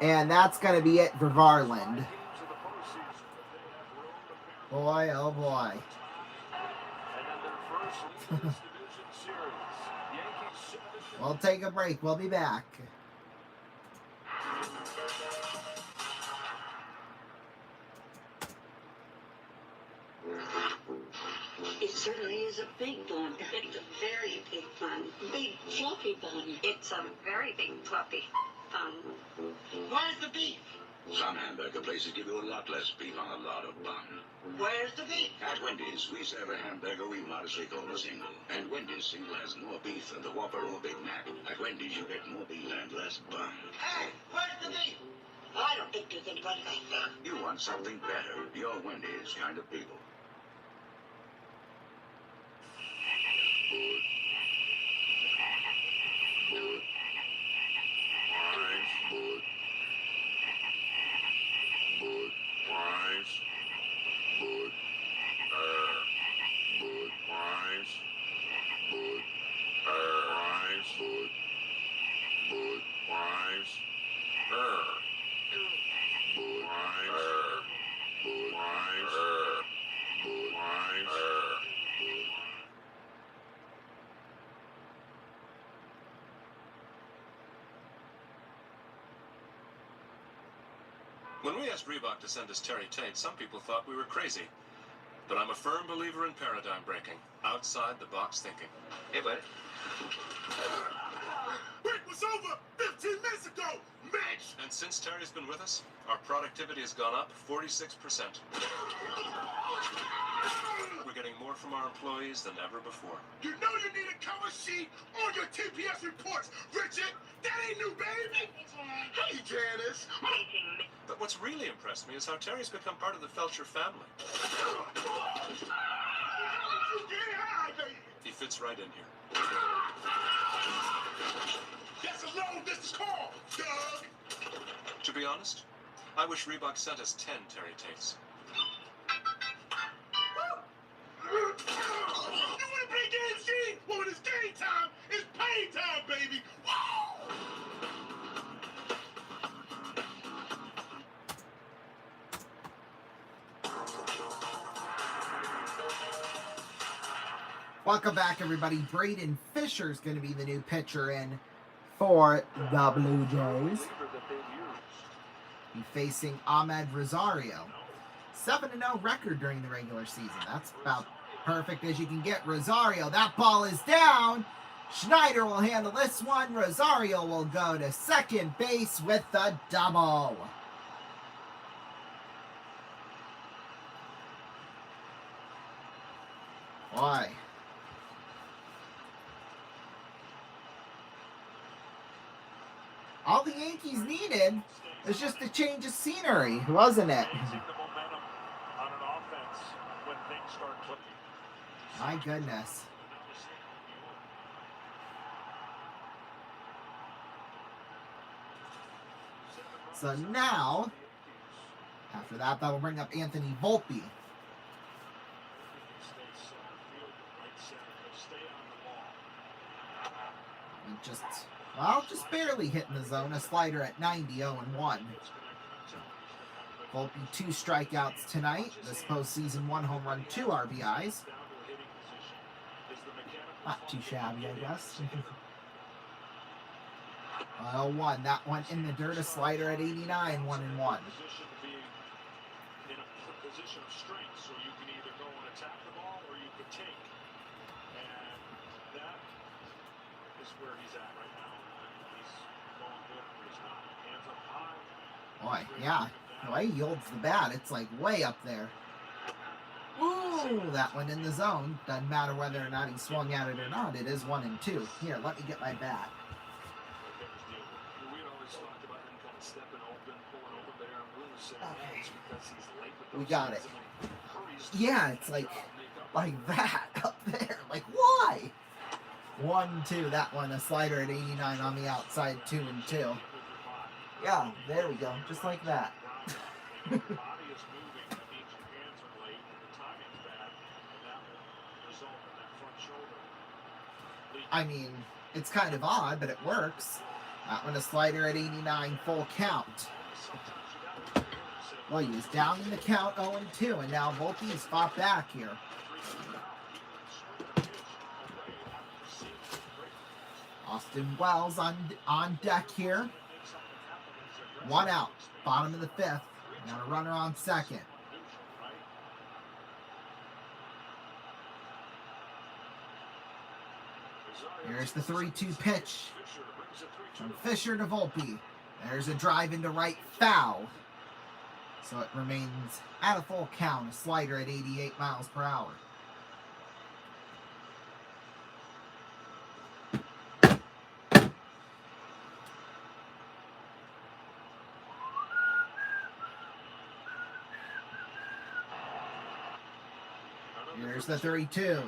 And that's going to be it for Varland. Boy, oh boy. We'll take a break. We'll be back. It certainly is a big bun. It's a very big bun. Big fluffy bun. It's a very big fluffy bun. Where's the beef? Some hamburger places give you a lot less beef on a lot of bun. Where's the beef? At Wendy's, we serve a hamburger we modestly call a single. And Wendy's single has more beef than the Whopper or Big Mac. At Wendy's, you get more beef and less bun. Hey, where's the beef? I don't think there's anybody like that. You want something better. You're Wendy's kind of people. When we asked Reebok to send us Terry Tate, some people thought we were crazy. But I'm a firm believer in paradigm breaking, outside the box thinking. Hey, buddy. Break was over 15 minutes ago, Mitch! And since Terry's been with us, our productivity has gone up 46%. We're getting more from our employees than ever before. You know you need a cover sheet on your TPS reports, Richard! That ain't new, baby! Hey, Janice! But what's really impressed me is how Terry's become part of the Felcher family. He fits right in here. That's a long distance call, Doug! To be honest, I wish Reebok sent us 10 Terry Tates. You wanna play games, G? Well, when it's game time, it's pay time, baby! Woo! Welcome back, everybody. Braden Fisher is going to be the new pitcher in for the Blue Jays. He's facing Ahmed Rosario. 7-0 record during the regular season. That's about perfect as you can get. Rosario, that ball is down. Schneider will handle this one. Rosario will go to second base with the double. Boy. All the Yankees needed was just a change of scenery, wasn't it? My goodness. So now, after that, that'll bring up Anthony Volpe. Just barely hitting the zone. A slider at 90, 0-1. Volpe 2 strikeouts tonight. This postseason, 1 home run, 2 RBIs. Not too shabby, I guess. 0-1. That one in the dirt. A slider at 89, 1-1. In a position of strength, so you can either go and attack the ball or you could take. And that is where he's at right now. He's going good or he's not. Hands up high. Boy, yeah. The way he yields the bat, it's like way up there. Ooh, that one in the zone. Doesn't matter whether or not he swung at it or not. It is 1-2. Here, let me get my bat. We got it. Yeah, it's like that up there. Like, why? 1-2. That one, a slider at 89 on the outside, 2-2. Yeah, there we go. Just like that. I mean, it's kind of odd, but it works. That one, a slider at 89, full count. Well, he was down in the count 0-2, and now Volpe's fought back here. Austin Wells on deck here. 1 out, bottom of the 5th. Got a runner on second. Here's the 3-2 pitch from Fisher to Volpe. There's a drive into right, foul. So it remains at a full count, a slider at 88 miles per hour. Here's the 3-2.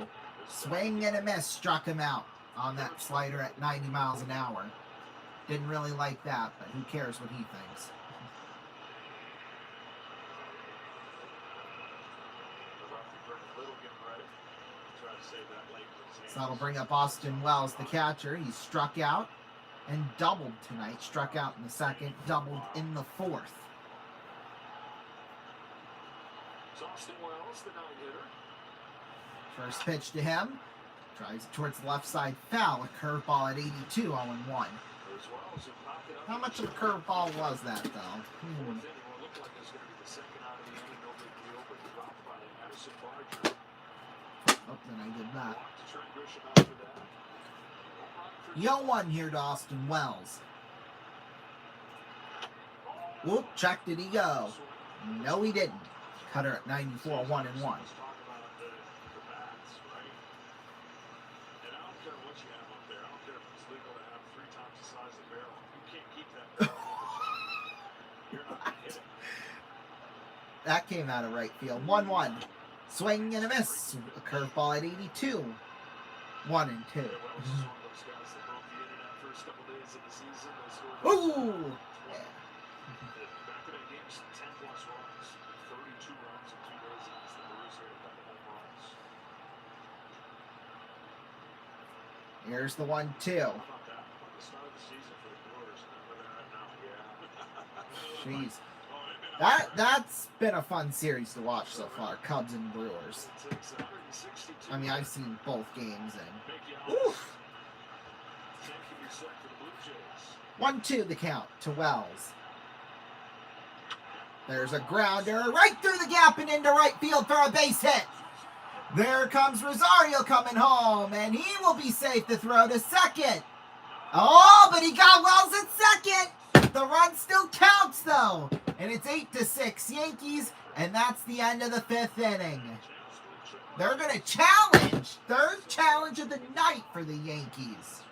Swing and a miss, struck him out on that slider at 90 miles an hour. Didn't really like that, but who cares what he thinks. So that'll bring up Austin Wells, the catcher. He's struck out and doubled tonight. Struck out in the second, doubled in the fourth. Austin Wells, the no-hitter. First pitch to him. Drives it towards the left side, foul. A curveball at 82, 0-1. How much of a curveball was that, though? Oh, then I did that. 0-1 here to Austin Wells. Whoop, check, did he go? No, he didn't. Cutter at 94, 1-1. That came out of right field. 1-1. Swing and a miss. A curveball at 82. 1-2. Ooh! Yeah. Here's the 1-2. Jeez. That's been a fun series to watch so far, Cubs and Brewers. I mean, I've seen both games and oof. 1-2 the count to Wells. There's a grounder right through the gap and into right field for a base hit. There comes Rosario coming home, and he will be safe to throw to second. Oh, but he got Wells at second. The run still counts, though. And it's 8-6 Yankees, and that's the end of the fifth inning. They're going to challenge. Third challenge of the night for the Yankees.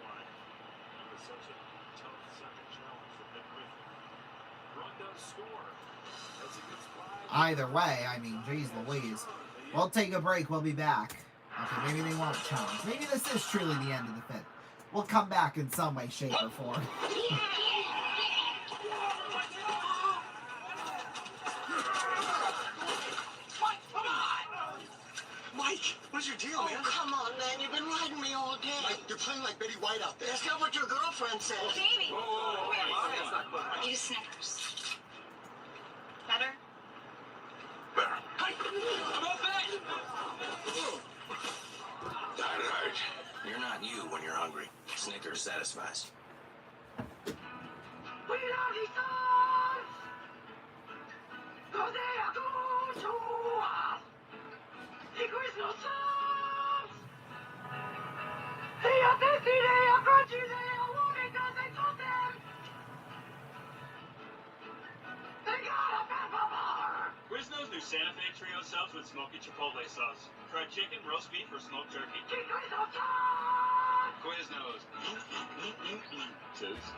Either way, I mean, geez Louise. We'll take a break. We'll be back. Okay, maybe they won't challenge. Maybe this is truly the end of the fifth. We'll come back in some way, shape, or form. Mike, what's your deal, man? Come on, man. You've been riding me all day. Mike, you're playing like Betty White out there. That's not what your girlfriend said. Baby! Whoa. Eat a Snickers. Better? Better. Hey, I'm all back. That hurt. You're not you when you're hungry. Snickers satisfies. Quiznos new Santa Fe Trio subs with smoky chipotle sauce. Fried chicken, roast beef, or smoked turkey. Quiznos. Toots.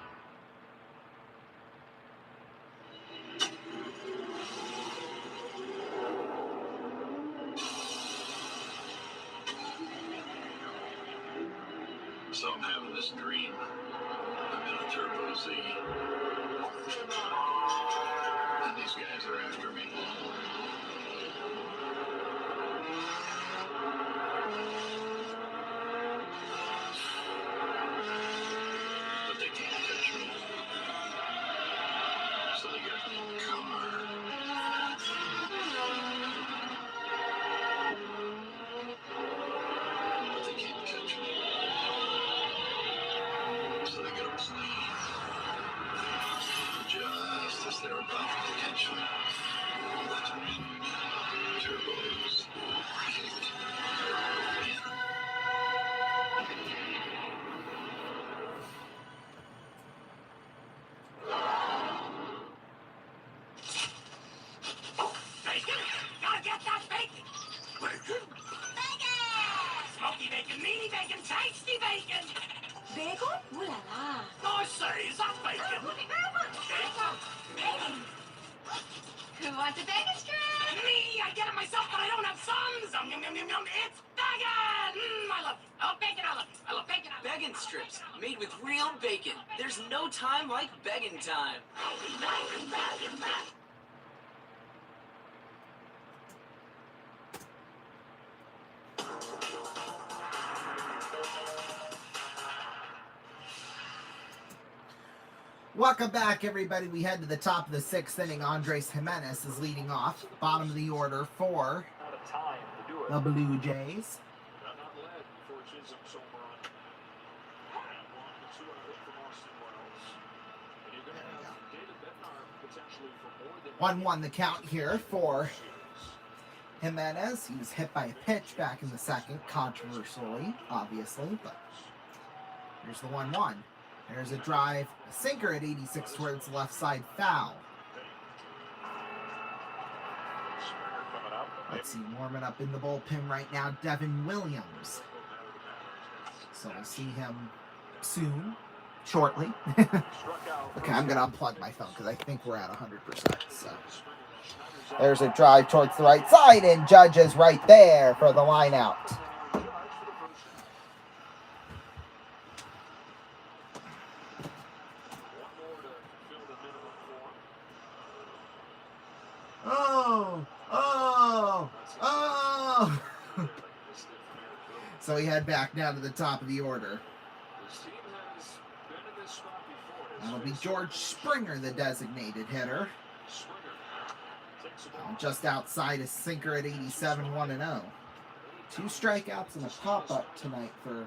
So I'm having this dream. I'm in a Turbo Z. And these guys are after me. But they can't catch me. So they got me in a car. But they can't catch me. So they get us. Just as they're about to catch me, the twin turbos kicked in. Welcome, it's bacon! I love bacon, I love bacon. Bacon strips, made with real bacon. There's no time like bacon time. Welcome back, everybody. We head to the top of the 6th inning. Andres Jimenez is leading off. Bottom of the order for the Blue Jays. There we go. 1-1 the count here for Jimenez. He was hit by a pitch back in the second, controversially, obviously, but here's the 1-1. There's a drive, a sinker at 86 towards the left side, foul. Let's see, warming up in the bullpen right now, Devin Williams. So we'll see him soon, shortly. Okay, I'm going to unplug my phone because I think we're at 100%. So there's a drive towards the right side, and Judge is right there for the line out. Oh! So we head back down to the top of the order. That'll be George Springer, the designated hitter. Just outside a sinker at 87, 1-0. 2 strikeouts and a pop-up tonight for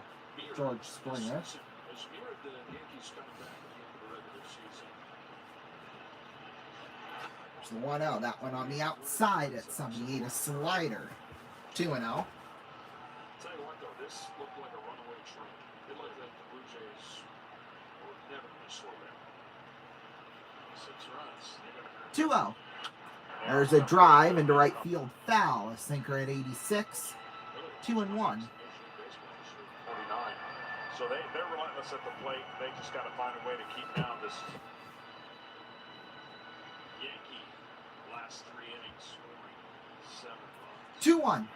George Springer. There's the 1-0. That one on the outside at 78, a slider. 2-0. Tell you what, though, this looked like a runaway train. It looked like the Blue Jays were never going to slow down. 6 runs. 2-0. There's a drive into right field foul. A sinker at 86. 2-1. 49. So they're relentless at the plate. They just got to find a way to keep down this Yankee last 3 innings scoring 7 runs. 2-1.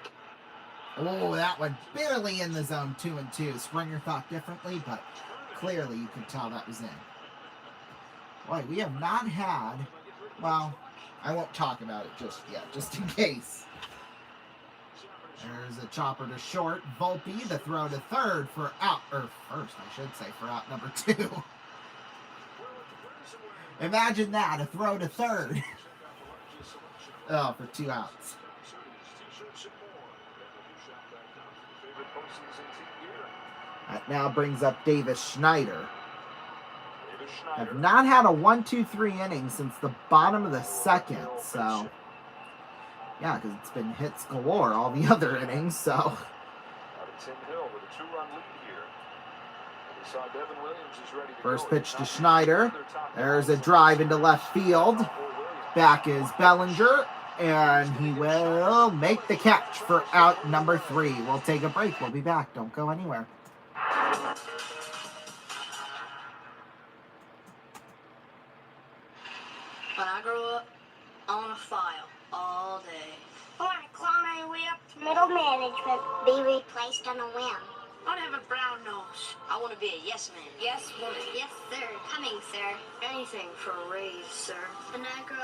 Oh, that one barely in the zone. 2-2. Springer thought differently, but clearly you could tell that was in. Boy, we have not had, well, I won't talk about it just yet, just in case. There's a chopper to short. Volpe, the throw to third for out, or first, I should say, for out number 2. Imagine that, a throw to third. Oh, for 2 outs. That now brings up Davis Schneider. Have not had a 1-2-3 inning since the bottom of the second, so yeah, because it's been hits galore all the other innings. So first pitch to Schneider. There's a drive into left field. Back is Bellinger, and he will make the catch for out number 3. We'll take a break. We'll be back. Don't go anywhere. When I grow up, I want to file all day. I want to claw my way up to middle management, be replaced on a whim. I want to have a brown nose. I want to be a yes man, yes woman. Yes, sir. Coming, sir. Anything for a raise, sir. When I grow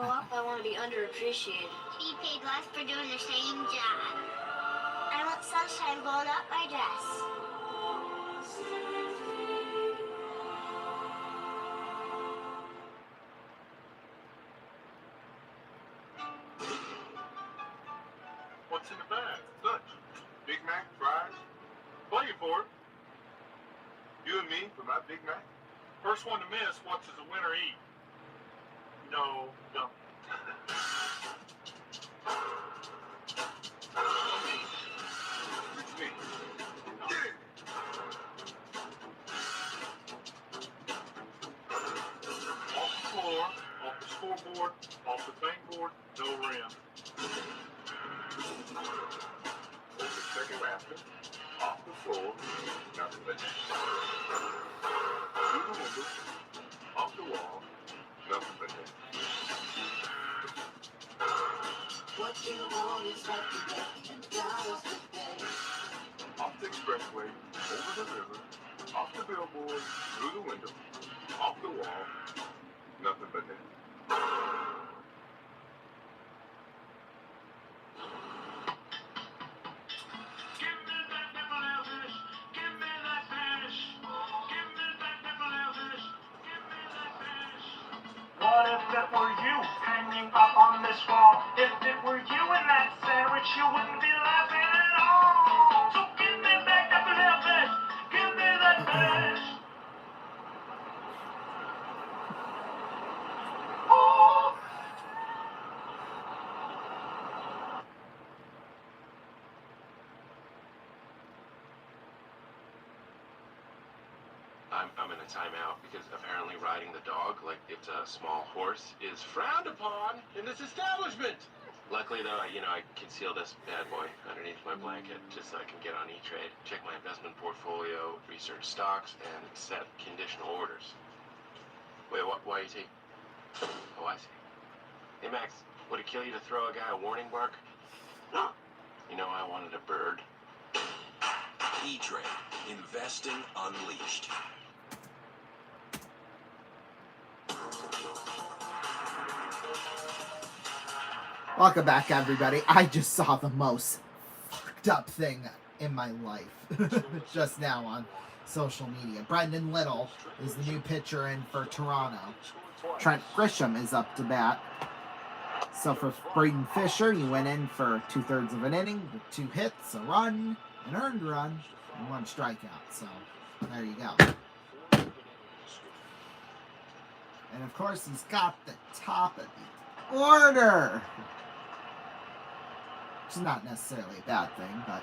up, I want to be underappreciated. Be paid less for doing the same job. I want sunshine blowing up my dress. What's in the bag? Lunch. Big Mac, fries. Play for it. You and me for my Big Mac. First one to miss, what does the winner eat? No, don't. It's me. Off the floor, off the scoreboard, off the bankboard, no rim. Off the second basket, off the floor, nothing but net. Through the window, off the wall, nothing but net. What Off the expressway, over the river, off the billboard, through the window, off the wall, nothing but net. What if it were you hanging up on this wall? If it were you in that sandwich, you wouldn't be laughing at all. So give me back that little fish. Give me that fish. Oh. I'm in a timeout because apparently riding the dog like it's a small horse is frowned upon in this establishment. Luckily, though, I conceal this bad boy underneath my blanket just so I can get on E-Trade, check my investment portfolio, research stocks, and set conditional orders. Wait, why you take? Oh, I see. Hey, Max, would it kill you to throw a guy a warning bark? No. I wanted a bird. E-Trade. Investing unleashed. Welcome back, everybody. I just saw the most fucked up thing in my life just now on social media. Brendan Little is the new pitcher in for Toronto. Trent Grisham is up to bat. So for Braden Fisher, you went in for 2/3 of an inning with 2 hits, a run, an earned run, and 1 strikeout. So there you go. And of course, he's got the top of the order. Which is not necessarily a bad thing, but.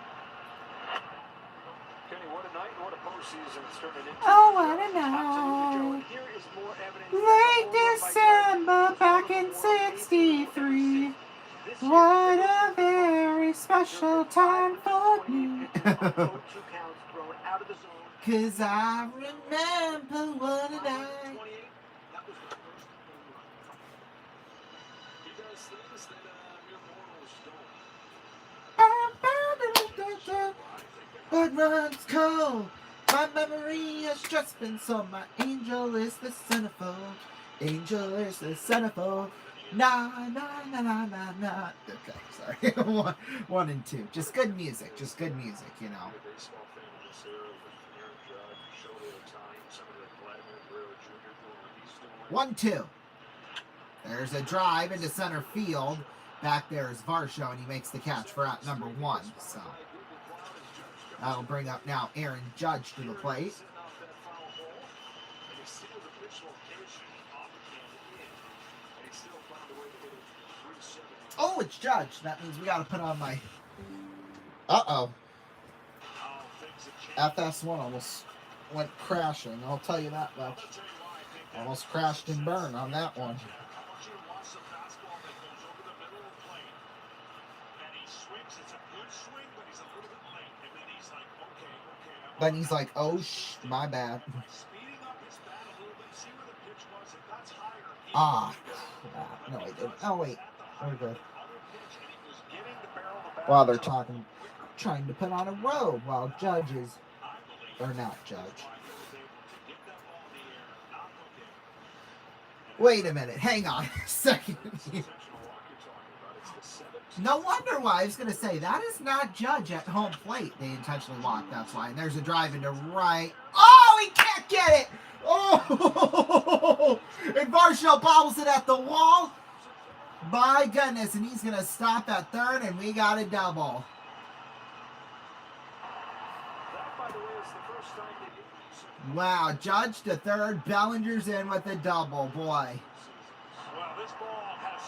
Kenny, what a night, what a postseason it's turning into. Oh, what a night. Here is more evidence. Late December back in 63. What a very special time for me. 'Cause I remember what a night. He does things that mere mortals don't. Blood runs cold. My memory has just been sold. My angel is the centerfold. Angel is the centerfold. Na na na na na na. Okay, sorry. one and 2. Just good music. Just good music, 1-2. There's a drive into center field. Back there is Varsho, and he makes the catch for out number 1. So that'll bring up now Aaron Judge to the plate. Oh, it's Judge. That means we got to put on my... Uh-oh. FS1 almost went crashing. I'll tell you that much. Almost crashed and burned on that one. Then he's like, oh, my bad. Ah, no, I didn't. Oh, wait. We're good. While they're talking, trying to put on a robe while Judge is, or not Judge. Wait a minute. Hang on a second. No wonder why. I was going to say, that is not Judge at home plate. They intentionally walked, that's why. And there's a drive into right. Oh, he can't get it! Oh! And Varsho bobbles it at the wall. My goodness, and he's going to stop at third, and we got a double. Wow, Judge to third, Bellinger's in with a double, boy. Well, this ball has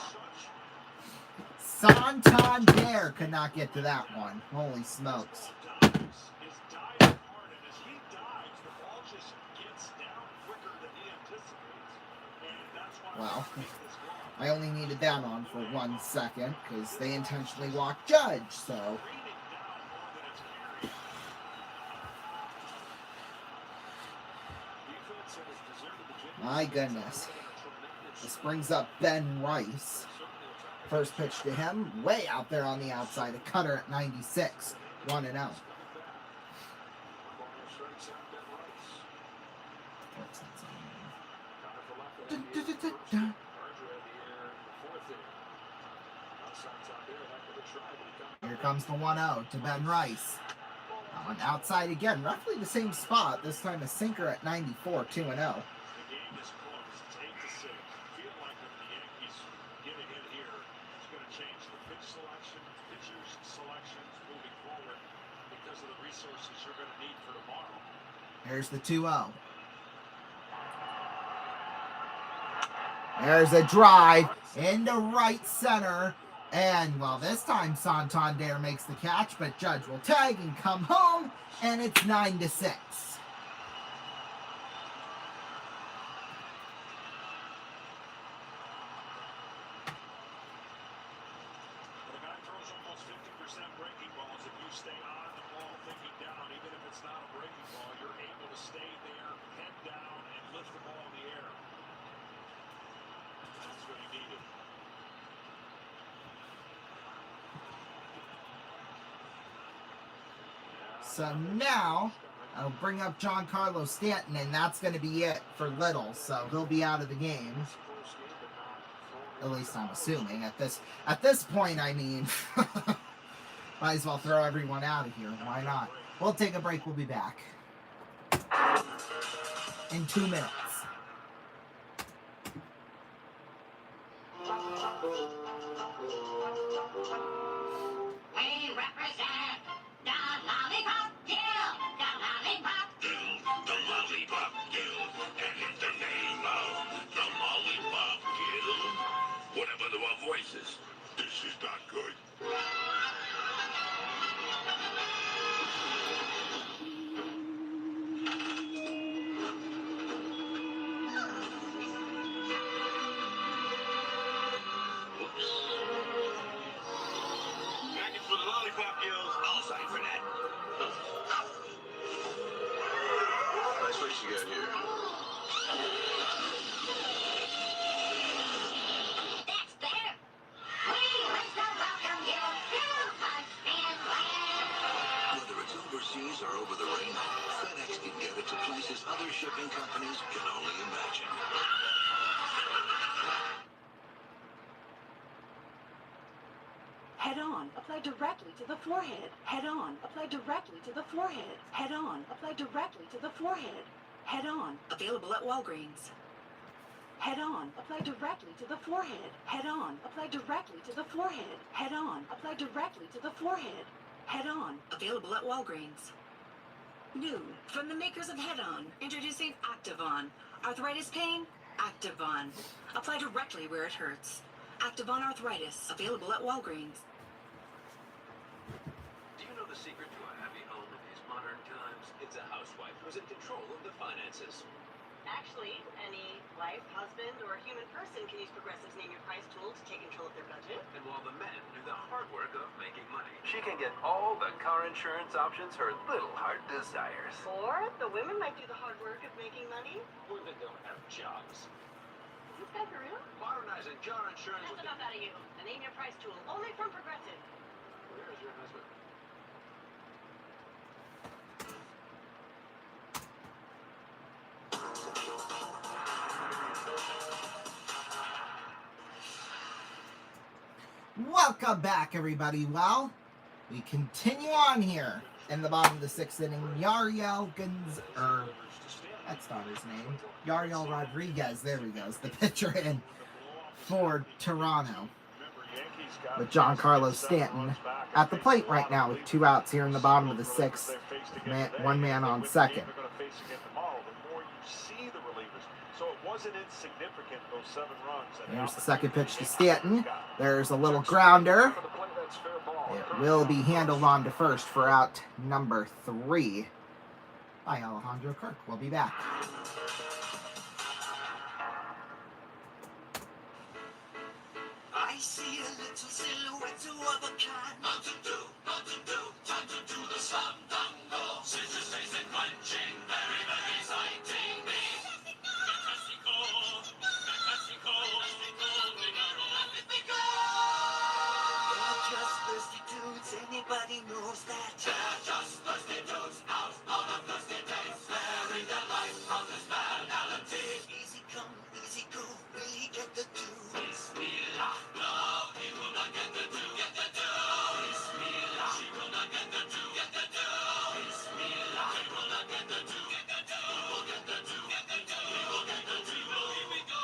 Santander could not get to that one. Holy smokes. Well, I only needed that on for 1 second because they intentionally walked Judge, so. My goodness. This brings up Ben Rice. First pitch to him, way out there on the outside. A cutter at 96, 1-0. Here comes the 1-0 to Ben Rice. On outside again, roughly the same spot. This time a sinker at 94, 2-0. Here's the 2-0. There's a drive into right center. And, well, this time Santander makes the catch, but Judge will tag and come home, and it's 9-6. So now, I'll bring up Giancarlo Stanton, and that's going to be it for Little. So he'll be out of the game. At least I'm assuming. At this point, I mean, might as well throw everyone out of here. Why not? We'll take a break. We'll be back in 2 minutes. Voices. This is not good. Package for the lollipop gills. I'll sign for that. Nice place you got here. Or over the rainbow, FedEx can get it to places other shipping companies can only imagine. Head on, apply directly to the forehead. Head on, apply directly to the forehead. Head on, apply directly to the forehead. Head on, available at Walgreens. Head on, apply directly to the forehead. Head on, apply directly to the forehead. Head on, apply directly to the forehead. Head on, available at Walgreens. New, from the makers of Head On, introducing Activon. Arthritis pain? Activon. Apply directly where it hurts. Activon Arthritis, available at Walgreens. Do you know the secret to a happy home in these modern times? It's a housewife who's in control of the finances. Actually, any wife, husband, or human person can use Progressive's Name Your Price tool to take control of their budget. And while the men do the hard work of making money, she can get all the car insurance options her little heart desires. Or the women might do the hard work of making money. Women don't have jobs. Is that for real? Modernizing car insurance. That's enough out of you. The Name Your Price tool, only from Progressive. Where is your husband? Welcome back, everybody. Well, we continue on here in the bottom of the 6th inning. That's not his name. Yariel Rodriguez, there he goes, the pitcher in for Toronto. With Giancarlo Stanton at the plate right now with 2 outs here in the bottom of the 6th. One man on second. There's the second pitch to Stanton. There's a little grounder. It will be handled on to first for out number 3 by Alejandro Kirk. We'll be back. I see a little silhouette of a kind. Mountain Dew, time to do the slam dunk go. Scissors, taste and crunching, very, very exciting me. Fantastico, Fantastico, Magnifico. thirsty dudes, anybody knows that. They're just thirsty dudes, out of thirsty days, sparing their life from this banality. Easy come, easy go, we get the do. Bismillah, no, he will not get the do, get the do. Bismillah, she will not get the do, get the do. Bismillah, he will not get the do, get the do. We will get the do, get the do. We will get the do. Here we go.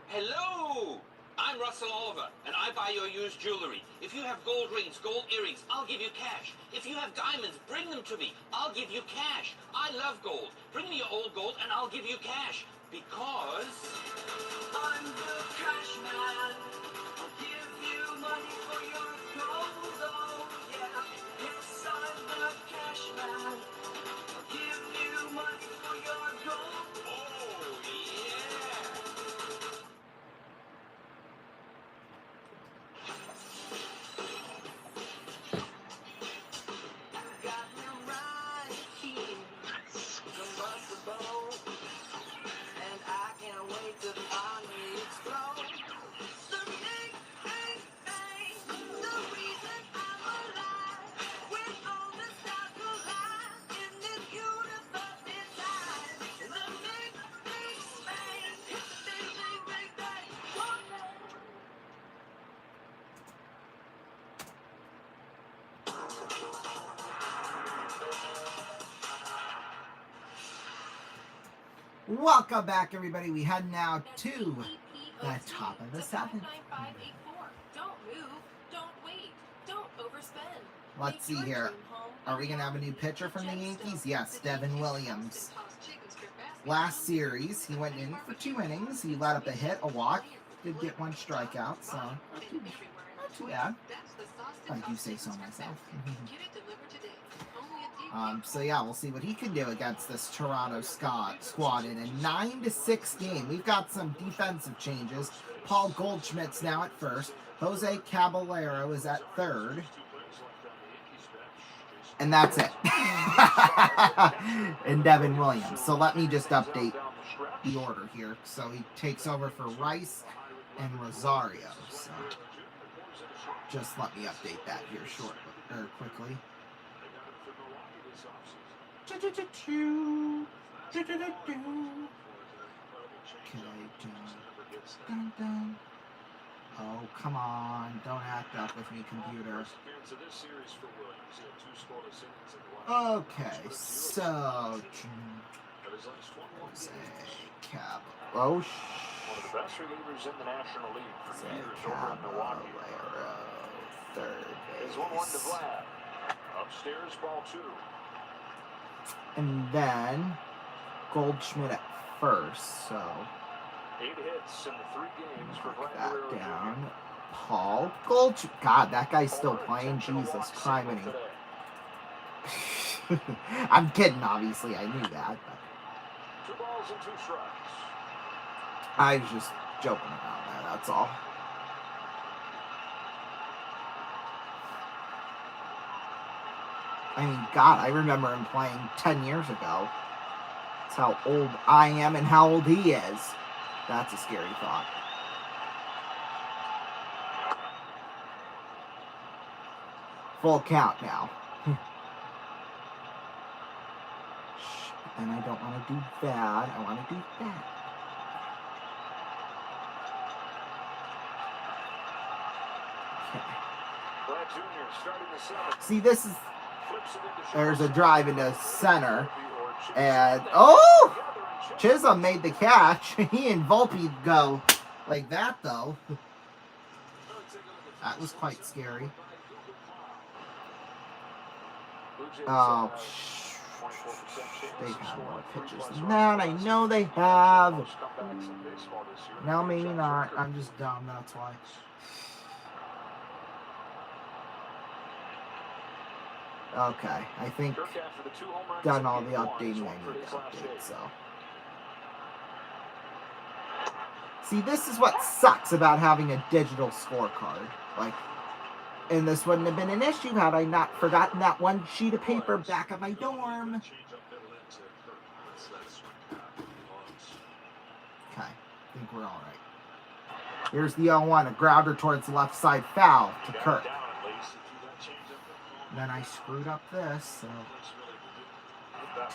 Hello! I'm Russell Oliver, and I buy your used jewelry. If you have gold rings, gold earrings, I'll give you cash. If you have diamonds, bring them to me. I'll give you cash. I love gold. Bring me your old gold, and I'll give you cash. Because... I'm the cash man. I'll give you money for your gold, oh yeah. Yes, I'm the cash man. I'll give you money for your gold, oh yeah. Got me right here, combustible, and I can't wait to finally explode. The reason I'm alive, when all the stars collide in this universe inside. The big bang, big bang, Welcome back, everybody. We head now to the top of the seventh. 9584. Don't move. Don't wait. Don't overspend. Let's see here. Are we going to have a new pitcher from the Yankees? Yes, Devin Williams. Last series, he went in for 2 innings. He let up a hit, a walk. Did get 1 strikeout, so not too bad. If I do say so myself. So yeah, we'll see what he can do against this Toronto squad in a 9-6 game. We've got some defensive changes. Paul Goldschmidt's now at first. Jose Caballero is at third. And that's it. And Devin Williams. So let me just update the order here. So he takes over for Rice and Rosario. So just let me update that here quickly. Okay, dun. Oh, come on. Don't act up with me, computer. Okay, so... Oh, One of the best relievers in the National League for years over in Milwaukee. Third There's 1-1 to Vlad. Upstairs, ball 2. And then Goldschmidt at first, so 8 hits in the 3 games for knock Vlad that Guerrero down. Jr. Paul Goldschmidt. God, that guy's still playing. Jesus, criminy. I'm kidding, obviously. I knew that. But 2 balls and 2 strikes. I was just joking around there, that's all. I mean, God, I remember him playing 10 years ago. That's how old I am and how old he is. That's a scary thought. Full count now. And I don't want to do bad. I want to do that. Vlad Jr. starting the 7th. See, this is... Flips it into There's a drive into center. And... Oh! Chisholm made the catch. He and Volpe go like that, though. That was quite scary. Oh, they've had more pitches than that. I know they have. No, maybe not. I'm just dumb, that's why. Okay, I think done all the updating I need to update, so. See, this is what sucks about having a digital scorecard. Like, and this wouldn't have been an issue had I not forgotten that one sheet of paper back at my dorm. Okay, I think we're all right. Here's the 0-1, a grounder towards the left side foul to Kirk. And then I screwed up this, so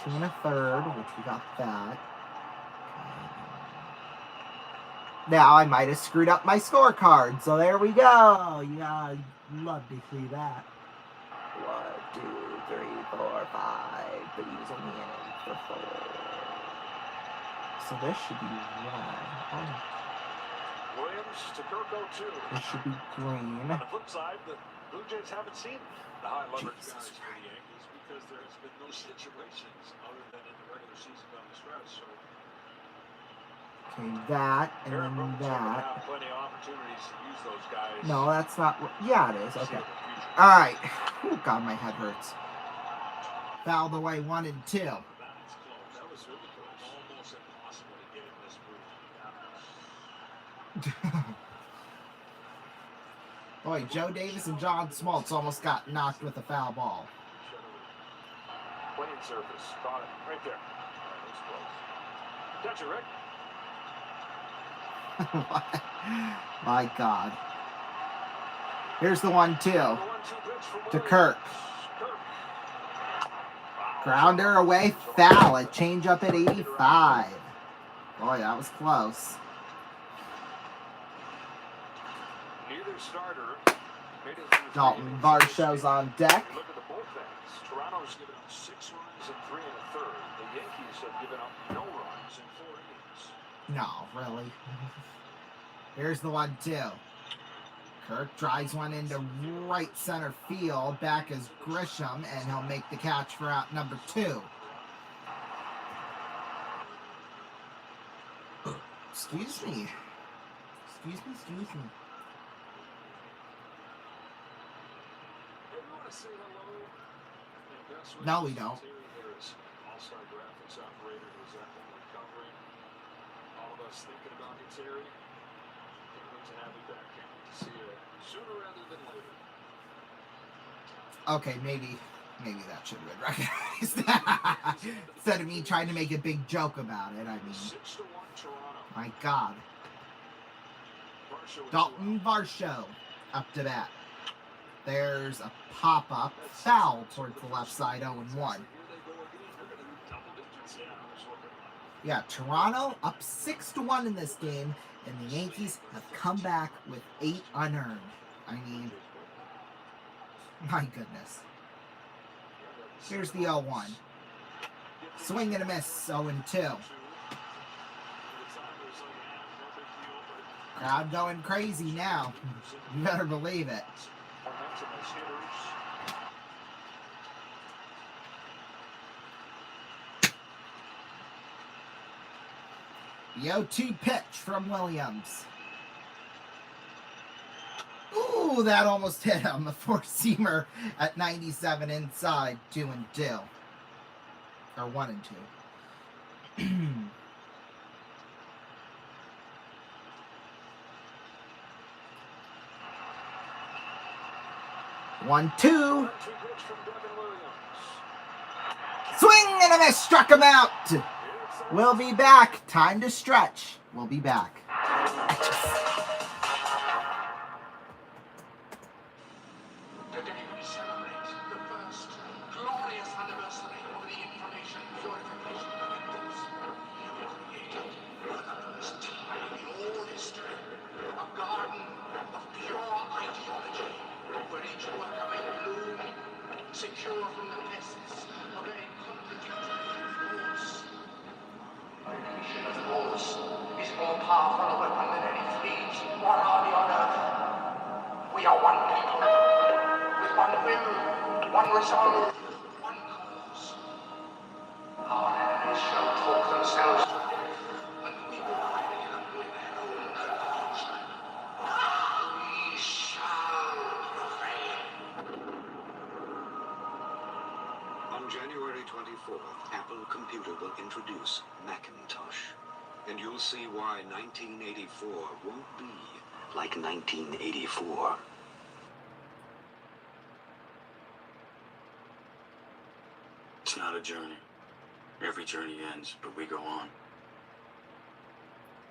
2 1/3, which we got that. Now I might have screwed up my scorecard, so there we go. Yeah, I'd love to see that. 1, 2, 3, 4, 5, but he was only in it for 4. So this should be red. Oh. Williams to Kirk 0-2. This should be green. On the flip side, the Blue Jays haven't seen the high leverage guys for the Yankees because there has been no situations other than in the regular season down the stretch. So okay, that and Aaron then Boone that. have plenty of opportunities to use those guys. No, that's not. Yeah, it is. Okay. All right. Oh God, my head hurts. Fouled away 1 and 2. That was really close. Almost impossible to get in this booth. Boy, Joe Davis and John Smoltz almost got knocked with a foul ball. Playing surface. Caught it right there. That was close. Catch it, Rick. My God. Here's the 1-2 to Kirk. Grounder away, foul. A change up at 85. Boy, that was close. Neither starter made it through Dalton Varsho's on deck. Look at the bullpens. Toronto's given up 6 runs in 3 1/3. The Yankees have given up no runs in 4 innings. No, really. Here's the 1-2. Kirk drives one into right center field. Back is Grisham, and he'll make the catch for out number 2. Excuse me. Excuse me. No, we don't. All-star graphics operator who's at home recovering. All of us thinking about you, Terry. Can't wait to have you back. Can't wait to see you sooner rather than later. Okay, maybe that should have been recognized. Instead of me trying to make a big joke about it, I mean. 6-1 Toronto. My God. Dalton Varsho up to bat. There's a pop-up foul towards the left side, 0-1. Yeah, Toronto up 6-1 in this game, and the Yankees have come back with 8 unearned. I mean, my goodness. Here's the 0-1. Swing and a miss, 0-2. Crowd going crazy now. You better believe it. The 0-2 pitch from Williams. Ooh, that almost hit him. A four-seamer at 97 inside, 2-2. Or 1-2. 1-2. Swing and a miss. Struck him out. We'll be back. Time to stretch. We'll be back. Today we celebrate the first glorious anniversary of the information purification methods. We created for the first time in all history a garden of pure ideology where each worker may bloom, secure from the pests of a contradictory force. Nation, of course, is more powerful a weapon than any fleet or army on earth. We are one people, with one will, one resolve, one cause. Our enemies shall talk themselves to death, and we will ride them with their own conclusion. We shall prevail. On January 24th, Apple Computer will introduce Macintosh. and you'll see why 1984 won't be like 1984. It's not a journey. Every journey ends, but we go on.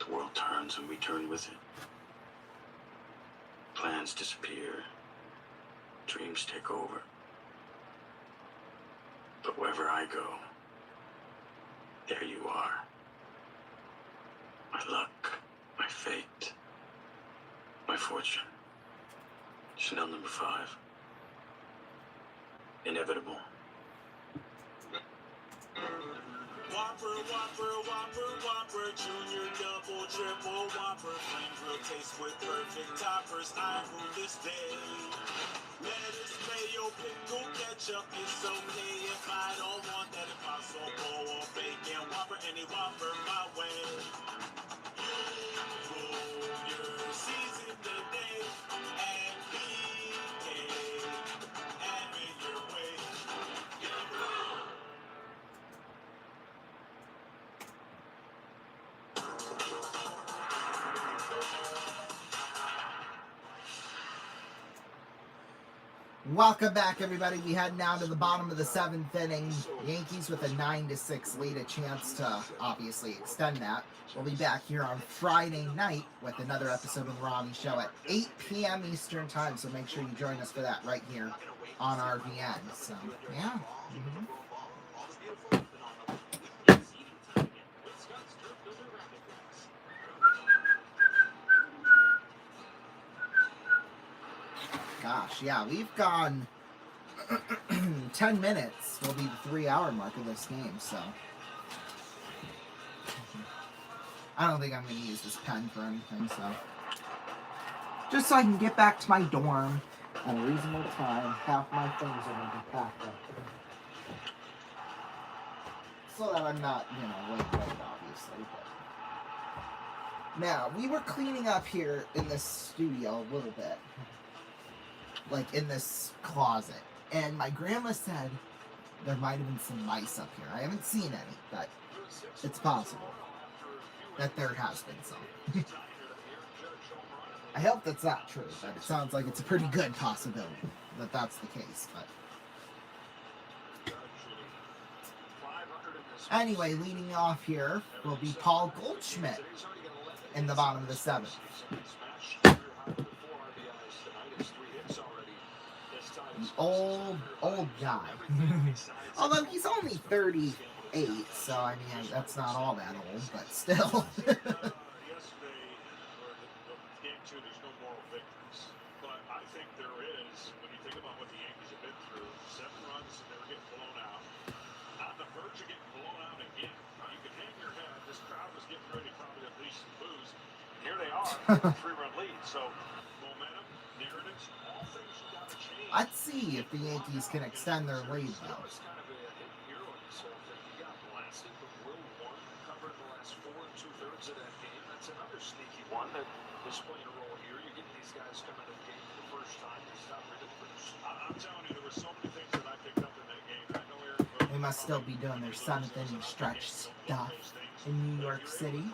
The world turns and we turn with it. Plans disappear. Dreams take over. But wherever I go, there you are. My luck, my fate, my fortune. Chanel number 5. Inevitable. Whopper, Whopper, Whopper, Whopper, Junior, Double, Triple, Whopper, flame grill taste with perfect toppers. I rule this day. Lettuce, mayo, pickle, ketchup, it's okay if I don't want that Impossible or bacon. Whopper, any Whopper my way. You roll your season today and BK, have it your way. Welcome back, everybody. We head now to the bottom of the 7th inning. Yankees with a 9-6 lead, a chance to obviously extend that. We'll be back here on Friday night with another episode of the Ronnie Show at 8 p.m. Eastern Time, so make sure you join us for that right here on RVN. So, yeah. Gosh, yeah, we've gone 10 minutes will be the 3-hour mark of this game, so I don't think I'm going to use this pen for anything, so just so I can get back to my dorm at a reasonable time. Half my things are going to be packed up, so that I'm not, late, obviously. But now, we were cleaning up here in this studio a little bit. Like in this closet, and my grandma said there might have been some mice up here. I haven't seen any, but it's possible that there has been some. I hope that's not true, but it sounds like it's a pretty good possibility that that's the case. But anyway, leading off here will be Paul Goldschmidt in the bottom of the 7th. Old guy. Although he's only 38, so I mean, that's not all that old, but still. Yesterday, or the game 2, there's no moral victories. But I think there is, when you think about what the Yankees have been through, 7 runs and they were getting blown out. On the verge of getting blown out again. Now, you can hang your head. This crowd was getting ready to probably unleash some booze. Here they are, 3-run lead. So, momentum, narratives, all things you got to change. Let's see if the Yankees can extend their lead, though. It's kind of a hidden hero in this whole thing. He got blasted, but Will Warren covered the last 4 2/3 of that game. That's another sneaky one that is playing a role here. You're getting these guys coming to the game for the first time. It's not really produced. I'm telling you, there were so many things that I picked up in that game. I know Aaron Boone, They must still be doing their 7th inning stretch stuff in New York City.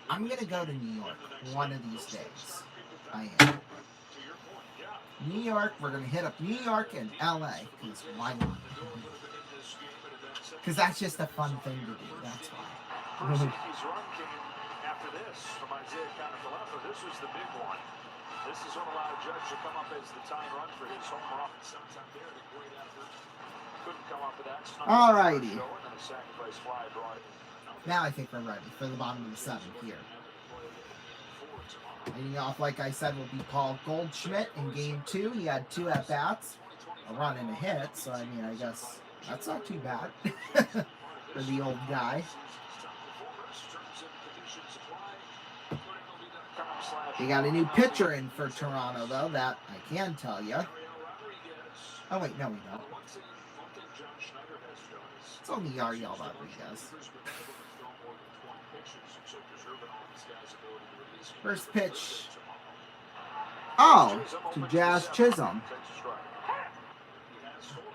I'm going to go to New York one of these days. I am. New York, we're going to hit up New York and LA, because why not? Because that's just a fun thing to do, that's why. First Yankees run came after this from Isaiah Canafalefa. This was the big one. This is what allowed Judge to come up as the tying run for his home run. Sometime there, the great effort. Couldn't come up with that. Alrighty. And then a sacrifice fly brought it. Now I think we're ready for the bottom of the 7th here. Leading off, like I said, will be Paul Goldschmidt in Game 2. He had 2 at-bats, a run and a hit, so I mean, I guess that's not too bad for the old guy. They got a new pitcher in for Toronto, though, that I can tell you. Oh, wait, no, we don't. It's only Yariel Rodriguez. First pitch. Oh, to Jazz Chisholm.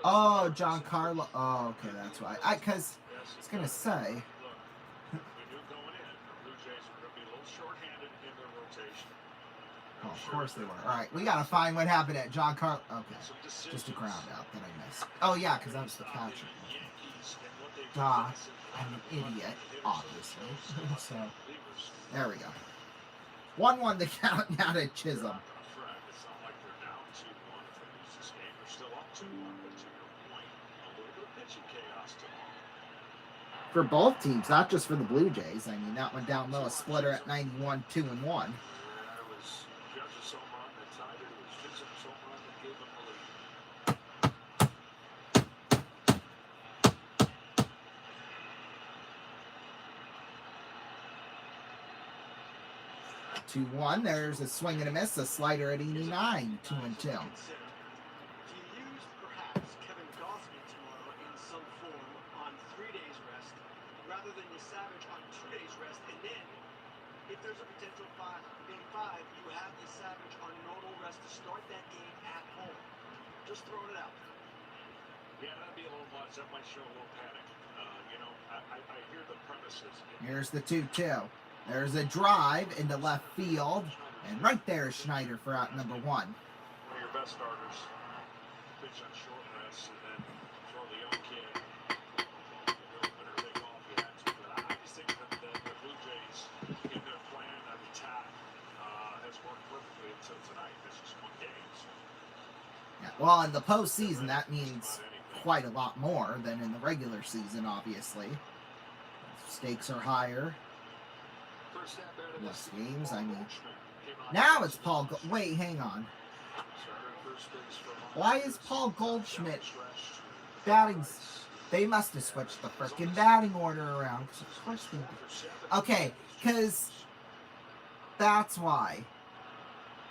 Oh, Giancarlo. Oh, okay, that's why. Because I was going to say, of course they were. All right, we got to find what happened at John Carl. Okay, just a ground out that I missed. Oh, yeah, because that was the catcher. Duh, I'm an idiot, obviously. So, there we go. 1-1 the count now to Chisholm. It's not like they're down 2-1 if they lose this game. They're still up 2-1, but to your point, a little bit of pitching chaos tomorrow. For both teams, not just for the Blue Jays. I mean, that one down low, a splitter at 91, 2-1. It was Judge's home run that tied it. It was Chisholm's home run that gave them the lead. 2-1. There's a swing and a miss, a slider at 89, 2-2. Do you use perhaps Kevin Gausman tomorrow in some form on 3 days rest rather than your Savage on 2 days rest, and then if there's a potential game 5, you have the Savage on normal rest to start that game at home? Just throwing it out. Yeah, that'd be a little much. That might show a little panic. You know, I hear the premises. Here's the 2-2. There's a drive into left field, and right there is Schneider for out number 1. One of your best starters pitch on short rest and then throw the young kid. Better take off you have to. But I just think that the Blue Jays, in their plan of attack, has worked perfectly until tonight. This is 1 game. So. Yeah, well, in the postseason, that means quite a lot more than in the regular season, obviously. Stakes are higher. Less games, I mean. Now it's Paul. Wait, hang on. Why is Paul Goldschmidt batting? They must have switched the frickin' batting order around. Of course they did. Okay, because that's why.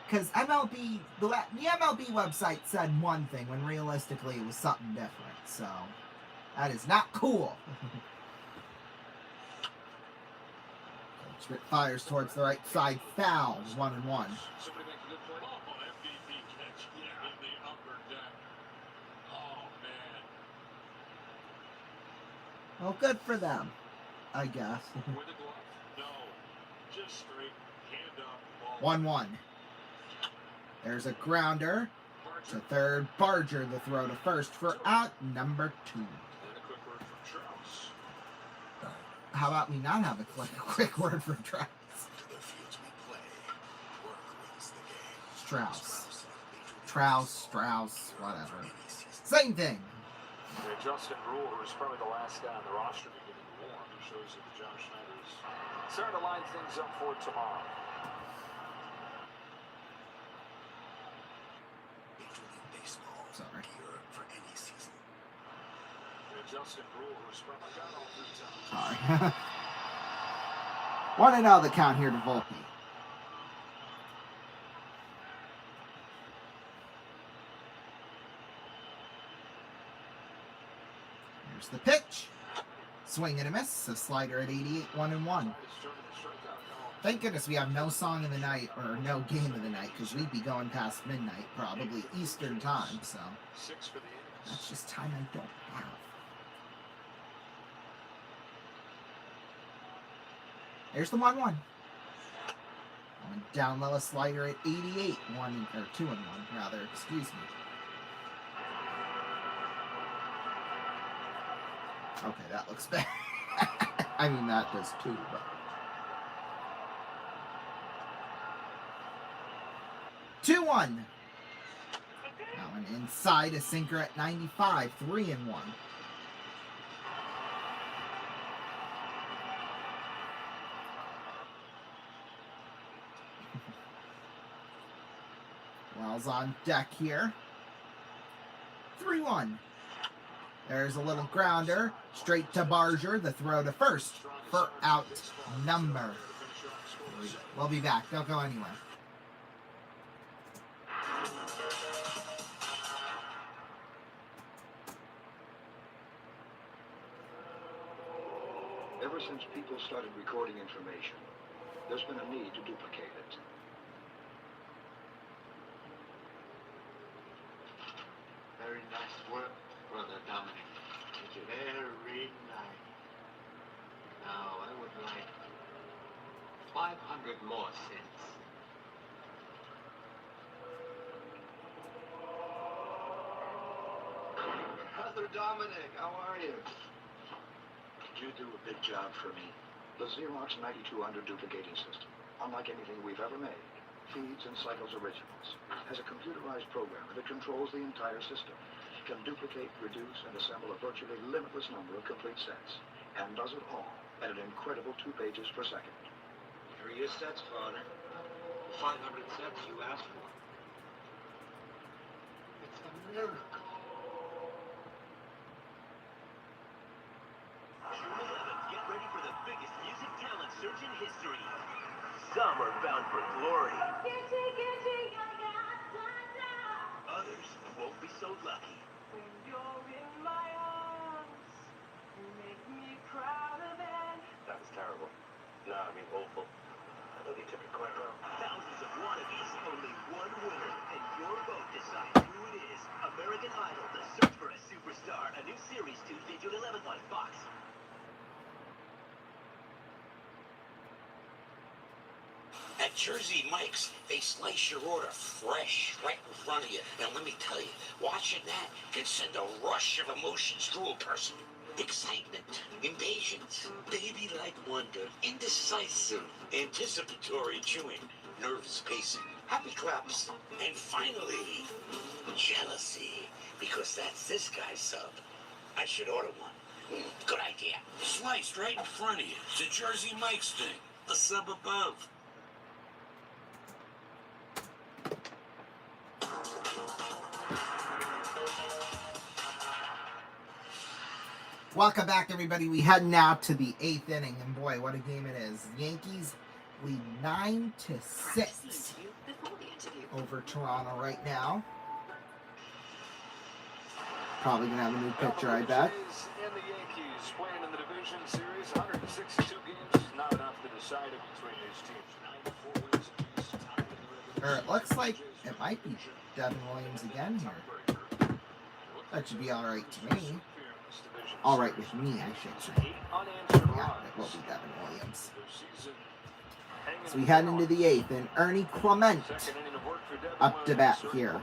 Because MLB, the MLB website said one thing when realistically it was something different. So that is not cool. Schmidt fires towards the right side, foul, 1-1. Somebody make a good play. Oh, MVP catch in the upper deck. Oh, man. Well, good for them, I guess. With a glove? No. Just straight, hand up, ball. 1-1. There's a grounder to third. Barger the throw to first for out number 2. And a quick word from Strauss. How about we not have a quick word from Strauss? Strauss, whatever. Same thing. Yeah, Justin Rule, who is probably the last guy on the roster to get warm, shows that John Schneider's starting to line things up for tomorrow. Sorry. Justin Rule, who's probably got all 3 times. Sorry. 1-0 the count here to Volpe. Here's the pitch. Swing and a miss. A slider at 88, 1-1. Thank goodness we have no song of the night or no game of the night, because we'd be going past midnight, probably Eastern time. So that's just time I don't have. There's the 1-1. Down low, a slider at 88, 2-1 rather. Excuse me. Okay, that looks bad. I mean, that does too, but. Two 2-1. That one inside, a sinker at 95, 3-1. Wells on deck here. 3-1. There's a little grounder. Straight to Barger. The throw to first for out number 3. We'll be back. Don't go anywhere. Ever since people started recording information, there's been a need to duplicate it. Very nice work, Brother Dominic. Very nice. Now, I would like 500 more cents. Brother Dominic, how are you? You do a big job for me. The Xerox 9200 duplicating system, unlike anything we've ever made, feeds and cycles originals, has a computerized programmer that controls the entire system, can duplicate, reduce, and assemble a virtually limitless number of complete sets, and does it all at an incredible 2 pages per second. Here are your sets, Father. 500 sets you asked for. It's a miracle. Get ready for the biggest music talent search in history. Some are bound for glory. Others won't be so lucky. When you're in my arms, you make me prouder than. That was terrible. No, I mean awful. I thought you took it quite well. Thousands of wannabes, only one winner, and your vote decides who it is. American Idol, The Search for a Superstar. A new series Tuesday, June 11th on Fox. At Jersey Mike's, they slice your order fresh right in front of you. And let me tell you, watching that can send a rush of emotions through a person. Excitement, impatience, baby-like wonder, indecisive, anticipatory chewing, nervous pacing, happy claps, and finally, jealousy. Because that's this guy's sub. I should order one. Good idea. Sliced right in front of you. It's a Jersey Mike's thing. The sub above. Welcome back, everybody. We head now to the 8th inning, and boy, what a game it is. Yankees lead 9-6 over Toronto right now. Probably gonna have a new pitcher, I bet. And the Yankees playing in the division series, 162 games is not enough to decide it between these teams. 94 wins apiece, tied in the regular Or it looks like it might be Devin Williams again here. That should be all right to me. All right with me, I should say. Yeah, it will be Devin Williams. So we head into the 8th, and Ernie Clement up to bat here.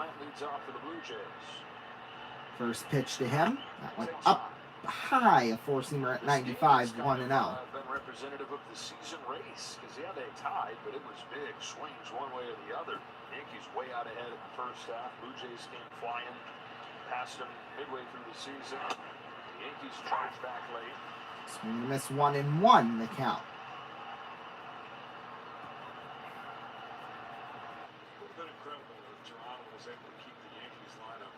First pitch to him. That went up high, a four-seamer at 95, 1-0. Been representative of the season race, because yeah, they tied, but it was big swings one way or the other. Yankees way out ahead in the first half. Blue Jays came flying, passed them midway through the season. The Yankees charged back late. Swing and miss, 1-1 the count. It would have been incredible if Toronto was able to keep the Yankees lineup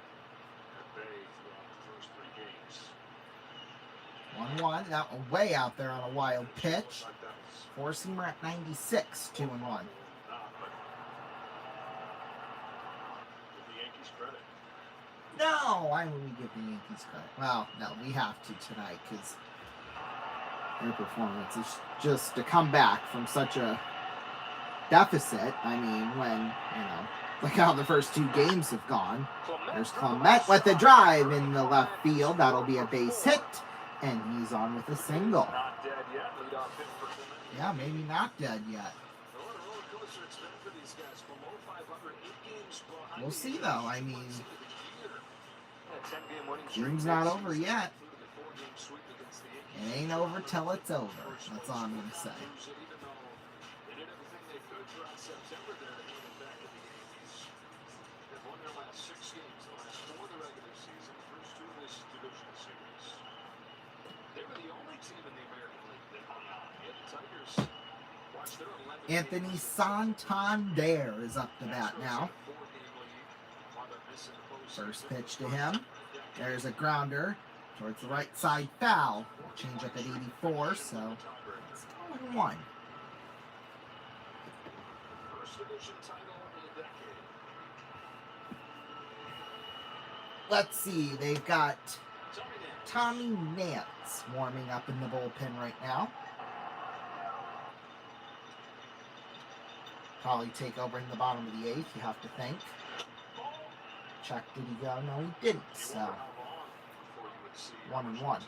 at bay throughout the first 3 games. 1-1. That one way out there on a wild pitch. Four-seamer at 96, 2-1. Give the Yankees credit. No, why would we give the Yankees credit? Well, no, we have to tonight because their performance is just to come back from such a deficit. I mean, when, look how the first 2 games have gone. There's Clement with a drive in the left field. That'll be a base hit, and he's on with a single. Not dead yet. Leadoff hit for Clement. Yeah, maybe not dead yet. What a roller coaster it's been for these guys. Below 500, 8 games behind. We'll see, though. I mean, 10-game winning streak. June's not over yet. Including a 4-game sweep against the Yankees. It ain't over till it's over. That's all I'm going to say. Even though they did everything they could throughout September there to get it back to the Yankees. They've won their last 6 games, the last 4 of the regular season, the first 2 of this division series. They were the only team in the American League that hung on. Yet the Tigers watched their 11 Anthony Santander is up to bat now. First pitch to him. There's a grounder towards the right side foul. Change up at 84, so it's 0-1. First division title in a decade. Let's see, they've got Tommy Nance warming up in the bullpen right now. Probably take over in the bottom of the 8th, you have to think. Check, did he go? No, he didn't, so 1-1.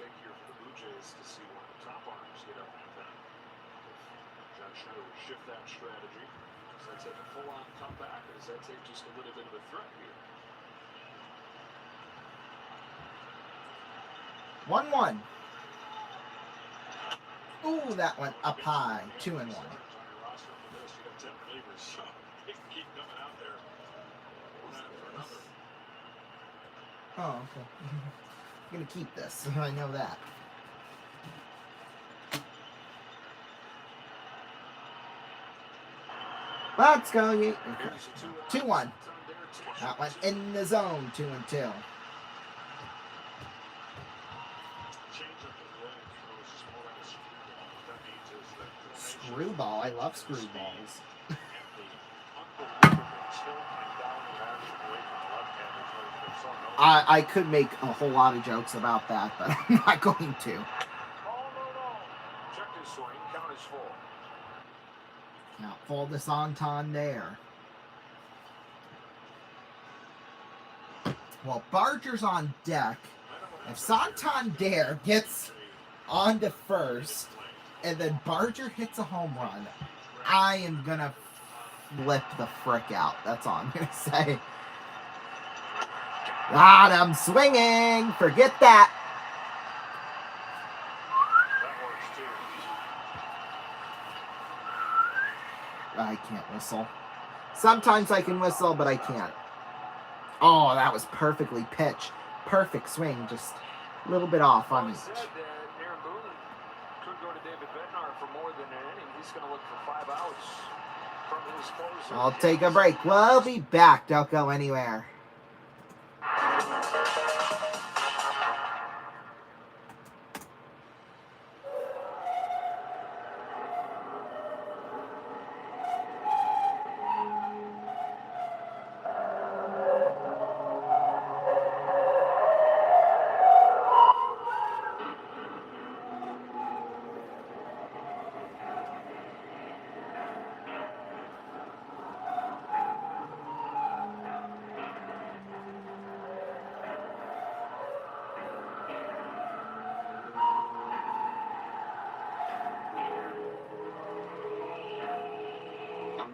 Shift that strategy. Does that take a full-on comeback, or does that take just a little bit of a threat here? 1-1. Ooh, that went up high. 2-1. Oh, okay. I'm gonna keep this. I know that. Let's go. Okay. 2-1. That went in the zone. 2-2. Screwball. I love screwballs. I could make a whole lot of jokes about that, but I'm not going to. Check his swing. Count is full. Count full to Santander. Well, Barger's on deck. If Santander gets onto first, and then Barger hits a home run, I am going to flip the frick out. That's all I'm going to say. God, I'm swinging. Forget that. I can't whistle. Sometimes I can whistle, but I can't. Oh, that was perfectly pitched. Perfect swing. Just a little bit off on each. I'll take a break. We'll be back. Don't go anywhere.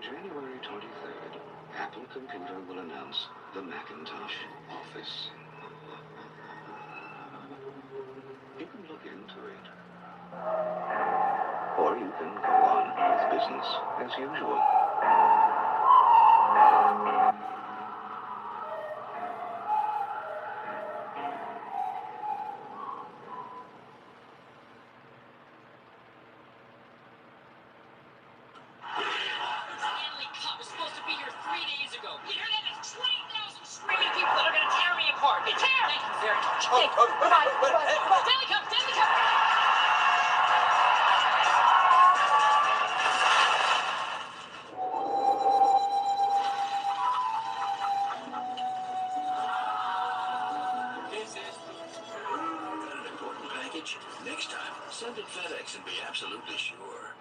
January 23rd, Apple Computer will announce the Macintosh Office. You can look into it. Or you can go on with business as usual. Next time, send it FedEx and be absolutely sure.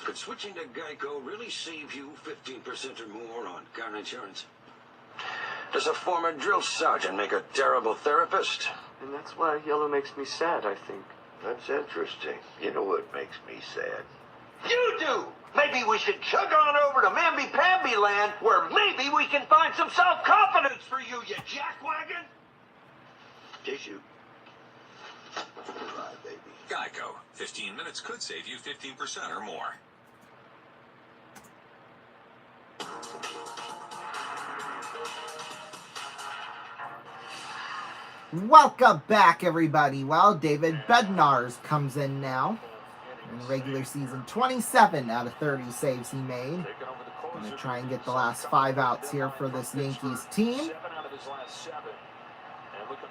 Could switching to Geico really save you 15% or more on car insurance? Does a former drill sergeant make a terrible therapist? And that's why yellow makes me sad, I think. That's interesting. You know what makes me sad? You do! Maybe we should chug on over to Mamby-Pamby land, where maybe we can find some self-confidence for you, you jackwagon! Tissue. Right, baby. Geico. 15 minutes could save you 15% or more. Welcome back, everybody. Well, David Bednarz comes in now. In regular season, 27 out of 30 saves he made. Going to try and get the last 5 outs here for this Yankees team.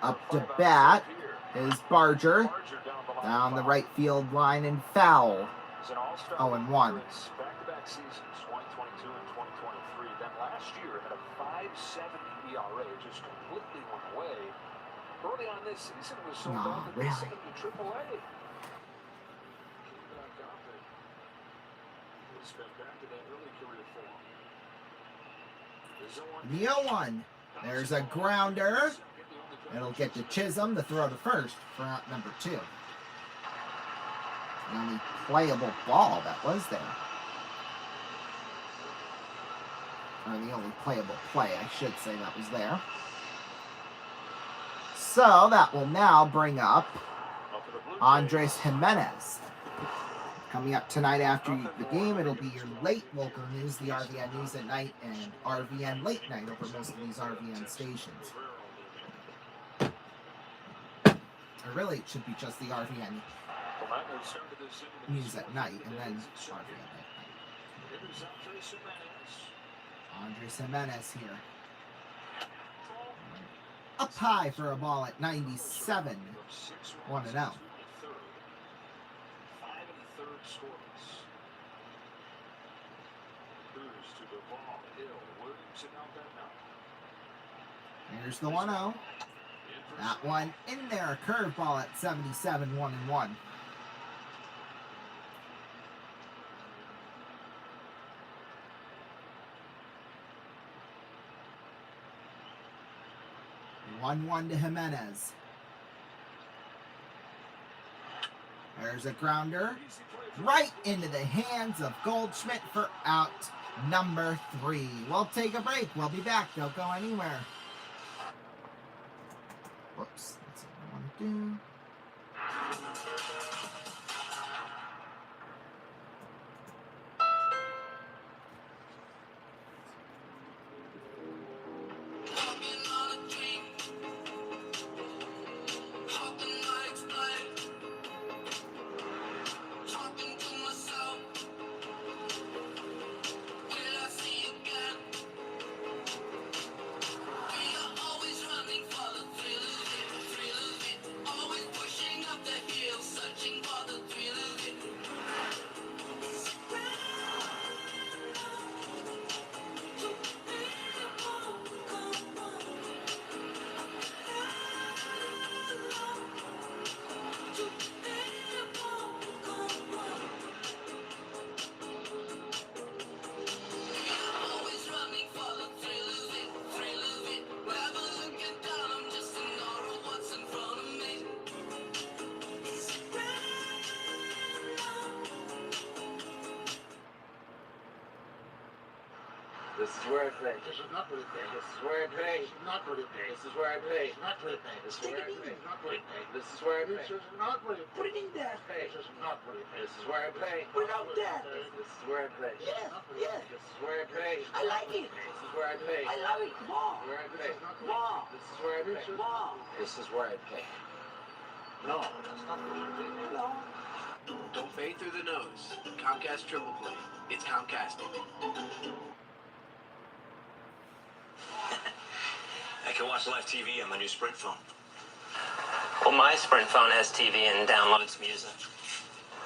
Up to bat is Barger. Down the right field line and foul. 0-1. Back-to-back seasons, 2022 and 2023. Then last year had a 5.70 ERA, just completely went away. Early on this season, it was so bad that they sent him to AAA. The 0-1. There's a grounder. It'll get to Chisholm to throw to first for out number 2. The only playable ball that was there. or the only playable play, I should say, that was there. So that will now bring up Andres Jimenez. Coming up tonight after the game, it'll be your late local news, the RVN News at Night, and RVN Late Night over most of these RVN stations. Or really, it should be just the RVN News at Night, and then RVN Late Night. Andres Jimenez here. Up high for a ball at 97. 1-0. Here's the 1-0. That one in there. A curveball at 77. 1-1. One to Jimenez. There's a grounder right into the hands of Goldschmidt for out number 3. We'll take a break. We'll be back. Don't go anywhere. Whoops. That's what I want to do. This is where I play. This is not what it pays. This is where I play. This is not what it pays. This is where I play. Not what it pays. This is where I play. Not what it pays. This is where I play. This is not what it pays. Put it in there. This is not what it pays. This is where I play. Put it out there. This is where I play. Yes, yes. This is where I play. I like it. This is where I play. I love it. Come on. Where I play. Come on. This is where I play. Come on. This is where I play. No, that's not what it pays. No. Don't fade through the nose. Comcast Triple Play. It's Comcast. I can watch live TV on my new Sprint phone. Well, my Sprint phone has TV and downloads music.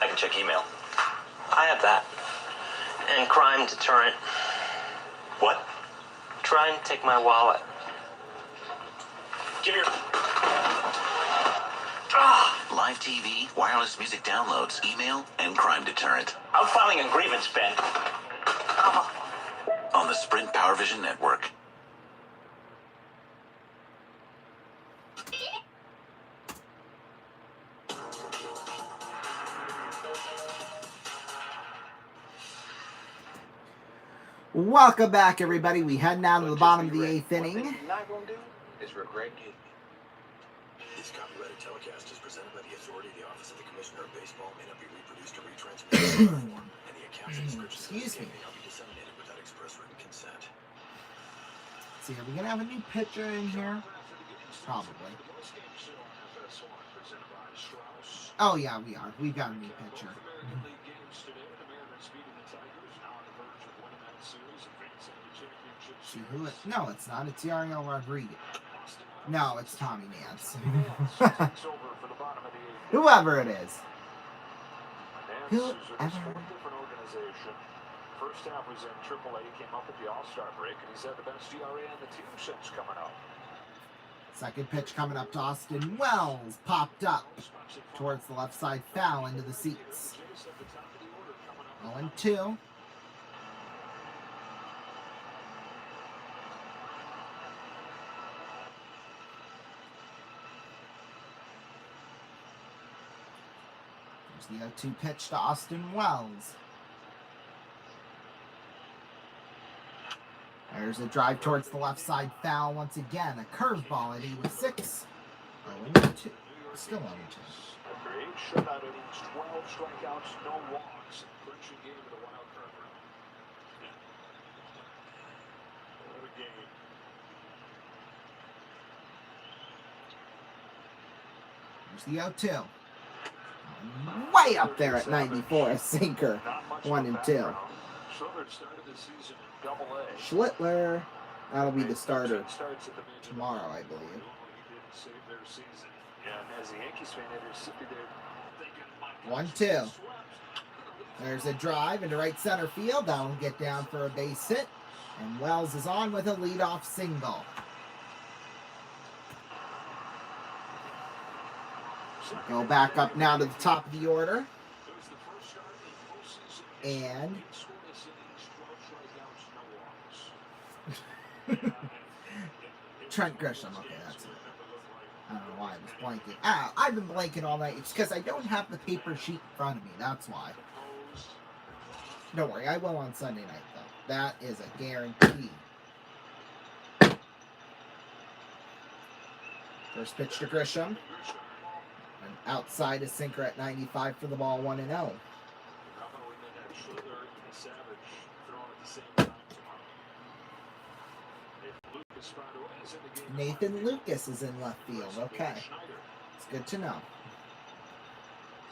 I can check email. I have that. And crime deterrent. What? Try and take my wallet. Give your... Live TV, wireless music downloads, email, and crime deterrent. I'm filing a grievance, Ben. On the Sprint PowerVision network. Welcome back, everybody. We head down to the bottom of the 8th inning. Not gonna do is regret getting it. This copyrighted telecast is presented by the authority of the Office of the Commissioner of Baseball, may not be reproduced or retransmitted in any form. Any accounts and descriptions of this game may not be disseminated without express written consent. Let's see, are we going to have a new pitcher in here? Probably. Oh, yeah, we are. We've got a new pitcher. See who it... No, it's not. It's Yariel Rodriguez. No, it's Tommy Nance. Whoever it is. Whoever. First half was in AAA, came up at the All-Star break, and he's had the best ERA on the team since coming up. Second pitch coming up to Austin Wells. Popped up towards the left side, foul into the seats. 0-2. There's the 0-2 pitch to Austin Wells. There's a drive towards the left side foul once again. A curveball at 86. 0-2. Still 0-2. After 8 shutout innings, 12 strikeouts, no walks. Clinching game of the wild card round. What a game. There's the 0-2. Way up there at 94. A sinker. 1-2. Schlittler started the season in Double-A. Schlittler. That'll be the starter tomorrow, I believe. He didn't save their season. Yeah, and as a Yankees fan, they're 1-2. There's a drive into right center field. That'll get down for a base hit. And Wells is on with a leadoff single. Go back up now to the top of the order. And Trent Grisham. Okay, that's it. I don't know why I was blanking. I've been blanking all night. It's because I don't have the paper sheet in front of me. That's why. Don't worry, I will on Sunday night, though. That is a guarantee. First pitch to Grisham. An outside a sinker at 95 for the ball, 1-0. Nathan Lucas is in left field. Okay. It's good to know.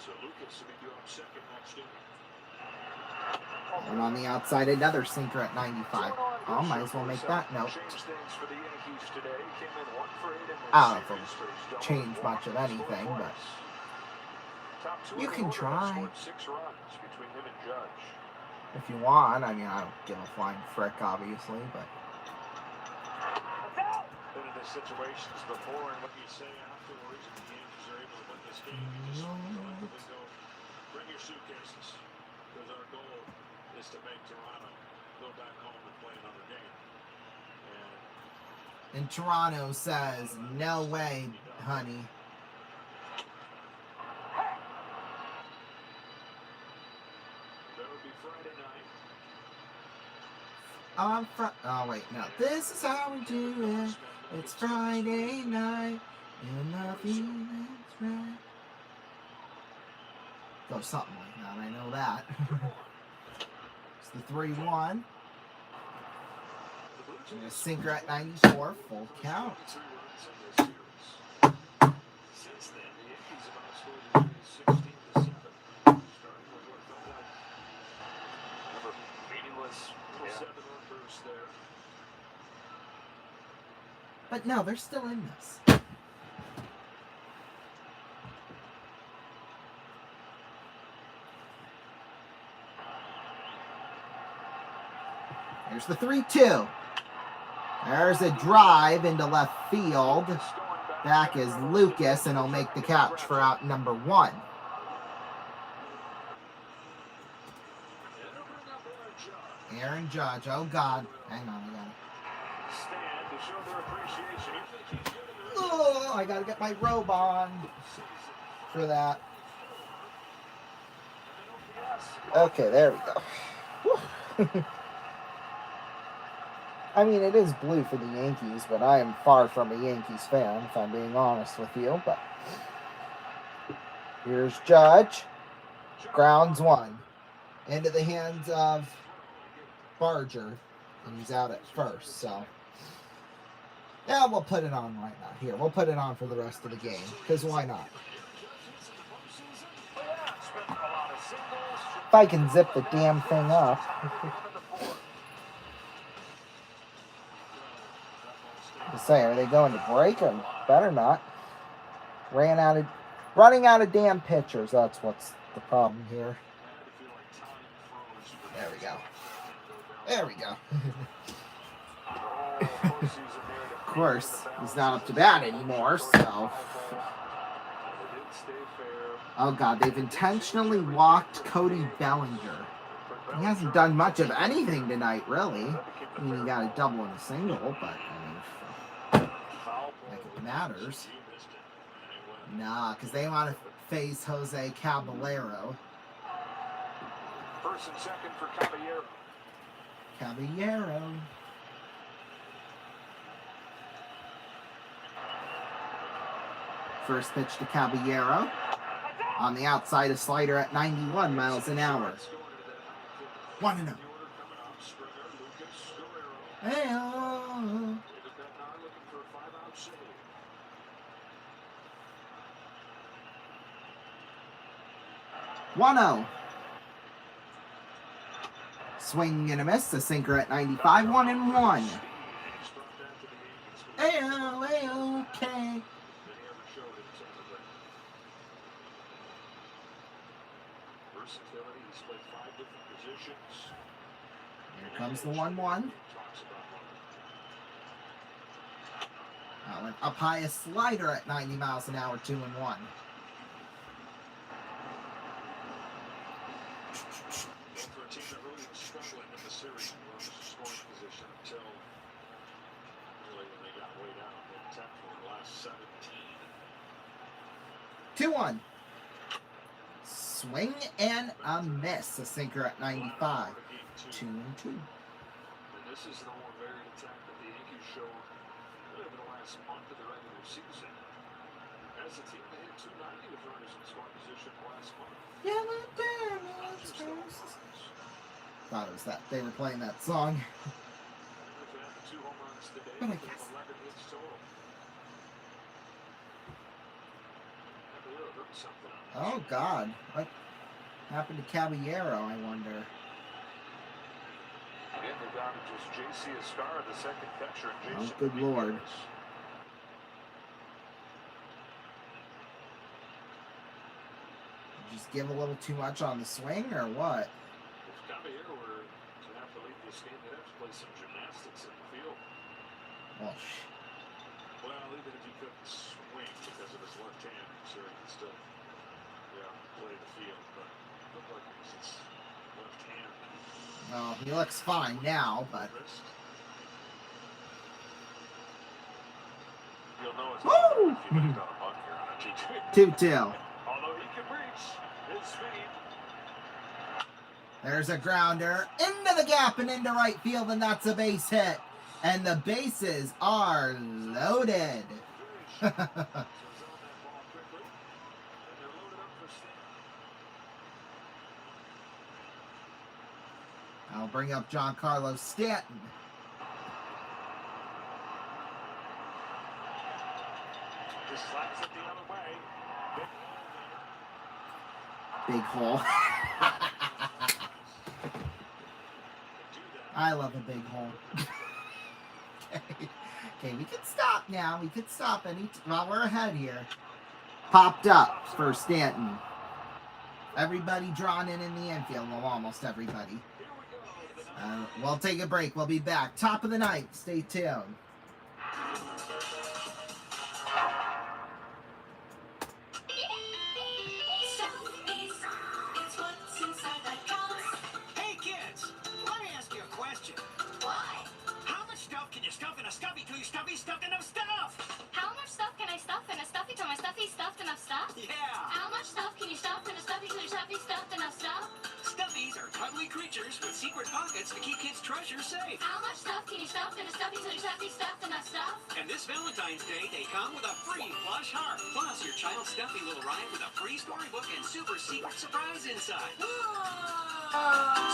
So Lucas will be doing second next inning. And on the outside, another sinker at 95. Oh, might as well make that note. I don't know if it'll change much of anything, but you can try. If you want. I mean, I don't give a flying frick, obviously, but Been in these situations before, and what you say afterwards, if the Yankees are able to win this game, you just collectively go, bring your suitcases, because our goal is to make Toronto go back home and play another game. And Toronto says, no way, honey. That would be Friday night. Oh, wait, no. This is how we do it. It's Friday night, and the feeling's right. Go something like that, I know that. It's the 3-1. And a sinker at 94, full count. Since then, the Yankees have outscored the 16-7. Starting with what felt like meaningless 7-run burst there. But no, they're still in this. Here's the 3-2. There's a drive into left field. Back is Lucas, and he'll make the catch for out number 1. Aaron Judge. Oh, God. Hang on, I got it. Oh, I got to get my robe on for that. Okay, there we go. I mean, it is blue for the Yankees, but I am far from a Yankees fan, if I'm being honest with you. But here's Judge. Grounds 1. Into the hands of Barger. And he's out at first, so. Yeah, we'll put it on right now. Here, we'll put it on for the rest of the game, because why not? If I can zip the damn thing up. To say, are they going to break or better not? Running out of damn pitchers. That's what's the problem here. There we go. There we go. Of course, he's not up to bat anymore, so. Oh, God, they've intentionally walked Cody Bellinger. He hasn't done much of anything tonight, really. I mean, he got a double and a single, but, I mean, like it matters. Nah, because they want to face Jose Caballero. First and second for Caballero. Caballero. First pitch to Caballero. On the outside, a slider at 91 miles an hour. 1-0. Hey-oh. 1-0. Swing and a miss. A sinker at 95. 1-1. Ayo, okay. Here comes the 1-1. Up high, a slider at 90 miles an hour. 2-1. Struggling in the series in scoring position until really when they got way down in 10 for the last 17. 2-1. Swing and a miss. A sinker at 95. 2-2. And this is an all-varied attack that the Yankees showed really over the last month of the regular season. As a team, they hit 290 with runners in scoring position last month. Thought it was that they were playing that song. But I guess. Oh God, what happened to Caballero? I wonder. Again, they're down to just J.C. Escara, the second catcher, and Oh, Jason good Lord. Dominguez. Just give a little too much on the swing, or what? If Caballero were to have to leave this game, they'd have to play some gymnastics in the field. Well, even if he couldn't swing because of his left hand, I'm sure he could still, play the field. But it looked like it was his left hand. well, he looks fine now, but. You'll know it's Woo! if he moved on a bunt here on a 2-2. Although he can reach his speed. There's a grounder into the gap and into right field, and that's a base hit. And the bases are loaded. I'll bring up Giancarlo Stanton. Just slaps it the other way. Big hole. I love a big hole. Okay, we can stop now. We can stop while we're ahead here. Popped up for Stanton. Everybody drawn in the infield. Well, almost everybody. We'll take a break. We'll be back. Top of the night. Stay tuned. Hey kids, let me ask you a question. Why? How much stuff can you stuff in a stuffy till your stuffy stuffed enough stuff? How much stuff can I stuff in a stuffy till my stuffy stuffed enough stuff? Yeah. How much stuff can you stuff in a stuffy till your stuffy stuffed enough stuff? Stuffies are cuddly creatures with secret pockets to keep kids' treasures safe. How much stuff can you stuff in a stuffy till your stuffy stuffed enough stuff? And this Valentine's Day, they come with a free plush heart. Plus, your child's stuffy will arrive with a free storybook and super secret surprise inside.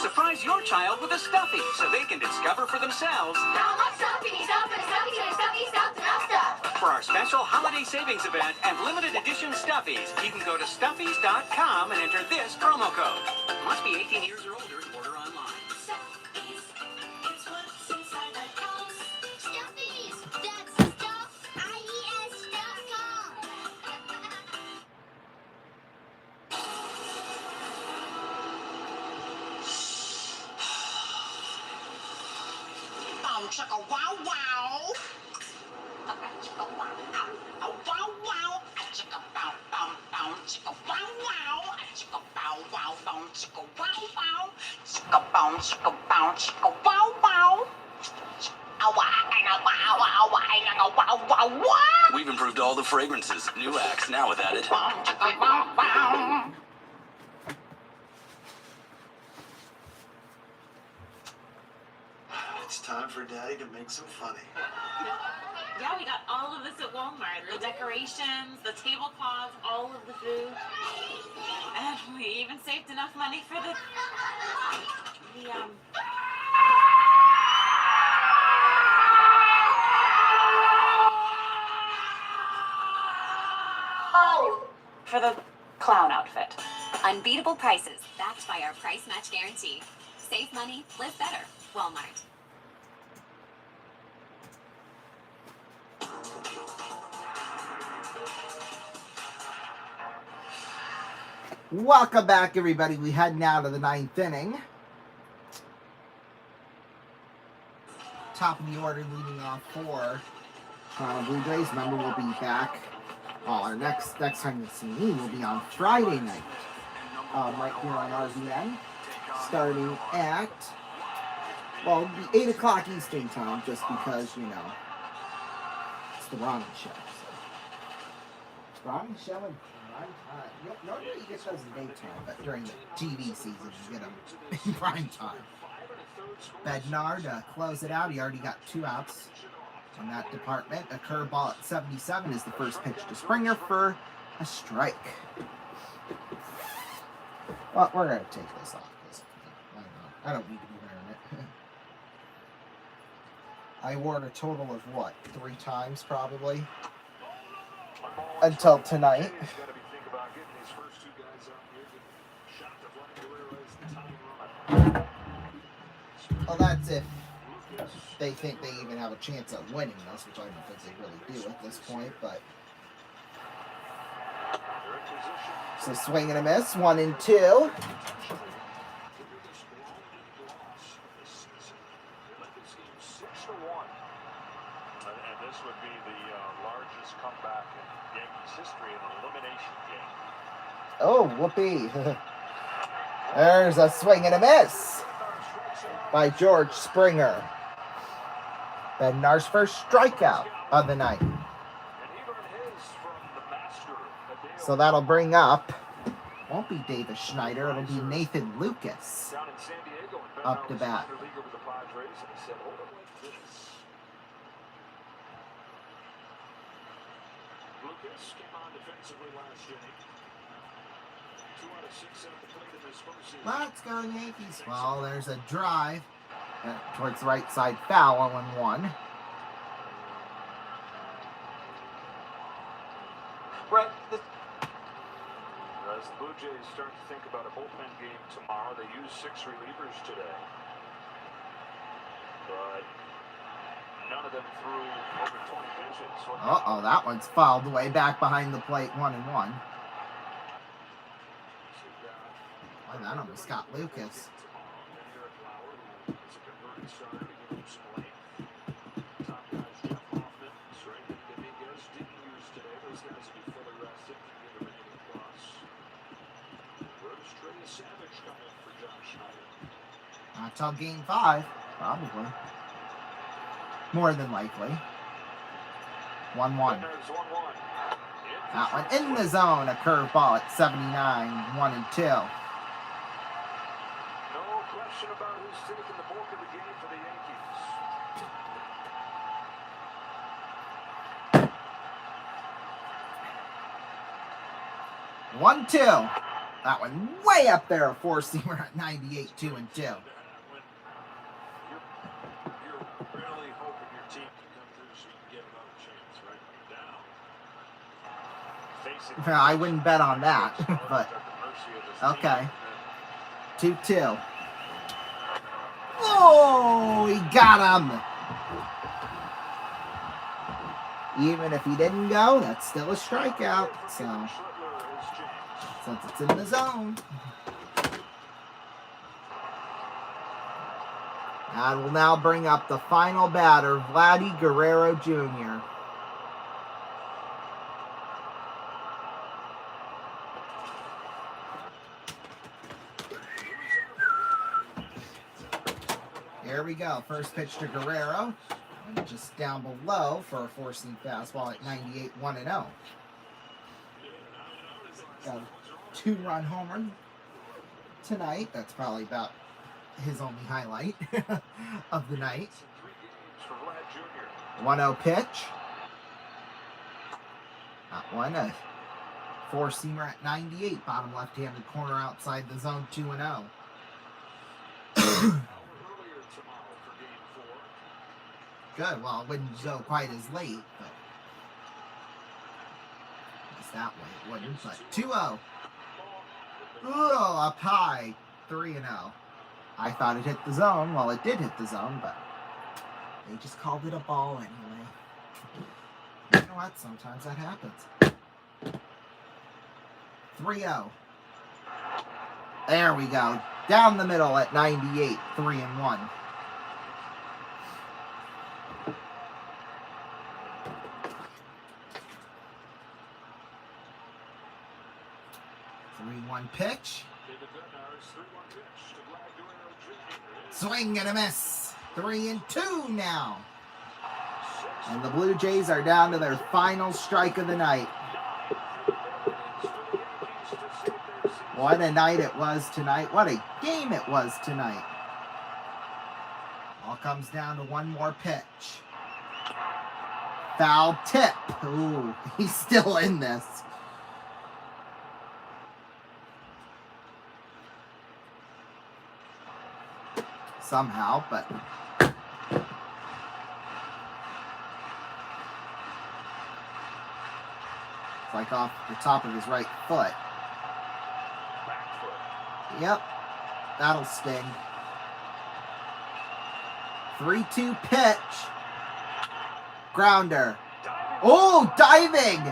Surprise your child with a stuffy so they can discover for themselves. How much stuff can you stuff in a stuffy till your stuffy stuffed enough stuff? For our special holiday savings event and limited edition stuffies, you can go to stuffies.com and enter this promo code. Must be 18 years or older to order online. Stuffies, it's what's inside that comes. Stuffies, that's StuffIES.com. Chicka wow wow. Chicka wow wow wow wow. Chicka bow bow bow. Chicka wow wow. Chicka bow wow bow. Chicka wow wow. Chicka bow chicka bow chicka wow wow. We've improved all the fragrances. New Axe now with added. It's time for Daddy to make some funny. Yeah, we got all of this at Walmart. The decorations, the tablecloths, all of the food. And we even saved enough money for the for the clown outfit. Unbeatable prices, backed by our price match guarantee. Save money, live better. Walmart. Welcome back, everybody. We head now to the 9th inning. Top of the order, leading off for Toronto Blue Jays. Remember, we'll be back. Our next time you see me will be on Friday night, right here on RVN, starting at, well, it'll be 8 o'clock Eastern time, just because, you know, it's the Ronnie show. So. Ronnie show in prime time. Normally you get those in daytime, but during the TV season you get them in prime time. Bednar to close it out. He already got 2 outs in that department. A curveball at 77 is the first pitch to Springer for a strike. Well, we're going to take this off. I don't need to be wearing it. I wore it a total of, what, 3 times probably? Until tonight. Well, that's if they think they even have a chance at winning this, which I don't think they really do at this point, but... So swing and a miss, 1-2. And this would be the largest comeback in Yankees history in an elimination game. Oh, whoopee. There's a swing and a miss by George Springer. Bednar's first strikeout of the night. So that'll bring up, won't be Davis Schneider, it'll be Nathan Lucas up to bat. Lucas came on defensively last inning. 2 out of 6 at the plate in this first season. Let's go Yankees. Well, there's a drive towards the right side foul, 0-1. Right. As the Blue Jays start to think about a bullpen game tomorrow, they use 6 relievers today. But none of them threw over 20 pitches. Uh-oh, that one's fouled way back behind the plate, 1-1. Oh, that almost got Lucas. Not till game 5, probably. More than likely. 1-1. That one in the zone. A curveball at 79. 1-2. No question about who's taking the bulk of the game for the Yankees. 1-2. That one way up there. A 4-seamer at 98. 2-2. I wouldn't bet on that, but okay. 2-2. Oh, he got him. Even if he didn't go, that's still a strikeout. So, since it's in the zone. And we'll now bring up the final batter, Vladdy Guerrero Jr. Here we go. First pitch to Guerrero. And just down below for a 4-seam fastball at 98, 1-0. Got a 2-run home run tonight. That's probably about his only highlight of the night. 1-0 pitch. That one, a four-seamer at 98, bottom left-handed corner outside the zone, 2-0. Good, well, it wouldn't go quite as late, but at least that way it wouldn't, but 2-0. Oh, up high, 3-0. I thought it hit the zone. Well, it did hit the zone, but they just called it a ball anyway. You know what? Sometimes that happens. 3-0. There we go. Down the middle at 98, 3-1. Pitch. Swing and a miss. 3-2 now. And the Blue Jays are down to their final strike of the night. What a night it was tonight. What a game it was tonight. All comes down to one more pitch. Foul tip. Ooh, he's still in this. Somehow, but it's like off the top of his right foot. Yep, that'll sting. 3-2 pitch. Grounder. Oh, diving.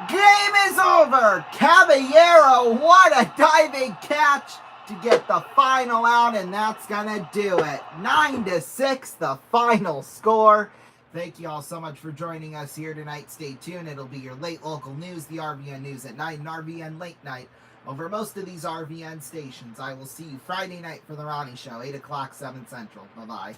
Game is over. Caballero, what a diving catch to get the final out, and that's gonna do it. 9-6, the final score. Thank you all so much for joining us here tonight. Stay tuned. It'll be your late local news, the RVN News at 9, and RVN Late Night over most of these RVN stations. I will see you Friday night for the Ronnie Show, 8 o'clock, 7 Central. Bye-bye.